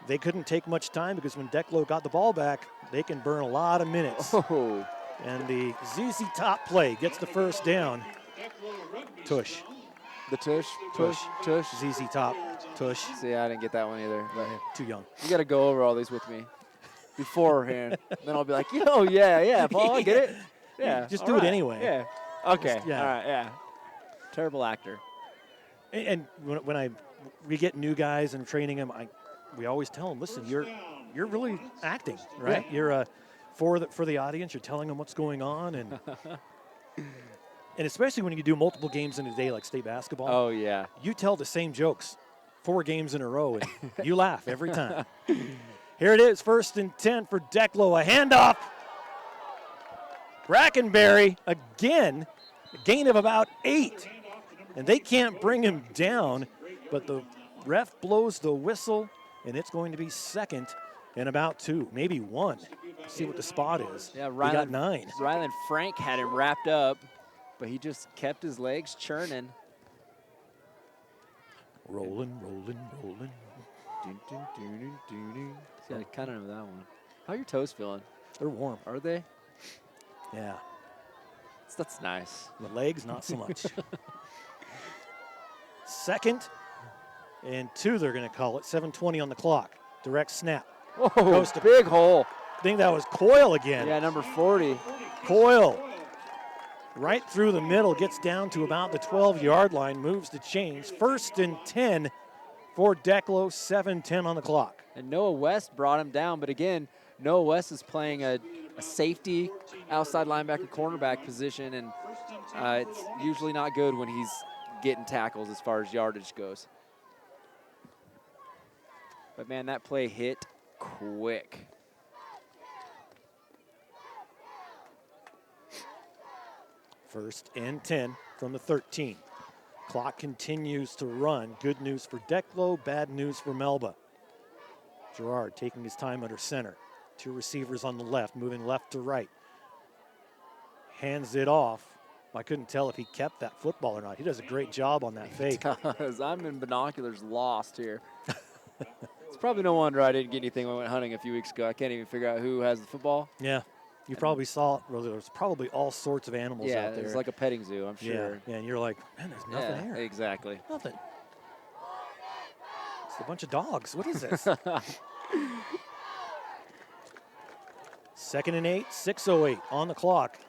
they couldn't take much time, because when Declo got the ball back, they can burn a lot of minutes. Oh. And the ZZ Top play gets the first down. Tush. The tush. ZZ Top. Tush. See, I didn't get that one either. But too young. You got to go over all these with me beforehand. Then I'll be like, yeah, Paul, I get it. Yeah. Just do it anyway. Yeah. Okay. Just, yeah. All right. Yeah. Terrible actor. And when we get new guys and training them, we always tell them, listen, you're really acting, right? Yeah. You're for the audience. You're telling them what's going on, and and especially when you do multiple games in a day, like state basketball. Oh yeah. You tell the same jokes 4 games in a row, and you laugh every time. Here it is, 1st and 10 for Declo. A handoff. Brackenberry again, a gain of about 8. And they can't bring him down, but the ref blows the whistle, and it's going to be 2nd and about 2, maybe 1. See what the spot is. Yeah, we got 9. Ryland Frank had him wrapped up, but he just kept his legs churning. Rolling. See, I kind of know that one. How are your toes feeling? They're warm. Are they? Yeah. That's nice. The legs, not so much. 2nd and 2 they're going to call it. 7:20 on the clock. Direct snap. Whoa, Goes to big hole. I think that was Coyle again. Yeah, number 40. Coyle right through the middle, gets down to about the 12-yard line, moves the chains. 1st and 10 for Declo, 7:10 on the clock. And Noah West brought him down, but again, Noah West is playing a safety, outside linebacker, cornerback position, and it's usually not good when he's getting tackles as far as yardage goes. But man, that play hit quick. First and 10 from the 13. Clock continues to run. Good news for Declo, bad news for Melba. Gerard taking his time under center. 2 receivers on the left, moving left to right. Hands it off. I couldn't tell if he kept that football or not. He does a great job on that fake. I'm in binoculars lost here. It's probably no wonder I didn't get anything when I went hunting a few weeks ago. I can't even figure out who has the football. Yeah. You probably saw, well, there's probably all sorts of animals out there. It's like a petting zoo, I'm sure. Yeah, and you're like, man, there's nothing here. Exactly. Nothing. It's a bunch of dogs. What is this? 2nd and 8, 6:08 on the clock.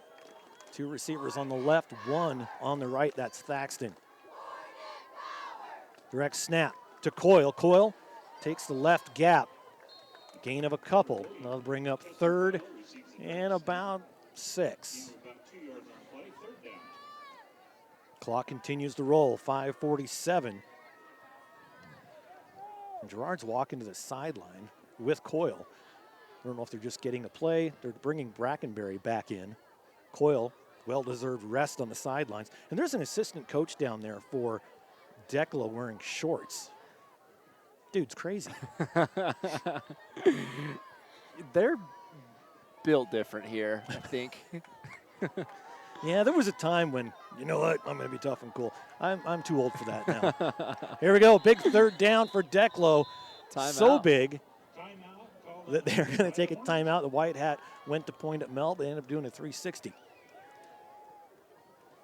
2 receivers on the left, 1 on the right. That's Thaxton. Direct snap to Coyle. Coyle takes the left gap. Gain of a couple. That'll bring up 3rd and about 6. Clock continues to roll. 5:47. And Gerard's walking to the sideline with Coyle. I don't know if they're just getting a play. They're bringing Brackenberry back in. Coyle, well-deserved rest on the sidelines. And there's an assistant coach down there for Declo wearing shorts. Dude's crazy. They're built different here, I think. Yeah, there was a time when, you know what, I'm going to be tough and cool. I'm too old for that now. Here we go, big 3rd down for Declo. So big that they're going to take a timeout. The white hat went to point at Melba. They ended up doing a 360.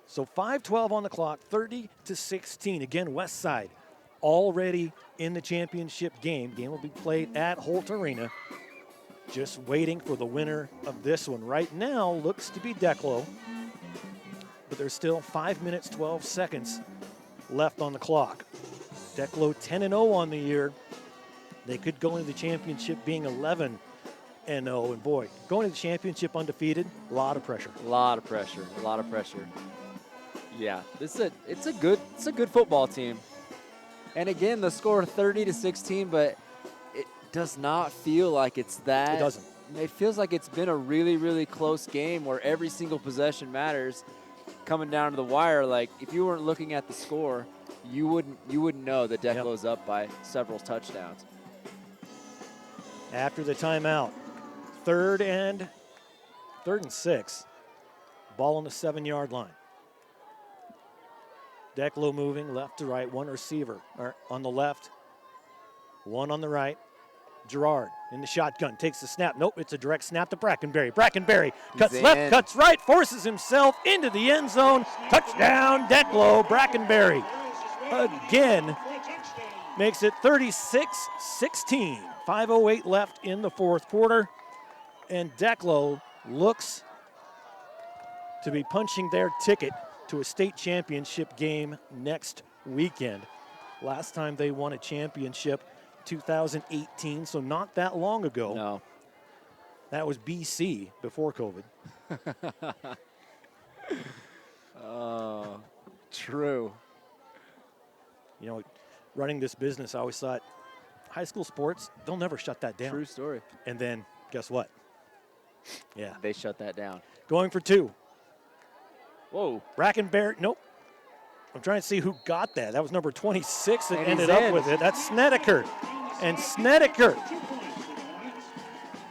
So 5:12 on the clock, 30-16. Again, West Side already in the championship game. Game will be played at Holt Arena. Just waiting for the winner of this one. Right now, looks to be Declo. But there's still 5 minutes, 12 seconds left on the clock. Declo 10-0 on the year. They could go into the championship being 11-0. And boy, going to the championship undefeated, a lot of pressure. A lot of pressure. Yeah, it's a good football team. And again, the score 30-16, but it does not feel like it's that. It doesn't. It feels like it's been a really, really close game where every single possession matters. Coming down to the wire, like if you weren't looking at the score, you wouldn't know that Declo's up by several touchdowns. After the timeout, 3rd and 6. Ball on the 7-yard line. Declo moving left to right, 1 receiver on the left, 1 on the right. Gerard in the shotgun, takes the snap. Nope, it's a direct snap to Brackenberry. Brackenberry cuts left, cuts right, forces himself into the end zone. Touchdown, Declo. Brackenberry again makes it 36-16. 5:08 left in the 4th quarter. And Declo looks to be punching their ticket to a state championship game next weekend. Last time they won a championship, 2018, so not that long ago. No. That was BC before COVID. Oh, true. You know, running this business, I always thought high school sports, they'll never shut that down. True story. And then, guess what? Yeah. They shut that down. Going for 2. Whoa. Brackenberry, nope. I'm trying to see who got that. That was number 26 that And ended up with it. That's Snedeker. And Snedeker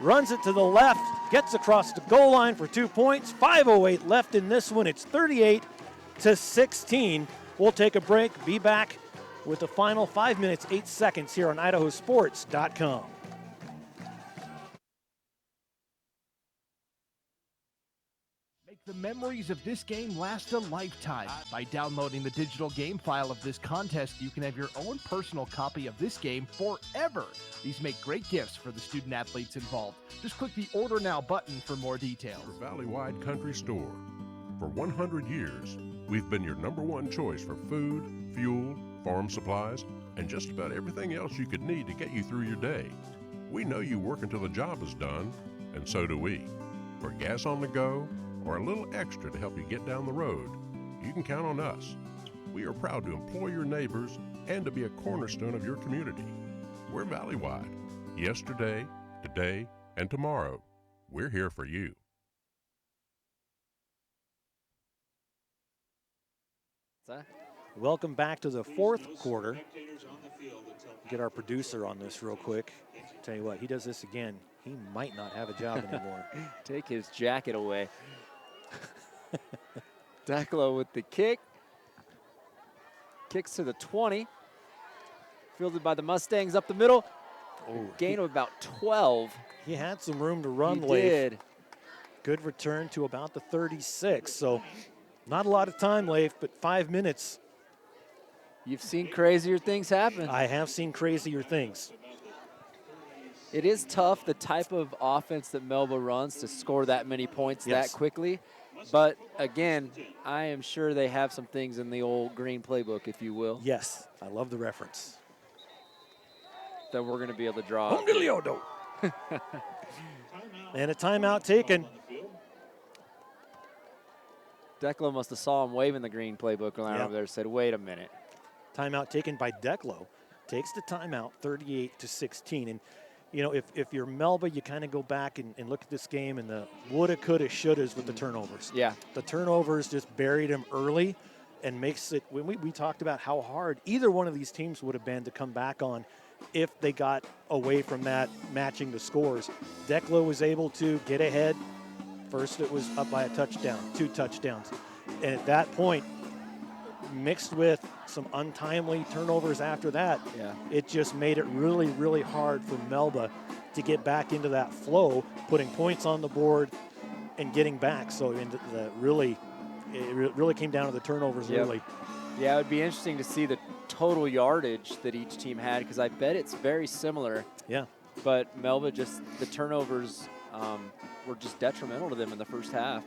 runs it to the left, gets across the goal line for 2 points. 5:08 left in this one. It's 38-16. We'll take a break. Be back with the final 5 minutes, 8 seconds here on IdahoSports.com. The memories of this game last a lifetime. By downloading the digital game file of this contest, you can have your own personal copy of this game forever. These make great gifts for the student athletes involved. Just click the Order Now button for more details. Valley-wide Country Store. For 100 years, we've been your #1 choice for food, fuel, farm supplies, and just about everything else you could need to get you through your day. We know you work until the job is done, and so do we. For gas on the go, or a little extra to help you get down the road, you can count on us. We are proud to employ your neighbors and to be a cornerstone of your community. We're Valley-wide. Yesterday, today, and tomorrow, we're here for you. Welcome back to the fourth quarter. Get our producer on this real quick. Tell you what, he does this again, he might not have a job anymore. Take his jacket away. Declo with the kick. Kicks to the 20. Fielded by the Mustangs up the middle. Gain of about 12. He had some room to run, He Leif. did. Good return to about the 36. So not a lot of time, Leif, but 5 minutes. You've seen crazier things happen. I have seen crazier things. It is tough, the type of offense that Melba runs, to score that many points that quickly. But again, I am sure they have some things in the old green playbook, if you will. Yes, I love the reference. That we're going to be able to draw. And a timeout taken. Declo must have saw him waving the green playbook around over there and said, wait a minute. Timeout taken by Declo. Takes the timeout, 38-16. And, you know, if you're Melba, you kind of go back and look at this game and the woulda, coulda, shouldas with the turnovers. Yeah. The turnovers just buried him early and makes it, when we talked about how hard either one of these teams would have been to come back on if they got away from that matching the scores. Declo was able to get ahead. First it was up by a touchdown, 2 touchdowns. And at that point, mixed with some untimely turnovers after that, it just made it really, really hard for Melba to get back into that flow, putting points on the board and getting back. So it really came down to the turnovers early. Yeah, it would be interesting to see the total yardage that each team had, because I bet it's very similar. Yeah. But Melba, just the turnovers were just detrimental to them in the first half.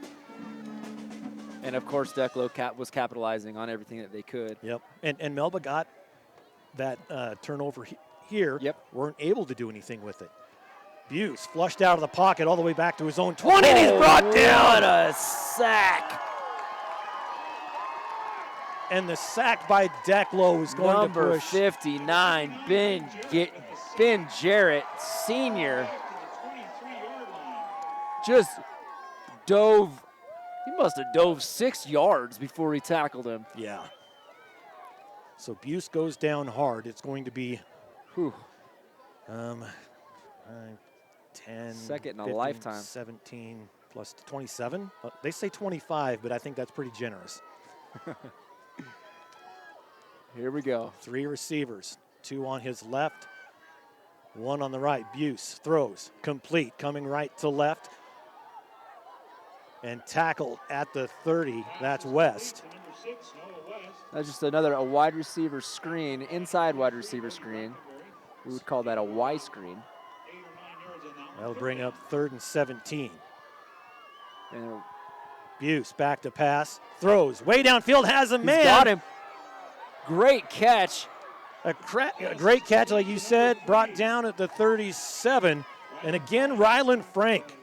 And of course, Declo was capitalizing on everything that they could. Yep. And Melba got that turnover here. Yep. Weren't able to do anything with it. Buse flushed out of the pocket all the way back to his own 20, and he's brought down. What a sack. And the sack by Declo is going Number to push. 59, Ben Jarrett, senior. Just dove. He must have dove 6 yards before he tackled him. Yeah. So Buse goes down hard. It's going to be 10, second in a 15, lifetime. 17 plus 27. They say 25, but I think that's pretty generous. Here we go. 3 receivers, 2 on his left, 1 on the right. Buse throws, complete, coming right to left, and tackled at the 30. That's West. That's just a wide receiver screen, inside wide receiver screen. We would call that a Y screen. That'll bring up 3rd and 17. And Buse back to pass, throws way downfield, has a man. He's got him. Great catch. A great catch, like you said, brought down at the 37. And again, Ryland Frank.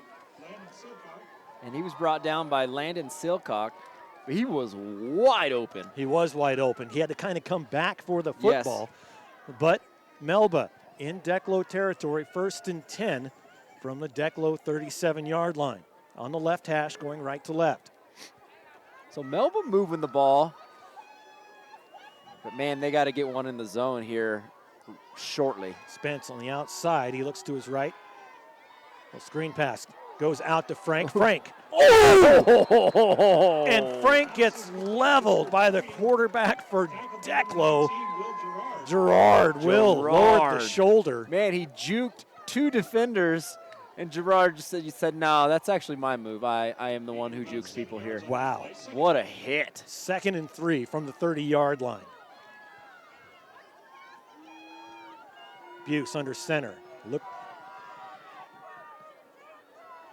And he was brought down by Landon Silcock. He was wide open. He was wide open. He had to kind of come back for the football. Yes. But Melba in Declo territory, 1st and 10 from the Declo 37-yard line. On the left hash, going right to left. So Melba moving the ball. But, man, they got to get one in the zone here shortly. Spence on the outside. He looks to his right. A screen pass goes out to Frank. Frank. Oh! And Frank gets leveled by the quarterback for Declo. Gerard will lower the shoulder. Man, he juked 2 defenders And Gerard just said, you said, no, that's actually my move. I am the one who jukes people here. Wow. What a hit. 2nd and 3 from the 30-yard line. Buse under center. Look.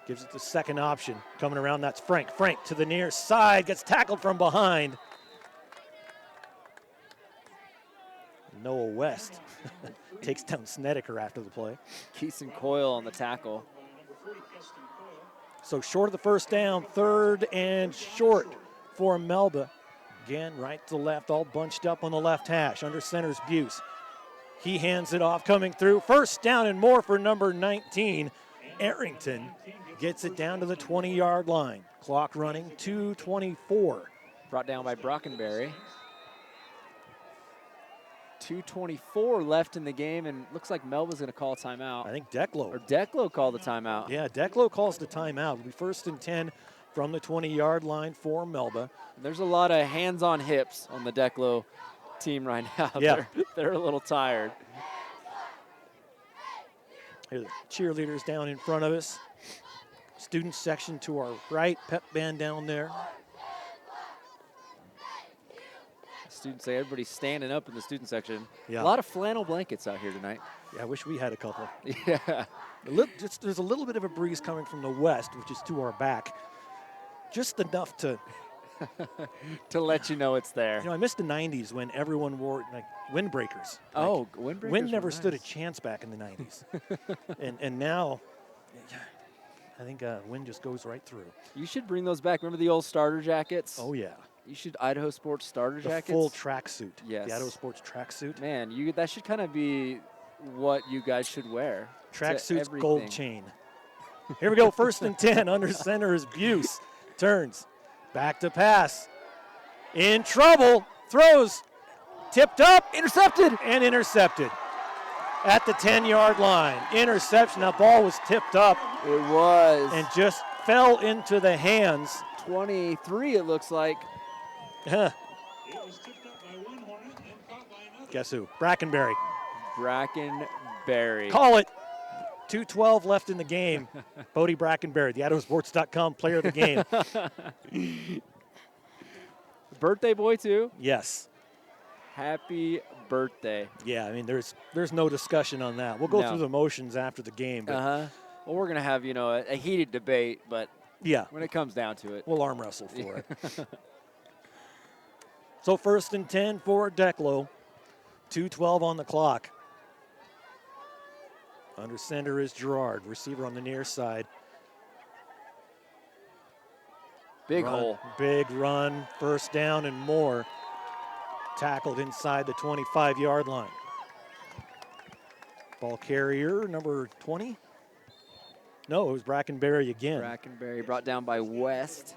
Gives it the second option. Coming around, that's Frank. Frank to the near side, gets tackled from behind. Noah West takes down Snedeker after the play. Keeson Coyle on the tackle. So short of the first down, 3rd and short for Melba. Again, right to left, all bunched up on the left hash. Under center's Buse. He hands it off, coming through. 1st down and more for number 19. Arrington gets it down to the 20-yard line. Clock running, 2:24. Brought down by Brockenberry. 2:24 left in the game, and looks like Melba's going to call a timeout. I think Declo. Or Declo called the timeout. Yeah, Declo calls the timeout. It'll be 1st and 10 from the 20-yard line for Melba. There's a lot of hands on hips on the Declo team right now. Yeah. They're a little tired. Here are the cheerleaders down in front of us. Student section to our right, pep band down there. Students say everybody's standing up in the student section. Yeah. A lot of flannel blankets out here tonight. Yeah, I wish we had a couple. Yeah. There's a little bit of a breeze coming from the west, which is to our back. Just enough to to let you know it's there. You know, I missed the 90s when everyone wore like windbreakers. Oh, windbreakers. Wind never were stood a nice. chance back in the 90s. and now, I think wind just goes right through. You should bring those back. Remember the old starter jackets? Oh, yeah. You should Idaho Sports starter The jackets. full tracksuit. Yes. The Idaho Sports tracksuit. Man, that should kind of be what you guys should wear. to Tracksuit's everything. gold chain. Here we go, 1st and 10. Under center is Buse. Turns. Back to pass. In trouble. Throws. Tipped up. Intercepted. And intercepted. At the 10-yard line. Interception. That ball was tipped up. It was. And just fell into the hands. 23, it looks like. Huh. Guess who? Brackenberry. Brackenberry. Call it. 2:12 left in the game. Bodie Brackenberry, the IdahoSports.com player of the game. Birthday boy, too? Yes. Happy birthday. Yeah, I mean, there's no discussion on that. We'll go No. through the motions after the game. But Well, we're going to have, a heated debate, but yeah, when it comes down to it. we'll arm wrestle for it. So 1st and 10 for Declo. 2:12 on the clock. Under center is Gerard, receiver on the near side. Big hole. Big run, 1st down and more. Tackled inside the 25-yard line. Ball carrier, number 20. No, it was Brackenberry again. Brackenberry brought down by West.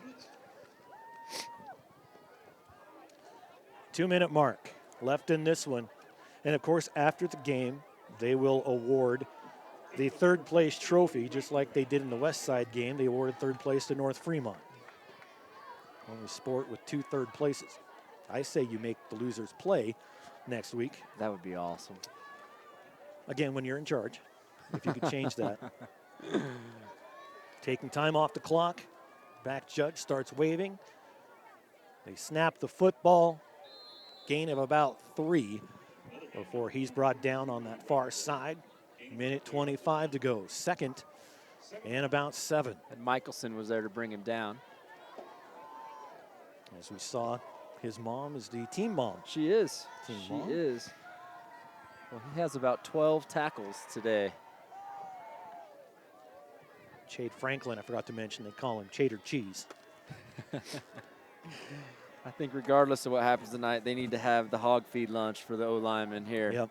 2-minute mark left in this one. And of course, after the game, they will award the 3rd place trophy, just like they did in the West Side game. They awarded 3rd place to North Fremont. Only sport with 2 third places. I say you make the losers play next week. That would be awesome. Again, when you're in charge, if you could change that. Taking time off the clock. Back judge starts waving. They snap the football. Gain of about 3 before he's brought down on that far side. Minute 25 to go. 2nd and about 7. And Michelson was there to bring him down. As we saw, his mom is the team mom. She is. Team she mom. is. Well, he has about 12 tackles today. Chade Franklin, I forgot to mention, they call him Chader Cheese. I think regardless of what happens tonight, they need to have the hog feed lunch for the O-lineman here. Yep.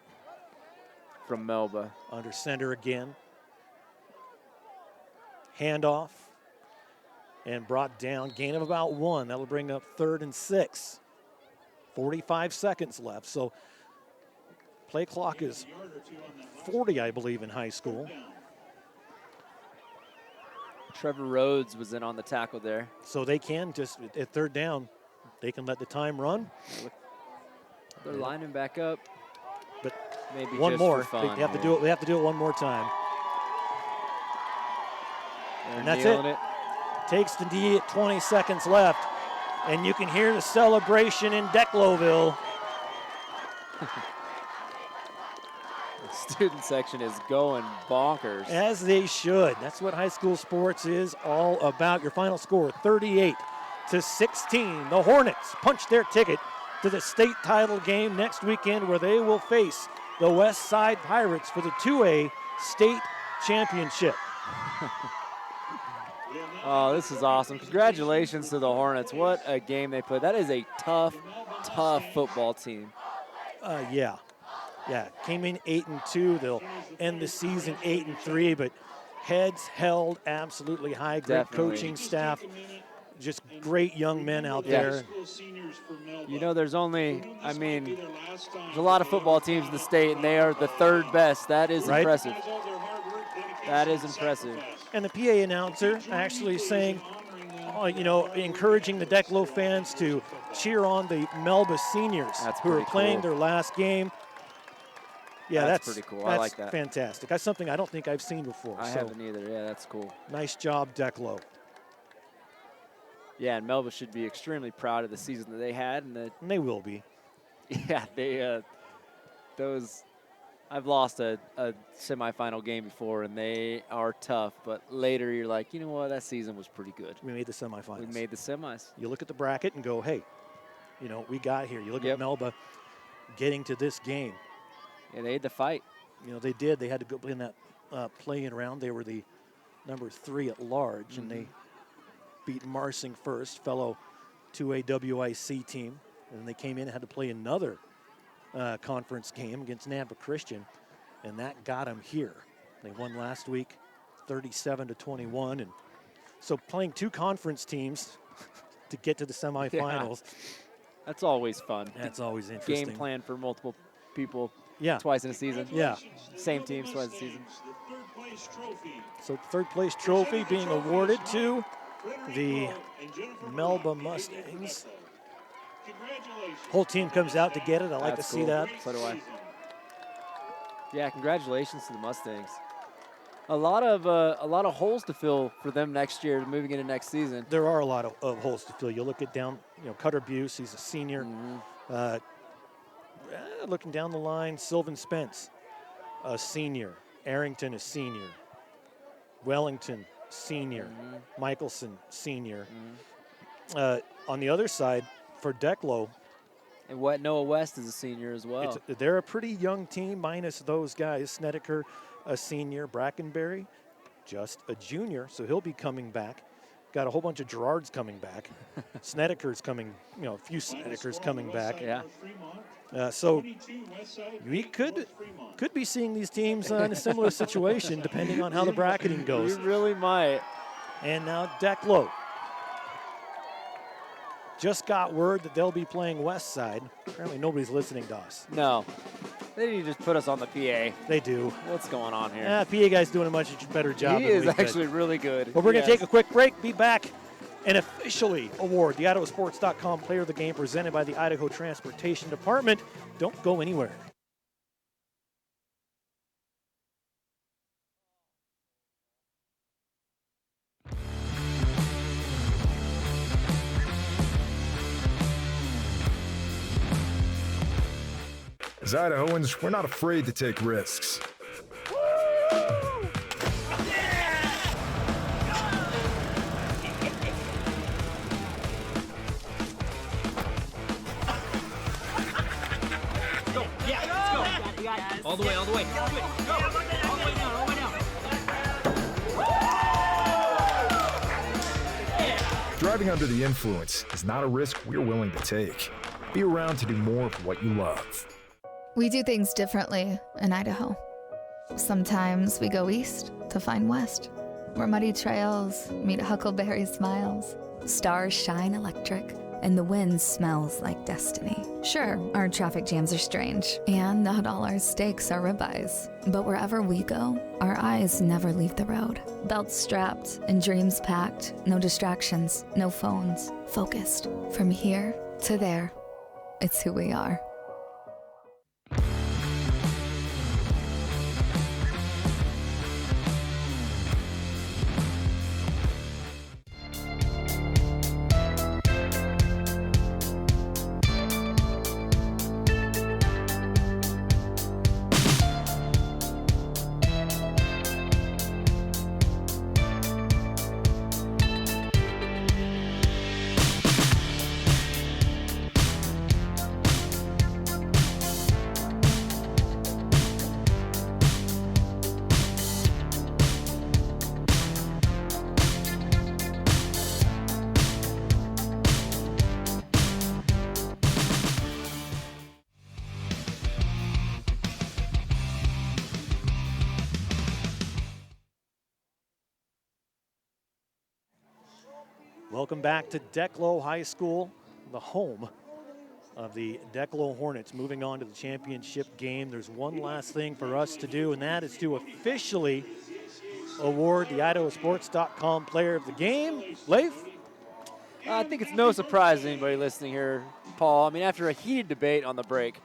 From Melba. Under center again. Handoff. And brought down. Gain of about 1. That'll bring up 3rd and 6. 45 seconds left. So play clock is 40, I believe, in high school. Trevor Rhodes was in on the tackle there. So they can just, at 3rd down, they can let the time run. They're lining back up. But maybe one just more. for fun They have to here. do it. They have to do it one more time. And that's it. Takes the knee at 20 seconds left. And you can hear the celebration in Decloville. The student section is going bonkers. As they should. That's what high school sports is all about. Your final score, 38-16. The Hornets punch their ticket to the state title game next weekend, where they will face the West Side Pirates for the 2A state championship. Oh, this is awesome. Congratulations to the Hornets. What a game they played. That is a tough, tough football team. Yeah, came in 8-2. They'll end the season 8-3, but heads held absolutely high. Great Definitely. coaching staff, just great young men out there. You know, there's a lot of football teams in the state, and they are the third best. That is Right. impressive. That is impressive. And the PA announcer actually saying, encouraging the Declo fans to cheer on the Melba seniors who are pretty playing cool. their last game. Yeah, that's pretty cool. That's I like that. Fantastic. That's something I don't think I've seen before. I haven't either. Yeah, that's cool. Nice job, Declo. Yeah, and Melba should be extremely proud of the season that they had, and they will be. Yeah, I've lost a semifinal game before, and they are tough. But later, you're like, you know what? That season was pretty good. We made the semifinals. We made the semis. You look at the bracket and go, hey, we got here. You look at Melba getting to this game. Yeah, they had to fight. They did. They had to go in that play-in round. They were the number 3 at large, and they beat Marsing first, fellow 2A WIC team. And they came in and had to play another conference game against Nampa Christian, and that got them here. They won last week 37-21, and so playing 2 conference teams to get to the semifinals. Yeah. That's always fun. That's always interesting. Game plan for multiple people. Yeah. Twice in a season. Yeah. Same teams twice a season. So third place trophy being awarded to the Melba Mustangs. Whole team comes out to get it. I like to see that. So do I. Yeah, congratulations to the Mustangs. A lot of holes to fill for them next year, moving into next season. There are a lot of holes to fill. You look at Cutter Buse, he's a senior. Looking down the line, Sylvan Spence, a senior. Arrington, a senior. Wellington, senior. Michelson, senior. On the other side, for Declo. And Noah West is a senior as well. They're a pretty young team, minus those guys. Snedeker, a senior. Brackenberry, just a junior, so he'll be coming back. Got a whole bunch of Gerards coming back. Snedeker's coming, a few Snedekers coming back. Yeah. So we could be seeing these teams in a similar situation, depending on how the bracketing goes. You really might. And now Declo. Just got word that they'll be playing West Side. Apparently nobody's listening to us. No. They need to just put us on the PA. They do. What's going on here? Yeah, PA guy's doing a much better job. He is actually really good. But we're going to take a quick break, be back, and officially award the IdahoSports.com Player of the Game presented by the Idaho Transportation Department. Don't go anywhere. As Idahoans, we're not afraid to take risks. All the way, all the way. Go. All the way down, all the way down. Driving under the influence is not a risk we're willing to take. Be around to do more of what you love. We do things differently in Idaho. Sometimes we go east to find west, where muddy trails meet huckleberry smiles. Stars shine electric, and the wind smells like destiny. Sure, our traffic jams are strange, and not all our steaks are ribeyes. But wherever we go, our eyes never leave the road. Belts strapped and dreams packed, no distractions, no phones, focused. From here to there, it's who we are. Welcome back to Declo High School, the home of the Declo Hornets. Moving on to the championship game, there's one last thing for us to do, and that is to officially award the IdahoSports.com player of the game. Leif? I think it's no surprise to anybody listening here, Paul. I mean, after a heated debate on the break,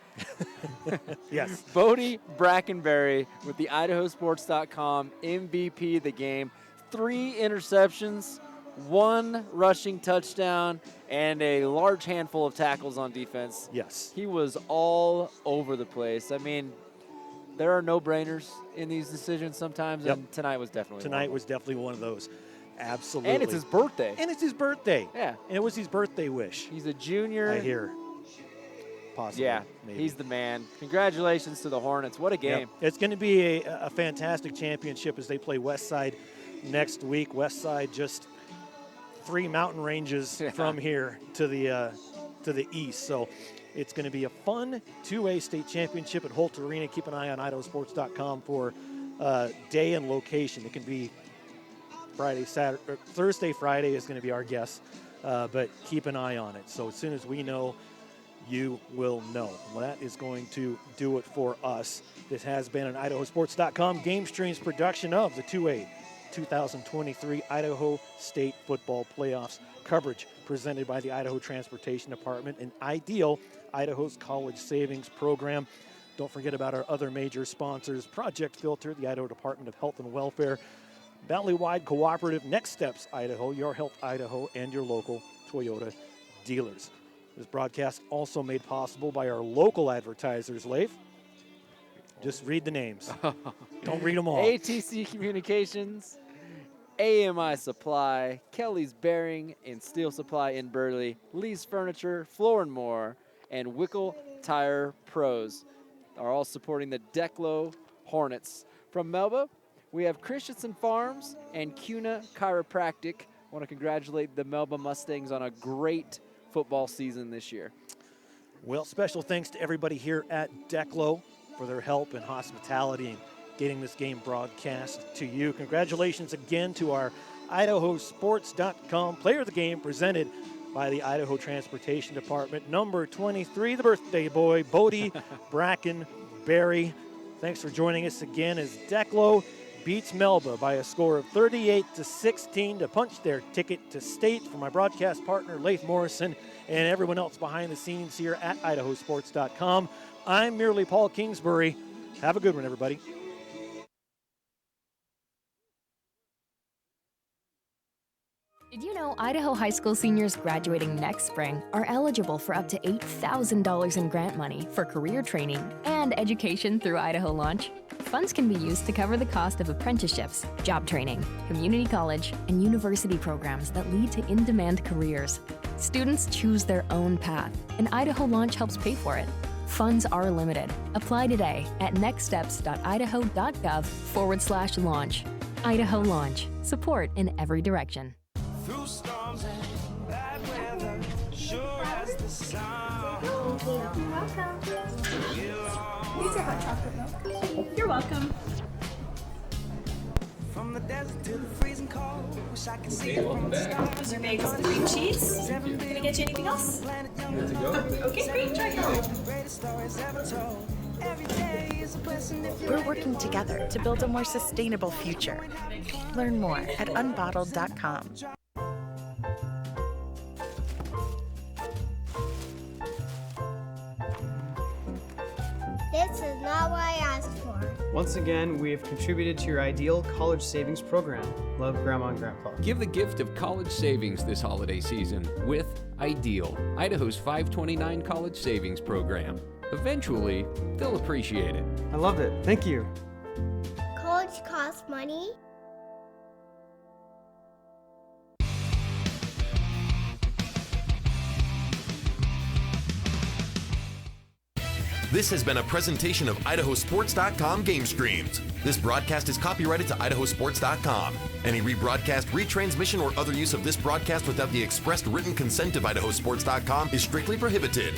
yes, Bodie Brackenberry with the IdahoSports.com MVP of the game. 3 interceptions, 1 rushing touchdown, and a large handful of tackles on defense. Yes. He was all over the place. I mean, there are no-brainers in these decisions sometimes, and tonight was definitely one of those. Absolutely. And it's his birthday. And it's his birthday. Yeah. And it was his birthday wish. He's a junior. I hear. Possibly. Yeah, maybe. He's the man. Congratulations to the Hornets. What a game. Yep. It's going to be a fantastic championship as they play Westside next week. Westside just 3 mountain ranges from here to the east. So it's going to be a fun 2A state championship at Holt Arena. Keep an eye on IdahoSports.com for day and location. It can be Friday, Saturday, or Thursday, Friday is going to be our guess, but keep an eye on it. So as soon as we know, you will know. Well, that is going to do it for us. This has been an IdahoSports.com GameStreams production of the 2A 2023 Idaho State Football Playoffs coverage presented by the Idaho Transportation Department and Ideal, Idaho's college savings program. Don't forget about our other major sponsors, Project Filter, the Idaho Department of Health and Welfare, Valley-wide Cooperative, Next Steps Idaho, Your Health Idaho, and your local Toyota dealers. This broadcast also made possible by our local advertisers, Leif. Just read the names. Don't read them all. ATC Communications, AMI Supply, Kelly's Bearing and Steel Supply in Burley, Lee's Furniture, Floor & More, and Wickle Tire Pros are all supporting the Declo Hornets. From Melba, we have Christensen Farms and CUNA Chiropractic. I want to congratulate the Melba Mustangs on a great football season this year. Well, special thanks to everybody here at Declo for their help and hospitality in getting this game broadcast to you. Congratulations again to our IdahoSports.com player of the game presented by the Idaho Transportation Department. Number 23, the birthday boy, Bodie Brackenberry. Thanks for joining us again as Declo beats Melba by a score of 38-16 to punch their ticket to state. For my broadcast partner, Leif Morrison, and everyone else behind the scenes here at IdahoSports.com, I'm merely Paul Kingsbury. Have a good one, everybody. Did you know Idaho high school seniors graduating next spring are eligible for up to $8,000 in grant money for career training and education through Idaho Launch? Funds can be used to cover the cost of apprenticeships, job training, community college, and university programs that lead to in-demand careers. Students choose their own path, and Idaho Launch helps pay for it. Funds are limited. Apply today at nextsteps.idaho.gov/launch. Idaho Launch. Support in every direction. Through storms and bad weather, sure as the sun. You're welcome. These are hot chocolate milk. You're welcome. From the desert to the freezing cold, wish I could see it from the stars. Those are bagels with cream cheese. Can I get you anything else? Good to go. Okay, great. Try it out. We're working together to build a more sustainable future. Learn more at unbottled.com. This is not what I asked for. Once again, we have contributed to your ideal college savings program. Love, Grandma and Grandpa. Give the gift of college savings this holiday season with Ideal, Idaho's 529 college savings program. Eventually, they'll appreciate it. I love it. Thank you. College costs money. This has been a presentation of IdahoSports.com GameStreams. This broadcast is copyrighted to IdahoSports.com. Any rebroadcast, retransmission, or other use of this broadcast without the expressed written consent of IdahoSports.com is strictly prohibited.